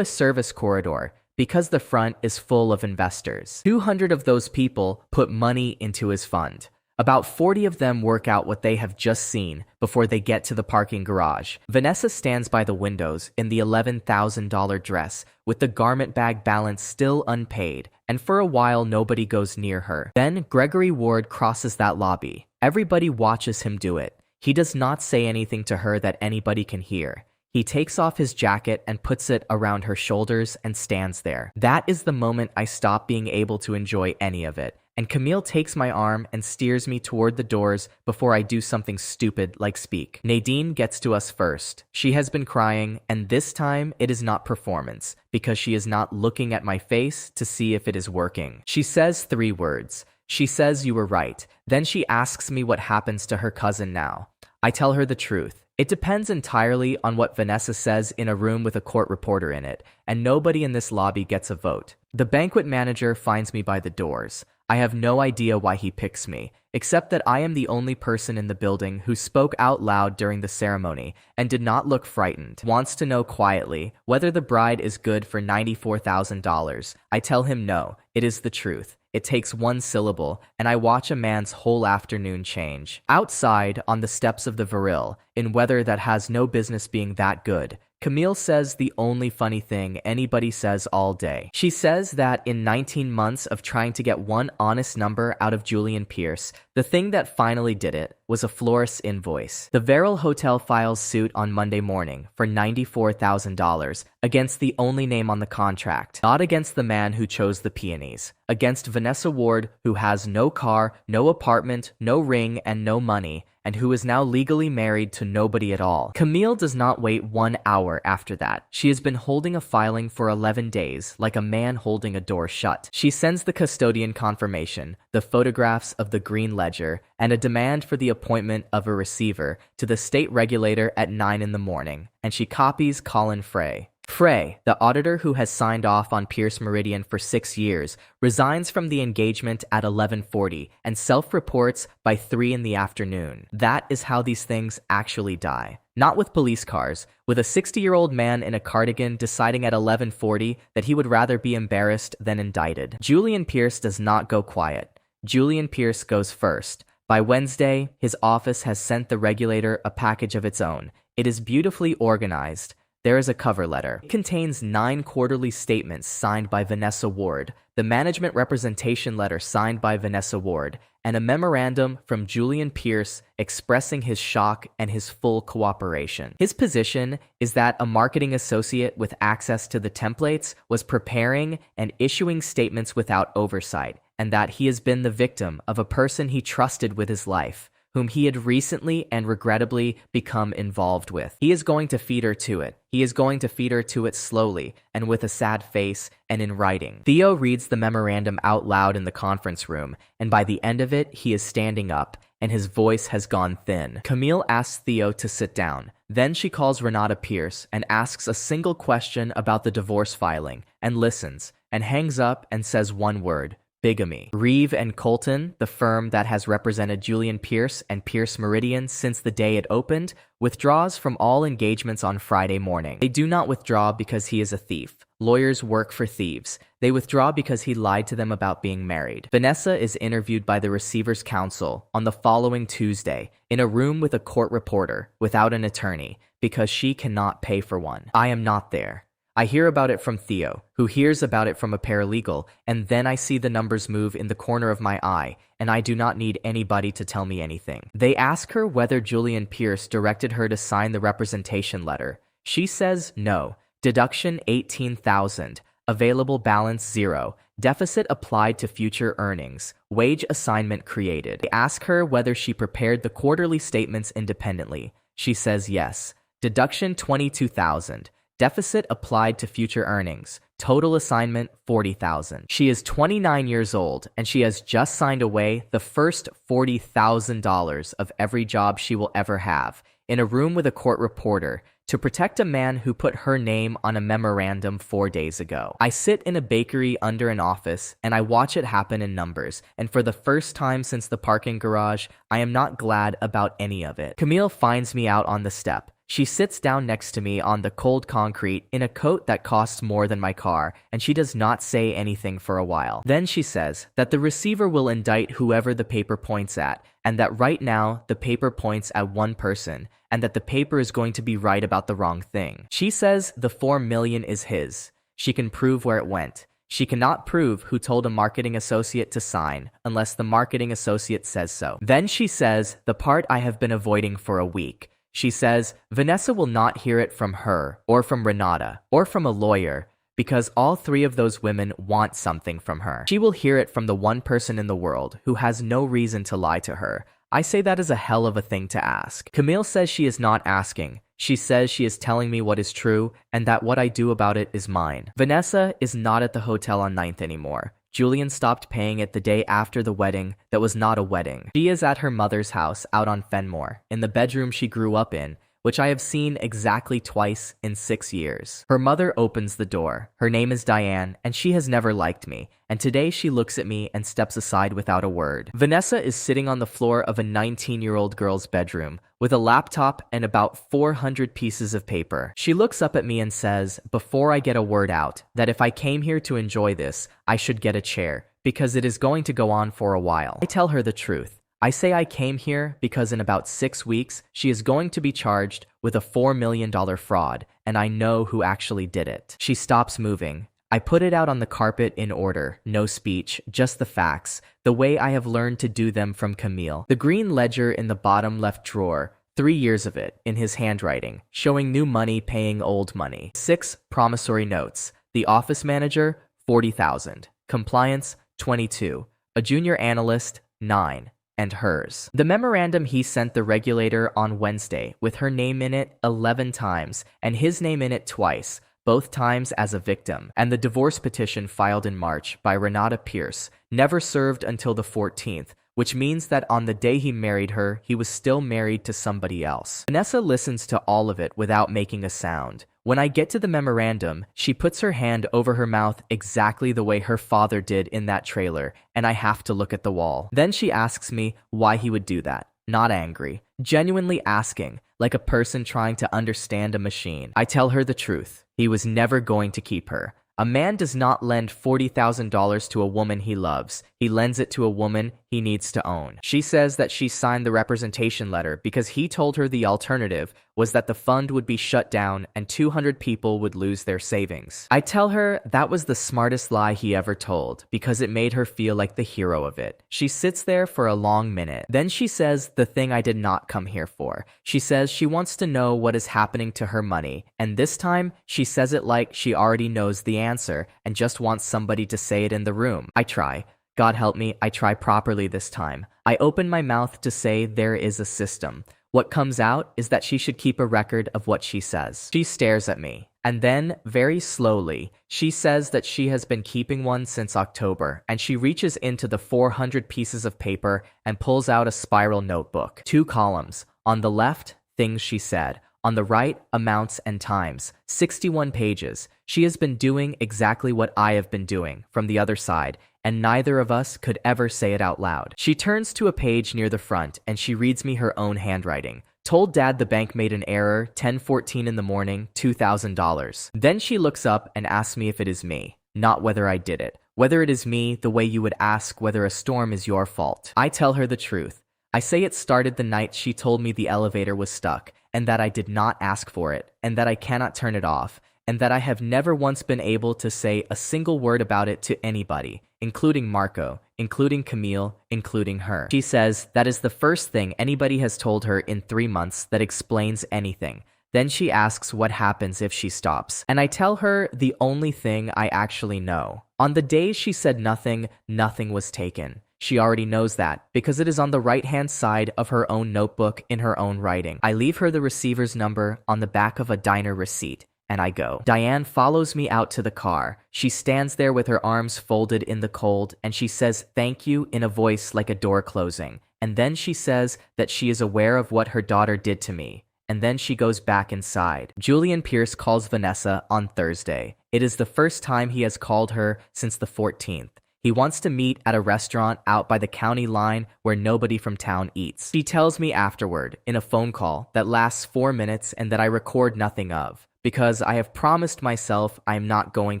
service corridor, because the front is full of investors. 200 of those people put money into his fund. About 40 of them work out what they have just seen before they get to the parking garage. Vanessa stands by the windows in the $11,000 dress with the garment bag balance still unpaid, and for a while nobody goes near her. Then Gregory Ward crosses that lobby. Everybody watches him do it. He does not say anything to her that anybody can hear. He takes off his jacket and puts it around her shoulders and stands there. That is the moment I stop being able to enjoy any of it. And Camille takes my arm and steers me toward the doors before I do something stupid like speak. Nadine gets to us first. She has been crying, and this time it is not performance, because she is not looking at my face to see if it is working. She says 3 words. She says you were right. Then she asks me what happens to her cousin now. I tell her the truth. It depends entirely on what Vanessa says in a room with a court reporter in it, and nobody in this lobby gets a vote. The banquet manager finds me by the doors. I have no idea why he picks me, except that I am the only person in the building who spoke out loud during the ceremony and did not look frightened. Wants to know quietly whether the bride is good for $94,000. I tell him no, it is the truth. It takes 1 syllable, and I watch a man's whole afternoon change. Outside, on the steps of the Verrill, in weather that has no business being that good, Camille says the only funny thing anybody says all day. She says that in 19 months of trying to get 1 honest number out of Julian Pierce, the thing that finally did it was a florist's invoice. The Verrill Hotel files suit on Monday morning for $94,000 against the only name on the contract, not against the man who chose the peonies, against Vanessa Ward, who has no car, no apartment, no ring, and no money, and who is now legally married to nobody at all. Camille does not wait 1 hour after that. She has been holding a filing for 11 days, like a man holding a door shut. She sends the custodian confirmation, the photographs of the green ledger, and a demand for the appointment of a receiver to the state regulator at 9 in the morning, and she copies Colin Frey. Frey, the auditor who has signed off on Pierce Meridian for 6 years, resigns from the engagement at 11:40 and self-reports by 3 in the afternoon. That is how these things actually die. Not with police cars, with a 60-year-old man in a cardigan deciding at 11:40 that he would rather be embarrassed than indicted. Julian Pierce does not go quiet. Julian Pierce goes first. By Wednesday, his office has sent the regulator a package of its own. It is beautifully organized. There is a cover letter. It contains 9 quarterly statements signed by Vanessa Ward, the management representation letter signed by Vanessa Ward, and a memorandum from Julian Pierce expressing his shock and his full cooperation. His position is that a marketing associate with access to the templates was preparing and issuing statements without oversight, and that he has been the victim of a person he trusted with his life, whom he had recently and regrettably become involved with. He is going to feed her to it. He is going to feed her to it slowly and with a sad face and in writing. Theo reads the memorandum out loud in the conference room, and by the end of it, he is standing up, and his voice has gone thin. Camille asks Theo to sit down. Then she calls Renata Pierce and asks a single question about the divorce filing, and listens, and hangs up and says one word: bigamy. Reeve and Colton, the firm that has represented Julian Pierce and Pierce Meridian since the day it opened, withdraws from all engagements on Friday morning. They do not withdraw because he is a thief. Lawyers work for thieves. They withdraw because he lied to them about being married. Vanessa is interviewed by the receiver's counsel on the following Tuesday in a room with a court reporter without an attorney because she cannot pay for one. I am not there. I hear about it from Theo, who hears about it from a paralegal, and then I see the numbers move in the corner of my eye, and I do not need anybody to tell me anything. They ask her whether Julian Pierce directed her to sign the representation letter. She says no. Deduction $18,000. Available balance 0. Deficit applied to future earnings. Wage assignment created. They ask her whether she prepared the quarterly statements independently. She says yes. Deduction $22,000. Deficit applied to future earnings. Total assignment $40,000. She is 29 years old, and she has just signed away the first $40,000 of every job she will ever have in a room with a court reporter to protect a man who put her name on a memorandum 4 days ago. I sit in a bakery under an office, and I watch it happen in numbers, and for the first time since the parking garage, I am not glad about any of it. Camille finds me out on the step. She sits down next to me on the cold concrete in a coat that costs more than my car, and she does not say anything for a while. Then she says that the receiver will indict whoever the paper points at, and that right now the paper points at one person, and that the paper is going to be right about the wrong thing. She says the $4 million is his. She can prove where it went. She cannot prove who told a marketing associate to sign, unless the marketing associate says so. Then she says the part I have been avoiding for a week. She says Vanessa will not hear it from her, or from Renata, or from a lawyer, because all 3 of those women want something from her. She will hear it from the one person in the world who has no reason to lie to her. I say that is a hell of a thing to ask. Camille says she is not asking. She says she is telling me what is true, and that what I do about it is mine. Vanessa is not at the hotel on 9th anymore. Julian stopped paying it the day after the wedding that was not a wedding. She is at her mother's house out on Fenmore, in the bedroom she grew up in, which I have seen exactly twice in 6 years. Her mother opens the door. Her name is Diane, and she has never liked me, and today she looks at me and steps aside without a word. Vanessa is sitting on the floor of a 19-year-old girl's bedroom, with a laptop and about 400 pieces of paper. She looks up at me and says, before I get a word out, that if I came here to enjoy this, I should get a chair, because it is going to go on for a while. I tell her the truth. I say I came here because in about 6 weeks, she is going to be charged with a $4 million fraud, and I know who actually did it. She stops moving. I put it out on the carpet in order, no speech, just the facts, the way I have learned to do them from Camille. The green ledger in the bottom left drawer, 3 years of it, in his handwriting, showing new money paying old money. 6 promissory notes. The office manager, 40,000. Compliance, 22. A junior analyst, 9. And hers. The memorandum he sent the regulator on Wednesday with her name in it 11 times and his name in it twice, both times as a victim, and the divorce petition filed in March by Renata Pierce never served until the 14th, which means that on the day he married her, he was still married to somebody else. Vanessa listens to all of it without making a sound. When I get to the memorandum, she puts her hand over her mouth exactly the way her father did in that trailer, and I have to look at the wall. Then she asks me why he would do that. Not angry. Genuinely asking, like a person trying to understand a machine. I tell her the truth. He was never going to keep her. A man does not lend $40,000 to a woman he loves. He lends it to a woman he needs to own. She says that she signed the representation letter because he told her the alternative was that the fund would be shut down and 200 people would lose their savings. I tell her that was the smartest lie he ever told because it made her feel like the hero of it. She sits there for a long minute. Then she says the thing I did not come here for. She says she wants to know what is happening to her money, and this time she says it like she already knows the answer and just wants somebody to say it in the room. I try. God help me, I try properly this time. I open my mouth to say there is a system. What comes out is that she should keep a record of what she says. She stares at me, and then, very slowly, she says that she has been keeping one since October, and she reaches into the 400 pieces of paper and pulls out a spiral notebook. 2 columns. On the left, things she said. On the right, amounts and times. 61 pages. She has been doing exactly what I have been doing from the other side, and neither of us could ever say it out loud. She turns to a page near the front and she reads me her own handwriting. Told Dad the bank made an error, 10:14 in the morning, $2,000. Then she looks up and asks me if it is me, not whether I did it. Whether it is me, the way you would ask whether a storm is your fault. I tell her the truth. I say it started the night she told me the elevator was stuck, and that I did not ask for it, and that I cannot turn it off, and that I have never once been able to say a single word about it to anybody, including Marco, including Camille, including her. She says that is the first thing anybody has told her in 3 months that explains anything. Then she asks what happens if she stops, and I tell her the only thing I actually know. On the day she said nothing, nothing was taken. She already knows that, because it is on the right-hand side of her own notebook in her own writing. I leave her the receiver's number on the back of a diner receipt, and I go. Diane follows me out to the car. She stands there with her arms folded in the cold, and she says thank you in a voice like a door closing. And then she says that she is aware of what her daughter did to me. And then she goes back inside. Julian Pierce calls Vanessa on Thursday. It is the first time he has called her since the 14th. He wants to meet at a restaurant out by the county line where nobody from town eats. She tells me afterward, in a phone call that lasts 4 minutes and that I record nothing of, because I have promised myself I am not going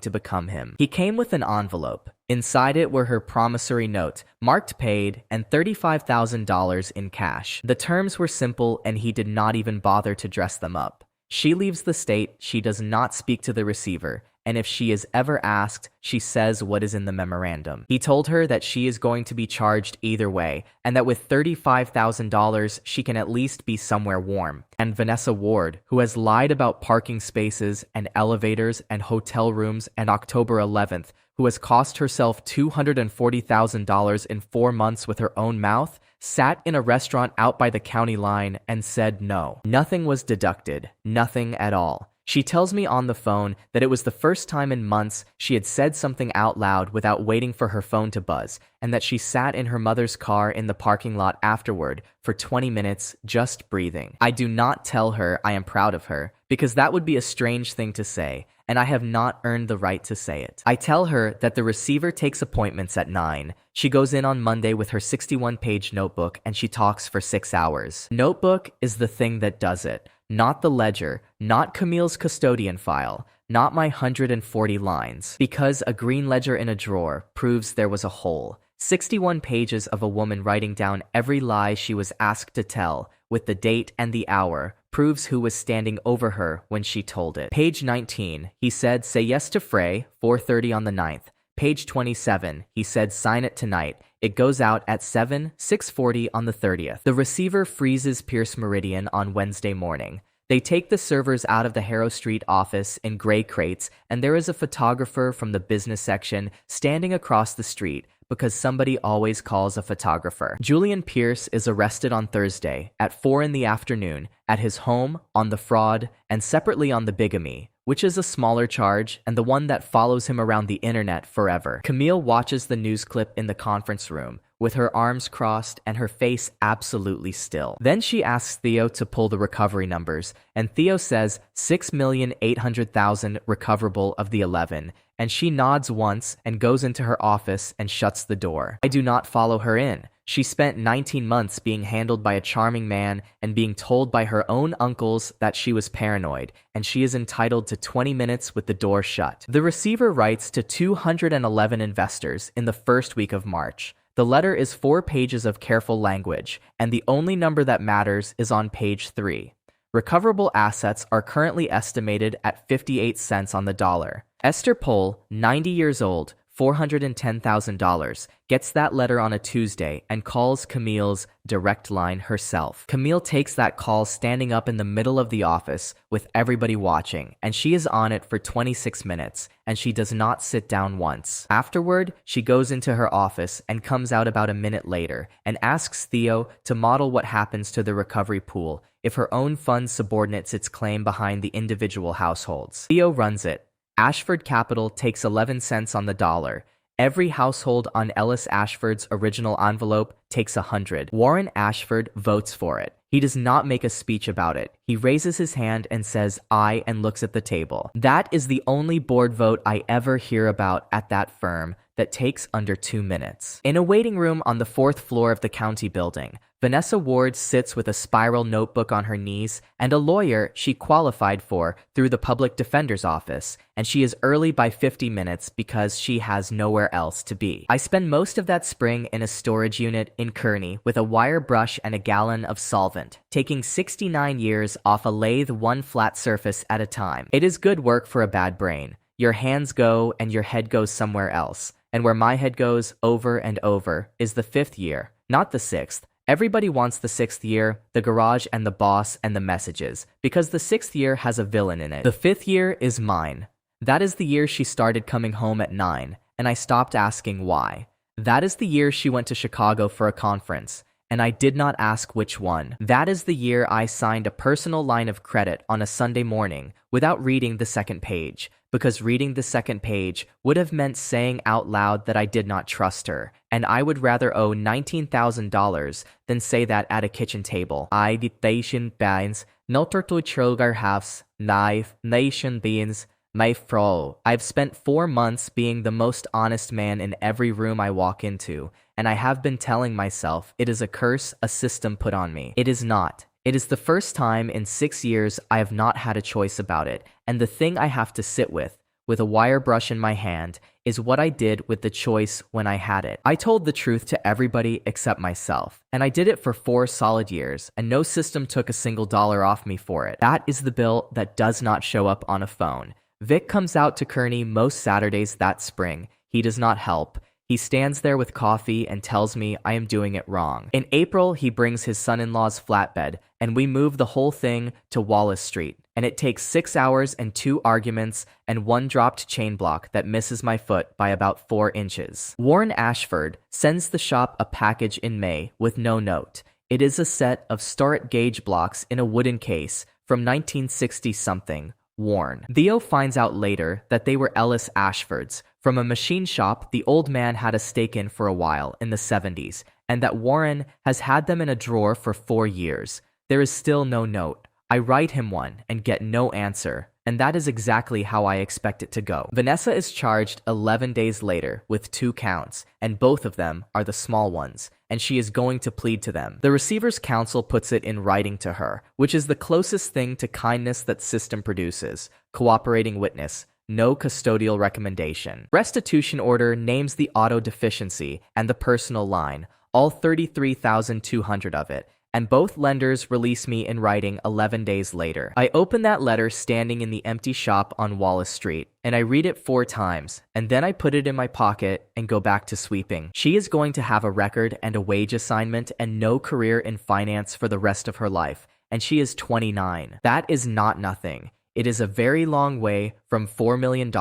to become him. He came with an envelope. Inside it were her promissory note, marked paid, and $35,000 in cash. The terms were simple and he did not even bother to dress them up. She leaves the state, she does not speak to the receiver, and if she is ever asked, she says what is in the memorandum. He told her that she is going to be charged either way, and that with $35,000, she can at least be somewhere warm. And Vanessa Ward, who has lied about parking spaces and elevators and hotel rooms and October 11th, who has cost herself $240,000 in 4 months with her own mouth, sat in a restaurant out by the county line and said no. Nothing was deducted, nothing at all. She tells me on the phone that it was the first time in months she had said something out loud without waiting for her phone to buzz, and that she sat in her mother's car in the parking lot afterward for 20 minutes just breathing. I do not tell her I am proud of her, because that would be a strange thing to say, and I have not earned the right to say it. I tell her that the receiver takes appointments at 9. She goes in on Monday with her 61-page notebook and she talks for 6 hours. Notebook is the thing that does it. Not the ledger, not Camille's custodian file, not my 140 lines. Because a green ledger in a drawer proves there was a hole. 61 pages of a woman writing down every lie she was asked to tell, with the date and the hour, proves who was standing over her when she told it. Page 19, he said, say yes to Frey, 4:30 on the 9th. Page 27, he said, sign it tonight. It goes out at 6:40 on the 30th. The receiver freezes Pierce Meridian on Wednesday morning. They take the servers out of the Harrow Street office in gray crates, and there is a photographer from the business section standing across the street because somebody always calls a photographer. Julian Pierce is arrested on Thursday at 4 in the afternoon at his home, on the fraud, and separately on the bigamy, which is a smaller charge and the one that follows him around the internet forever. Camille watches the news clip in the conference room, with her arms crossed and her face absolutely still. Then she asks Theo to pull the recovery numbers, and Theo says 6,800,000 recoverable of the 11, and she nods once and goes into her office and shuts the door. I do not follow her in. She spent 19 months being handled by a charming man and being told by her own uncles that she was paranoid, and she is entitled to 20 minutes with the door shut. The receiver writes to 211 investors in the first week of March. The letter is 4 pages of careful language, and the only number that matters is on page 3. Recoverable assets are currently estimated at 58 cents on the dollar. Esther Pohl, 90 years old, $410,000, gets that letter on a Tuesday and calls Camille's direct line herself. Camille takes that call standing up in the middle of the office with everybody watching, and she is on it for 26 minutes, and she does not sit down once. Afterward, she goes into her office and comes out about a minute later and asks Theo to model what happens to the recovery pool if her own fund subordinates its claim behind the individual households. Theo runs it. Ashford Capital takes 11 cents on the dollar. Every household on Ellis Ashford's original envelope takes 100. Warren Ashford votes for it. He does not make a speech about it. He raises his hand and says "I" and looks at the table. That is the only board vote I ever hear about at that firm that takes under 2 minutes. In a waiting room on the 4th floor of the county building, Vanessa Ward sits with a spiral notebook on her knees and a lawyer she qualified for through the public defender's office, and she is early by 50 minutes because she has nowhere else to be. I spend most of that spring in a storage unit in Kearney with a wire brush and a gallon of solvent, taking 69 years off a lathe, one flat surface at a time. It is good work for a bad brain. Your hands go and your head goes somewhere else, and where my head goes over and over is the 5th year, not the 6th. Everybody wants the 6th year, the garage and the boss and the messages, because the 6th year has a villain in it. The 5th year is mine. That is the year she started coming home at 9, and I stopped asking why. That is the year she went to Chicago for a conference, and I did not ask which one. That is the year I signed a personal line of credit on a Sunday morning without reading the second page, because reading the second page would have meant saying out loud that I did not trust her, and I would rather owe $19,000 than say that at a kitchen table. I dictation beans, notortu chilgar halves, knife, nation beans, my fro. I've spent 4 months being the most honest man in every room I walk into, and I have been telling myself it is a curse a system put on me. It is not. It is the first time in 6 years I have not had a choice about it, and the thing I have to sit with a wire brush in my hand, is what I did with the choice when I had it. I told the truth to everybody except myself, and I did it for 4 solid years, and no system took a single dollar off me for it. That is the bill that does not show up on a phone. Vic comes out to Kearney most Saturdays that spring. He does not help. He stands there with coffee and tells me I am doing it wrong. In April, he brings his son-in-law's flatbed, and we move the whole thing to Wallace Street. And it takes 6 hours and 2 arguments and 1 dropped chain block that misses my foot by about 4 inches. Warren Ashford sends the shop a package in May with no note. It is a set of Starrett gauge blocks in a wooden case from 1960-something, worn. Theo finds out later that they were Ellis Ashford's, from a machine shop the old man had a stake in for a while in the 70s, and that Warren has had them in a drawer for 4 years. There is still no note. I write him one and get no answer, and that is exactly how I expect it to go. Vanessa is charged 11 days later with 2 counts, and both of them are the small ones, and she is going to plead to them. The receiver's counsel puts it in writing to her, which is the closest thing to kindness that system produces. Cooperating witness. No custodial recommendation. Restitution order names the auto deficiency and the personal line, all 33,200 of it, and both lenders release me in writing 11 days later. I open that letter standing in the empty shop on Wallace Street, and I read it 4 times, and then I put it in my pocket and go back to sweeping. She is going to have a record and a wage assignment and no career in finance for the rest of her life, and she is 29. That is not nothing. It is a very long way from $4 million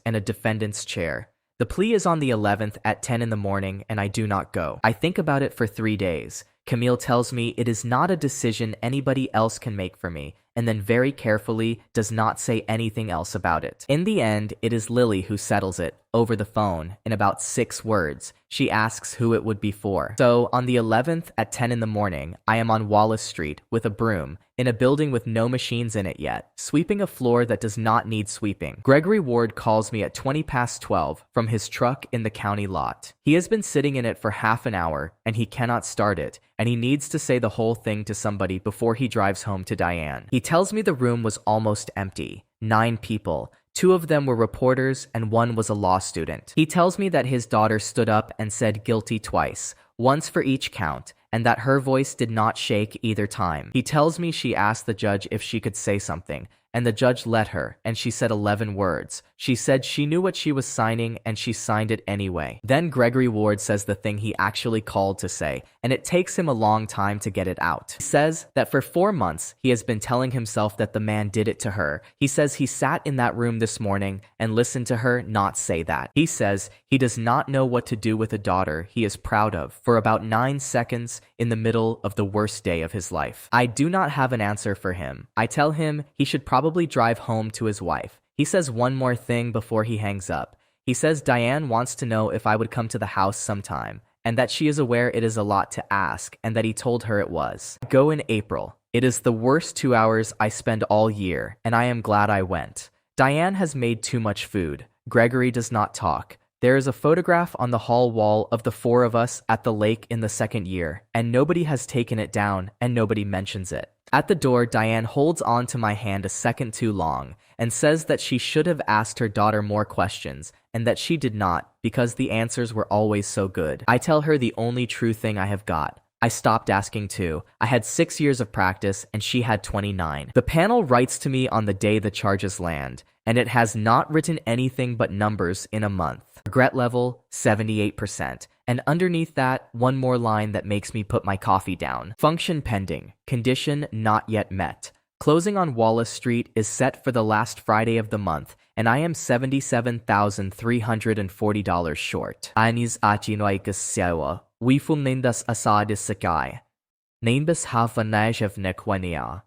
and a defendant's chair. The plea is on the 11th at 10 in the morning, and I do not go. I think about it for 3 days. Camille tells me it is not a decision anybody else can make for me, and then very carefully does not say anything else about it. In the end, it is Lily who settles it, over the phone, in about 6 words. She asks who it would be for. So, on the 11th at 10 in the morning, I am on Wallace Street with a broom, in a building with no machines in it yet, sweeping a floor that does not need sweeping. Gregory Ward calls me at 20 past 12 from his truck in the county lot. He has been sitting in it for half an hour, and he cannot start it, and he needs to say the whole thing to somebody before he drives home to Diane. He tells me the room was almost empty. 9 people. 2 of them were reporters and 1 was a law student. He tells me that his daughter stood up and said guilty twice, once for each count, and that her voice did not shake either time. He tells me she asked the judge if she could say something, and the judge let her, and she said 11 words. She said she knew what she was signing, and she signed it anyway. Then Gregory Ward says the thing he actually called to say, and it takes him a long time to get it out. He says that for 4 months, he has been telling himself that the man did it to her. He says he sat in that room this morning and listened to her not say that. He says he does not know what to do with a daughter he is proud of for about 9 seconds in the middle of the worst day of his life. I do not have an answer for him. I tell him he should probably drive home to his wife. He says one more thing before he hangs up. He says Diane wants to know if I would come to the house sometime, and that she is aware it is a lot to ask, and that he told her it was. I go in April. It is the worst 2 hours I spend all year, and I am glad I went. Diane has made too much food. Gregory does not talk. There is a photograph on the hall wall of the 4 of us at the lake in the 2nd year, and nobody has taken it down, and nobody mentions it. At the door, Diane holds on to my hand a second too long and says that she should have asked her daughter more questions and that she did not because the answers were always so good. I tell her the only true thing I have got. I stopped asking too. I had 6 years of practice and she had 29. The panel writes to me on the day the charges land, and it has not written anything but numbers in a month. Regret level, 78%. And underneath that, one more line that makes me put my coffee down. Function pending. Condition not yet met. Closing on Wallace Street is set for the last Friday of the month, and I am $77,340 short. Anis achinoikas sewa. Wiful nindas asadis sakai. Nambus hafanaj nequania.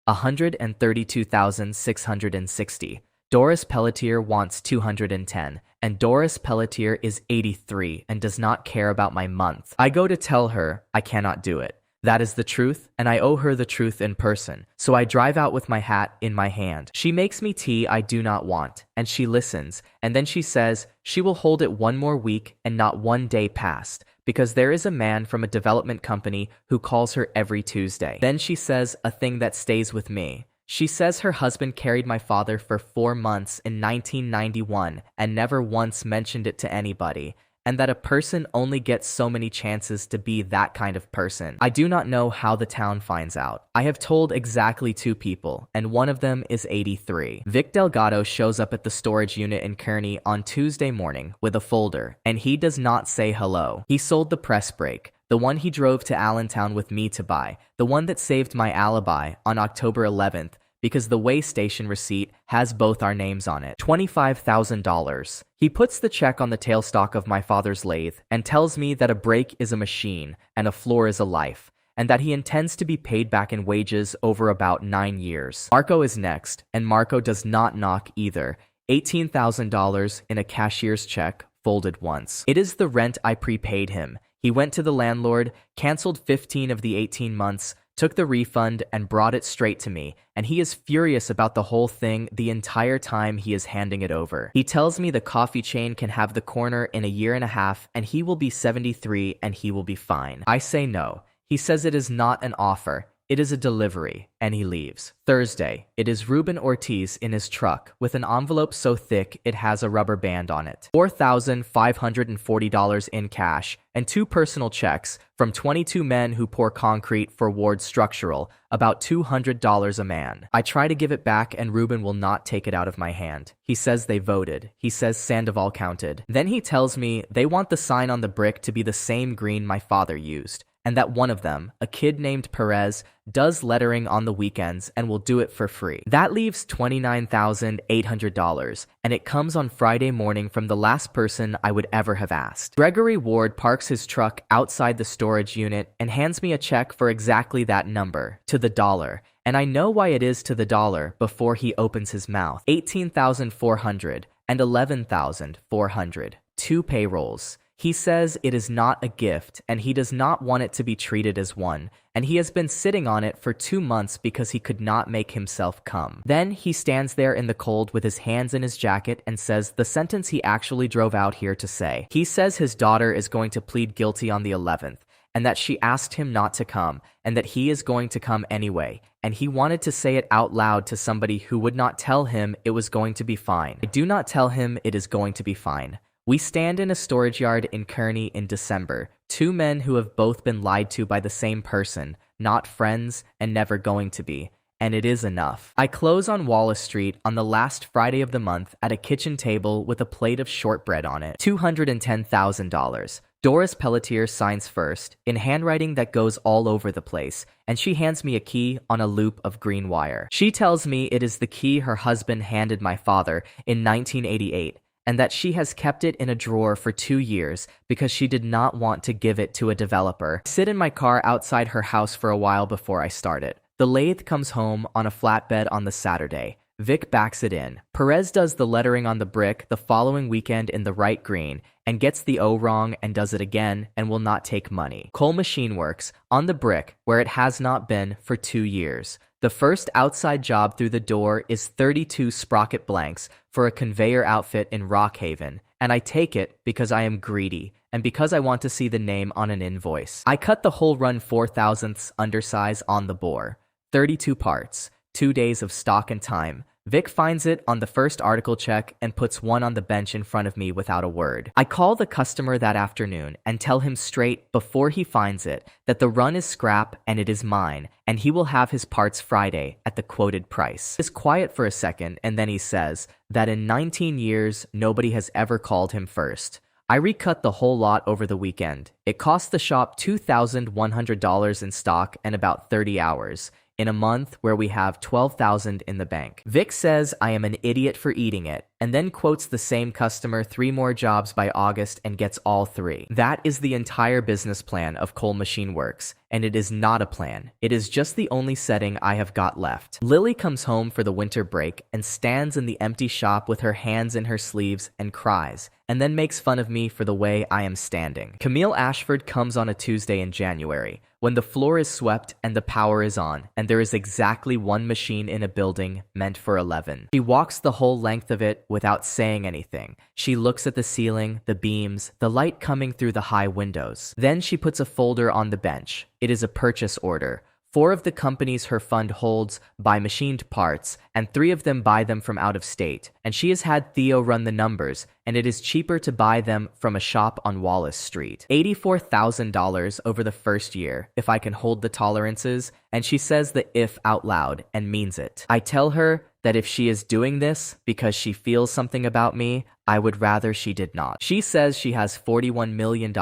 132,660. Doris Pelletier wants 210, and Doris Pelletier is 83 and does not care about my month. I go to tell her I cannot do it. That is the truth, and I owe her the truth in person. So I drive out with my hat in my hand. She makes me tea I do not want, and she listens, and then she says she will hold it 1 more week and not 1 day past, because there is a man from a development company who calls her every Tuesday. Then she says a thing that stays with me. She says her husband carried my father for 4 months in 1991 and never once mentioned it to anybody, and that a person only gets so many chances to be that kind of person. I do not know how the town finds out. I have told exactly 2 people, and one of them is 83. Vic Delgado shows up at the storage unit in Kearney on Tuesday morning with a folder, and he does not say hello. He sold the press break, the one he drove to Allentown with me to buy, the one that saved my alibi on October 11th, because the way station receipt has both our names on it. $25,000. He puts the check on the tailstock of my father's lathe and tells me that a brake is a machine and a floor is a life, and that he intends to be paid back in wages over about 9 years. Marco is next, and Marco does not knock either. $18,000 in a cashier's check, folded once. It is the rent I prepaid him. He went to the landlord, canceled 15 of the 18 months, took the refund, and brought it straight to me, and he is furious about the whole thing the entire time he is handing it over. He tells me the coffee chain can have the corner in a year and a half, and he will be 73 and he will be fine. I say no. He says it is not an offer. It is a delivery, and he leaves. Thursday, it is Ruben Ortiz in his truck with an envelope so thick it has a rubber band on it. $4,540 in cash and 2 personal checks from 22 men who pour concrete for Ward Structural, about $200 a man. I try to give it back and Ruben will not take it out of my hand. He says they voted. He says Sandoval counted. Then he tells me they want the sign on the brick to be the same green my father used, and that one of them, a kid named Perez, does lettering on the weekends and will do it for free. That leaves $29,800, and it comes on Friday morning from the last person I would ever have asked. Gregory Ward parks his truck outside the storage unit and hands me a check for exactly that number, to the dollar, and I know why it is to the dollar before he opens his mouth. $18,400 and $11,400. 2 payrolls. He says it is not a gift and he does not want it to be treated as one, and he has been sitting on it for 2 months because he could not make himself come. Then he stands there in the cold with his hands in his jacket and says the sentence he actually drove out here to say. He says his daughter is going to plead guilty on the 11th, and that she asked him not to come, and that he is going to come anyway, and he wanted to say it out loud to somebody who would not tell him it was going to be fine. I do not tell him it is going to be fine. We stand in a storage yard in Kearney in December, 2 men who have both been lied to by the same person, not friends and never going to be, and it is enough. I close on Wallace Street on the last Friday of the month at a kitchen table with a plate of shortbread on it. $210,000. Doris Pelletier signs first, in handwriting that goes all over the place, and she hands me a key on a loop of green wire. She tells me it is the key her husband handed my father in 1988. And that she has kept it in a drawer for 2 years because she did not want to give it to a developer. I sit in my car outside her house for a while before I start it. The lathe comes home on a flatbed on the Saturday. Vic backs it in. Perez does the lettering on the brick the following weekend in the right green and gets the O wrong and does it again and will not take money. Cole Machine Works on the brick where it has not been for 2 years. The first outside job through the door is 32 sprocket blanks for a conveyor outfit in Rockhaven, and I take it because I am greedy and because I want to see the name on an invoice. I cut the whole run 4/1000ths undersize on the bore. 32 parts, 2 days of stock and time. Vic finds it on the first article check and puts one on the bench in front of me without a word. I call the customer that afternoon and tell him straight before he finds it that the run is scrap and it is mine, and he will have his parts Friday at the quoted price. He is quiet for a second and then he says that in 19 years nobody has ever called him first. I recut the whole lot over the weekend. It cost the shop $2,100 in stock and about 30 hours. In a month where we have $12,000 in the bank. Vic says I am an idiot for eating it, and then quotes the same customer 3 more jobs by August and gets all 3. That is the entire business plan of Cole Machine Works, and it is not a plan. It is just the only setting I have got left. Lily comes home for the winter break and stands in the empty shop with her hands in her sleeves and cries, and then makes fun of me for the way I am standing. Camille Ashford comes on a Tuesday in January, when the floor is swept and the power is on, and there is exactly 1 machine in a building meant for 11. She walks the whole length of it without saying anything. She looks at the ceiling, the beams, the light coming through the high windows. Then she puts a folder on the bench. It is a purchase order. 4 of the companies her fund holds buy machined parts, and 3 of them buy them from out of state. And she has had Theo run the numbers, and it is cheaper to buy them from a shop on Wallace Street. $84,000 over the first year, if I can hold the tolerances, and she says the if out loud and means it. I tell her that if she is doing this because she feels something about me, I would rather she did not. She says she has $41 million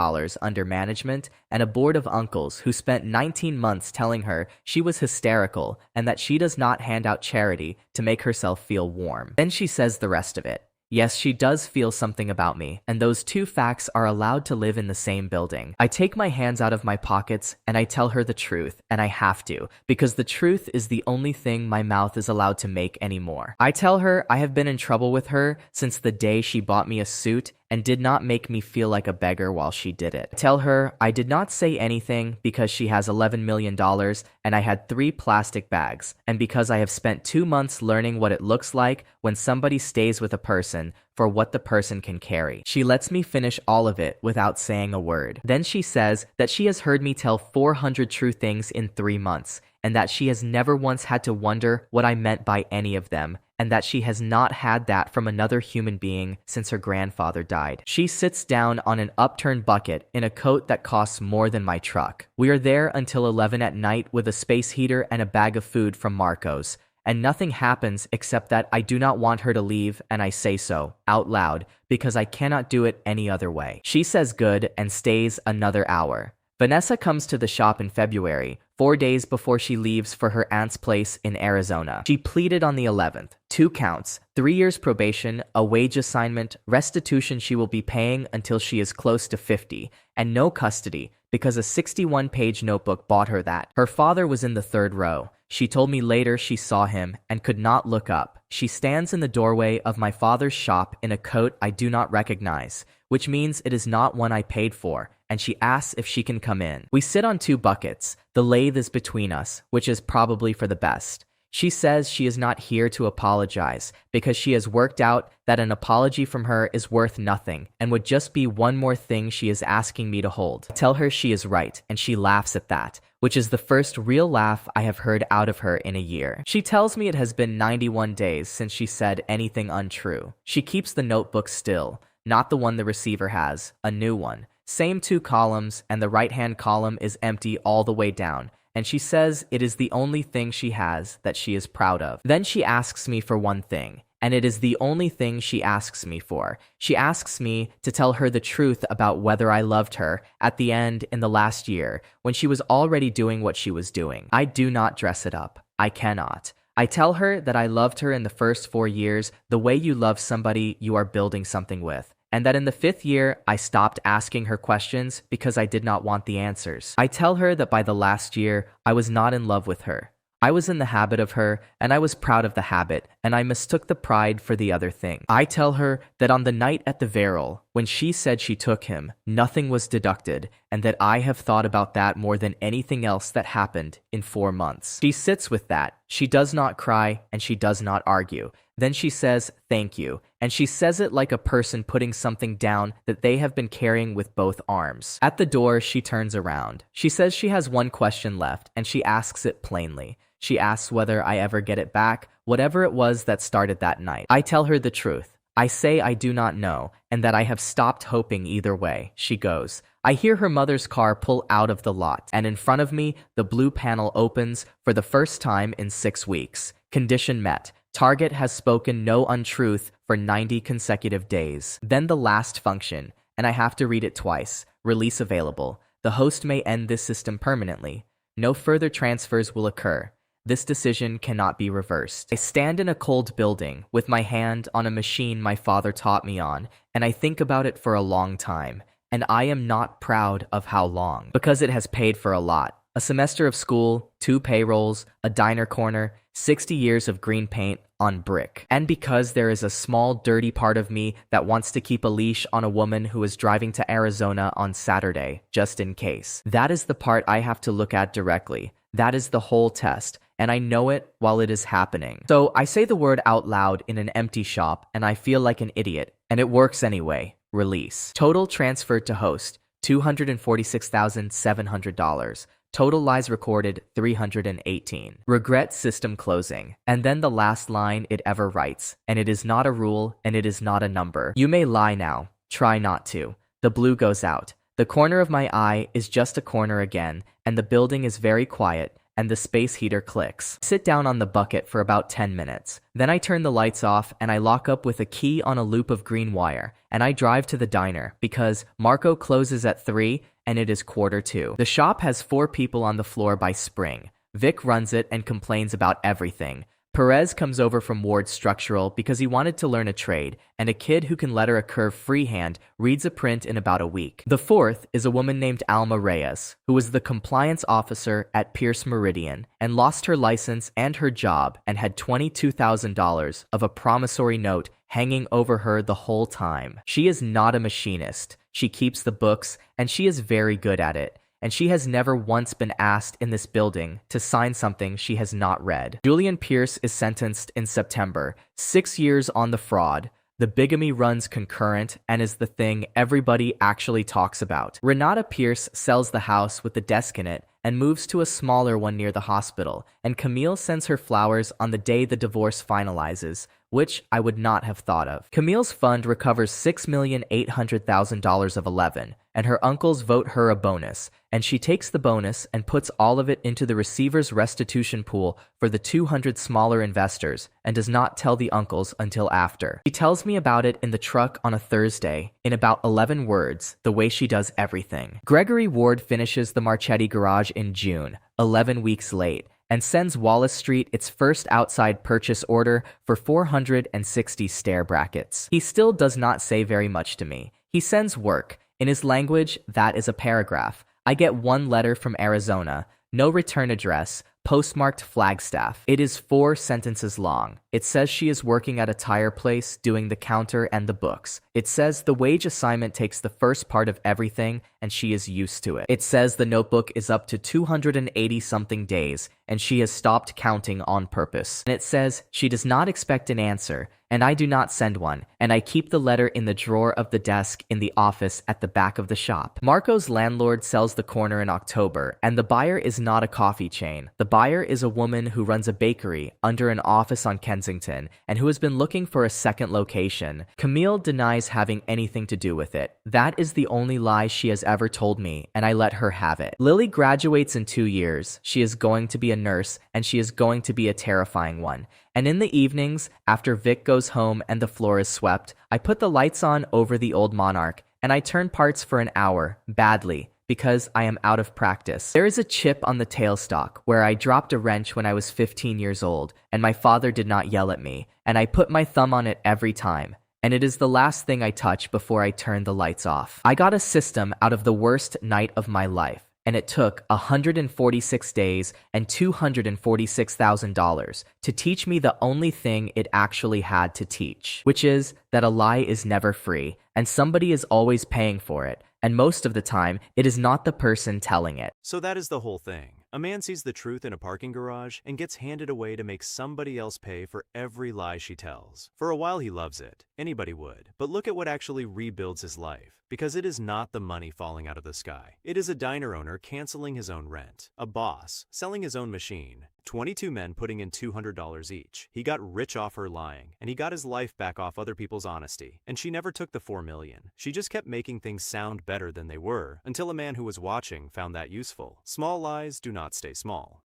under management and a board of uncles who spent 19 months telling her she was hysterical and that she does not hand out charity to make herself feel warm. Then she says the rest of it. Yes, she does feel something about me, and those 2 facts are allowed to live in the same building. I take my hands out of my pockets and I tell her the truth, and I have to, because the truth is the only thing my mouth is allowed to make anymore. I tell her I have been in trouble with her since the day she bought me a suit and did not make me feel like a beggar while she did it. I tell her I did not say anything because she has $11 million and I had 3 plastic bags, and because I have spent 2 months learning what it looks like when somebody stays with a person for what the person can carry. She lets me finish all of it without saying a word. Then she says that she has heard me tell 400 true things in 3 months, and that she has never once had to wonder what I meant by any of them, and that she has not had that from another human being since her grandfather died. She sits down on an upturned bucket in a coat that costs more than my truck. We are there until 11 at night with a space heater and a bag of food from Marco's, and nothing happens except that I do not want her to leave, and I say so, out loud, because I cannot do it any other way. She says good and stays another hour. Vanessa comes to the shop in February, 4 days before she leaves for her aunt's place in Arizona. She pleaded on the 11th. 2 counts, 3 years probation, a wage assignment, restitution she will be paying until she is close to 50, and no custody, because a 61-page notebook bought her that. Her father was in the 3rd row. She told me later she saw him and could not look up. She stands in the doorway of my father's shop in a coat I do not recognize, which means it is not one I paid for, and she asks if she can come in. We sit on 2 buckets. The lathe is between us, which is probably for the best. She says she is not here to apologize because she has worked out that an apology from her is worth nothing and would just be one more thing she is asking me to hold. I tell her she is right, and she laughs at that, which is the first real laugh I have heard out of her in a year. She tells me it has been 91 days since she said anything untrue. She keeps the notebook still, not the one the receiver has, a new one. Same 2 columns, and the right-hand column is empty all the way down, and she says it is the only thing she has that she is proud of. Then she asks me for one thing, and it is the only thing she asks me for. She asks me to tell her the truth about whether I loved her at the end in the last year, when she was already doing what she was doing. I do not dress it up. I cannot. I tell her that I loved her in the first 4 years the way you love somebody you are building something with, and that in the 5th year, I stopped asking her questions because I did not want the answers. I tell her that by the last year, I was not in love with her. I was in the habit of her, and I was proud of the habit, and I mistook the pride for the other thing. I tell her that on the night at the Varel, when she said she took him, nothing was deducted, and that I have thought about that more than anything else that happened in 4 months. She sits with that. She does not cry, and she does not argue. Then she says, thank you, and she says it like a person putting something down that they have been carrying with both arms. At the door, she turns around. She says she has one question left, and she asks it plainly. She asks whether I ever get it back, whatever it was that started that night. I tell her the truth. I say I do not know, and that I have stopped hoping either way. She goes. I hear her mother's car pull out of the lot, and in front of me, the blue panel opens for the first time in 6 weeks. Condition met. Target has spoken no untruth for 90 consecutive days. Then the last function, and I have to read it twice. Release available. The host may end this system permanently. No further transfers will occur. This decision cannot be reversed. I stand in a cold building with my hand on a machine my father taught me on, and I think about it for a long time. And I am not proud of how long, because it has paid for a lot. A semester of school, 2 payrolls, a diner corner, 60 years of green paint on brick. And because there is a small, dirty part of me that wants to keep a leash on a woman who is driving to Arizona on Saturday, just in case. That is the part I have to look at directly. That is the whole test, and I know it while it is happening. So I say the word out loud in an empty shop, and I feel like an idiot, and it works anyway. Release. Total transferred to host, $246,700. Total lies recorded, 318. Regret system closing. And then the last line it ever writes, and it is not a rule, and it is not a number. You may lie now. Try not to. The blue goes out. The corner of my eye is just a corner again, and the building is very quiet, and the space heater clicks. I sit down on the bucket for about 10 minutes. Then I turn the lights off, and I lock up with a key on a loop of green wire, and I drive to the diner, because Marco closes at 3, and it is 1:45. The shop has 4 people on the floor by spring. Vic runs it and complains about everything. Perez comes over from Ward Structural because he wanted to learn a trade, and a kid who can letter a curve freehand reads a print in about a week. The 4th is a woman named Alma Reyes, who was the compliance officer at Pierce Meridian and lost her license and her job and had $22,000 of a promissory note hanging over her the whole time. She is not a machinist. She keeps the books, and she is very good at it. And she has never once been asked in this building to sign something she has not read. Julian Pierce is sentenced in September, 6 years on the fraud. The bigamy runs concurrent and is the thing everybody actually talks about. Renata Pierce sells the house with the desk in it and moves to a smaller one near the hospital, and Camille sends her flowers on the day the divorce finalizes, which I would not have thought of. Camille's fund recovers $6,800,000 of 11, and her uncles vote her a bonus, and she takes the bonus and puts all of it into the receiver's restitution pool for the 200 smaller investors and does not tell the uncles until after. She tells me about it in the truck on a Thursday, in about 11 words, the way she does everything. Gregory Ward finishes the Marchetti garage in June, 11 weeks late, and sends Wallace Street its first outside purchase order for 460 stair brackets. He still does not say very much to me. He sends work. In his language, that is a paragraph. I get one letter from Arizona, no return address, postmarked Flagstaff. It is 4 sentences long. It says she is working at a tire place, doing the counter and the books. It says the wage assignment takes the first part of everything, and she is used to it. It says the notebook is up to 280-something days, and she has stopped counting on purpose. And it says she does not expect an answer, and I do not send one, and I keep the letter in the drawer of the desk in the office at the back of the shop. Marco's landlord sells the corner in October, and the buyer is not a coffee chain. The buyer is a woman who runs a bakery under an office on Kensington and who has been looking for a second location. Camille denies having anything to do with it. That is the only lie she has ever told me, and I let her have it. Lily graduates in 2 years. She is going to be a nurse, and she is going to be a terrifying one. And in the evenings, after Vic goes home and the floor is swept, I put the lights on over the old Monarch, and I turn parts for an hour, badly, because I am out of practice. There is a chip on the tailstock where I dropped a wrench when I was 15 years old, and my father did not yell at me, and I put my thumb on it every time. And it is the last thing I touch before I turn the lights off. I got a system out of the worst night of my life, and it took 146 days and $246,000 to teach me the only thing it actually had to teach, which is that a lie is never free, and somebody is always paying for it, and most of the time, it is not the person telling it. So that is the whole thing. A man sees the truth in a parking garage and gets handed away to make somebody else pay for every lie she tells. For a while he loves it. Anybody would. But look at what actually rebuilds his life. Because it is not the money falling out of the sky. It is a diner owner canceling his own rent. A boss selling his own machine. 22 men putting in $200 each. He got rich off her lying, and he got his life back off other people's honesty. And she never took the $4 million. She just kept making things sound better than they were, until a man who was watching found that useful. Small lies do not stay small.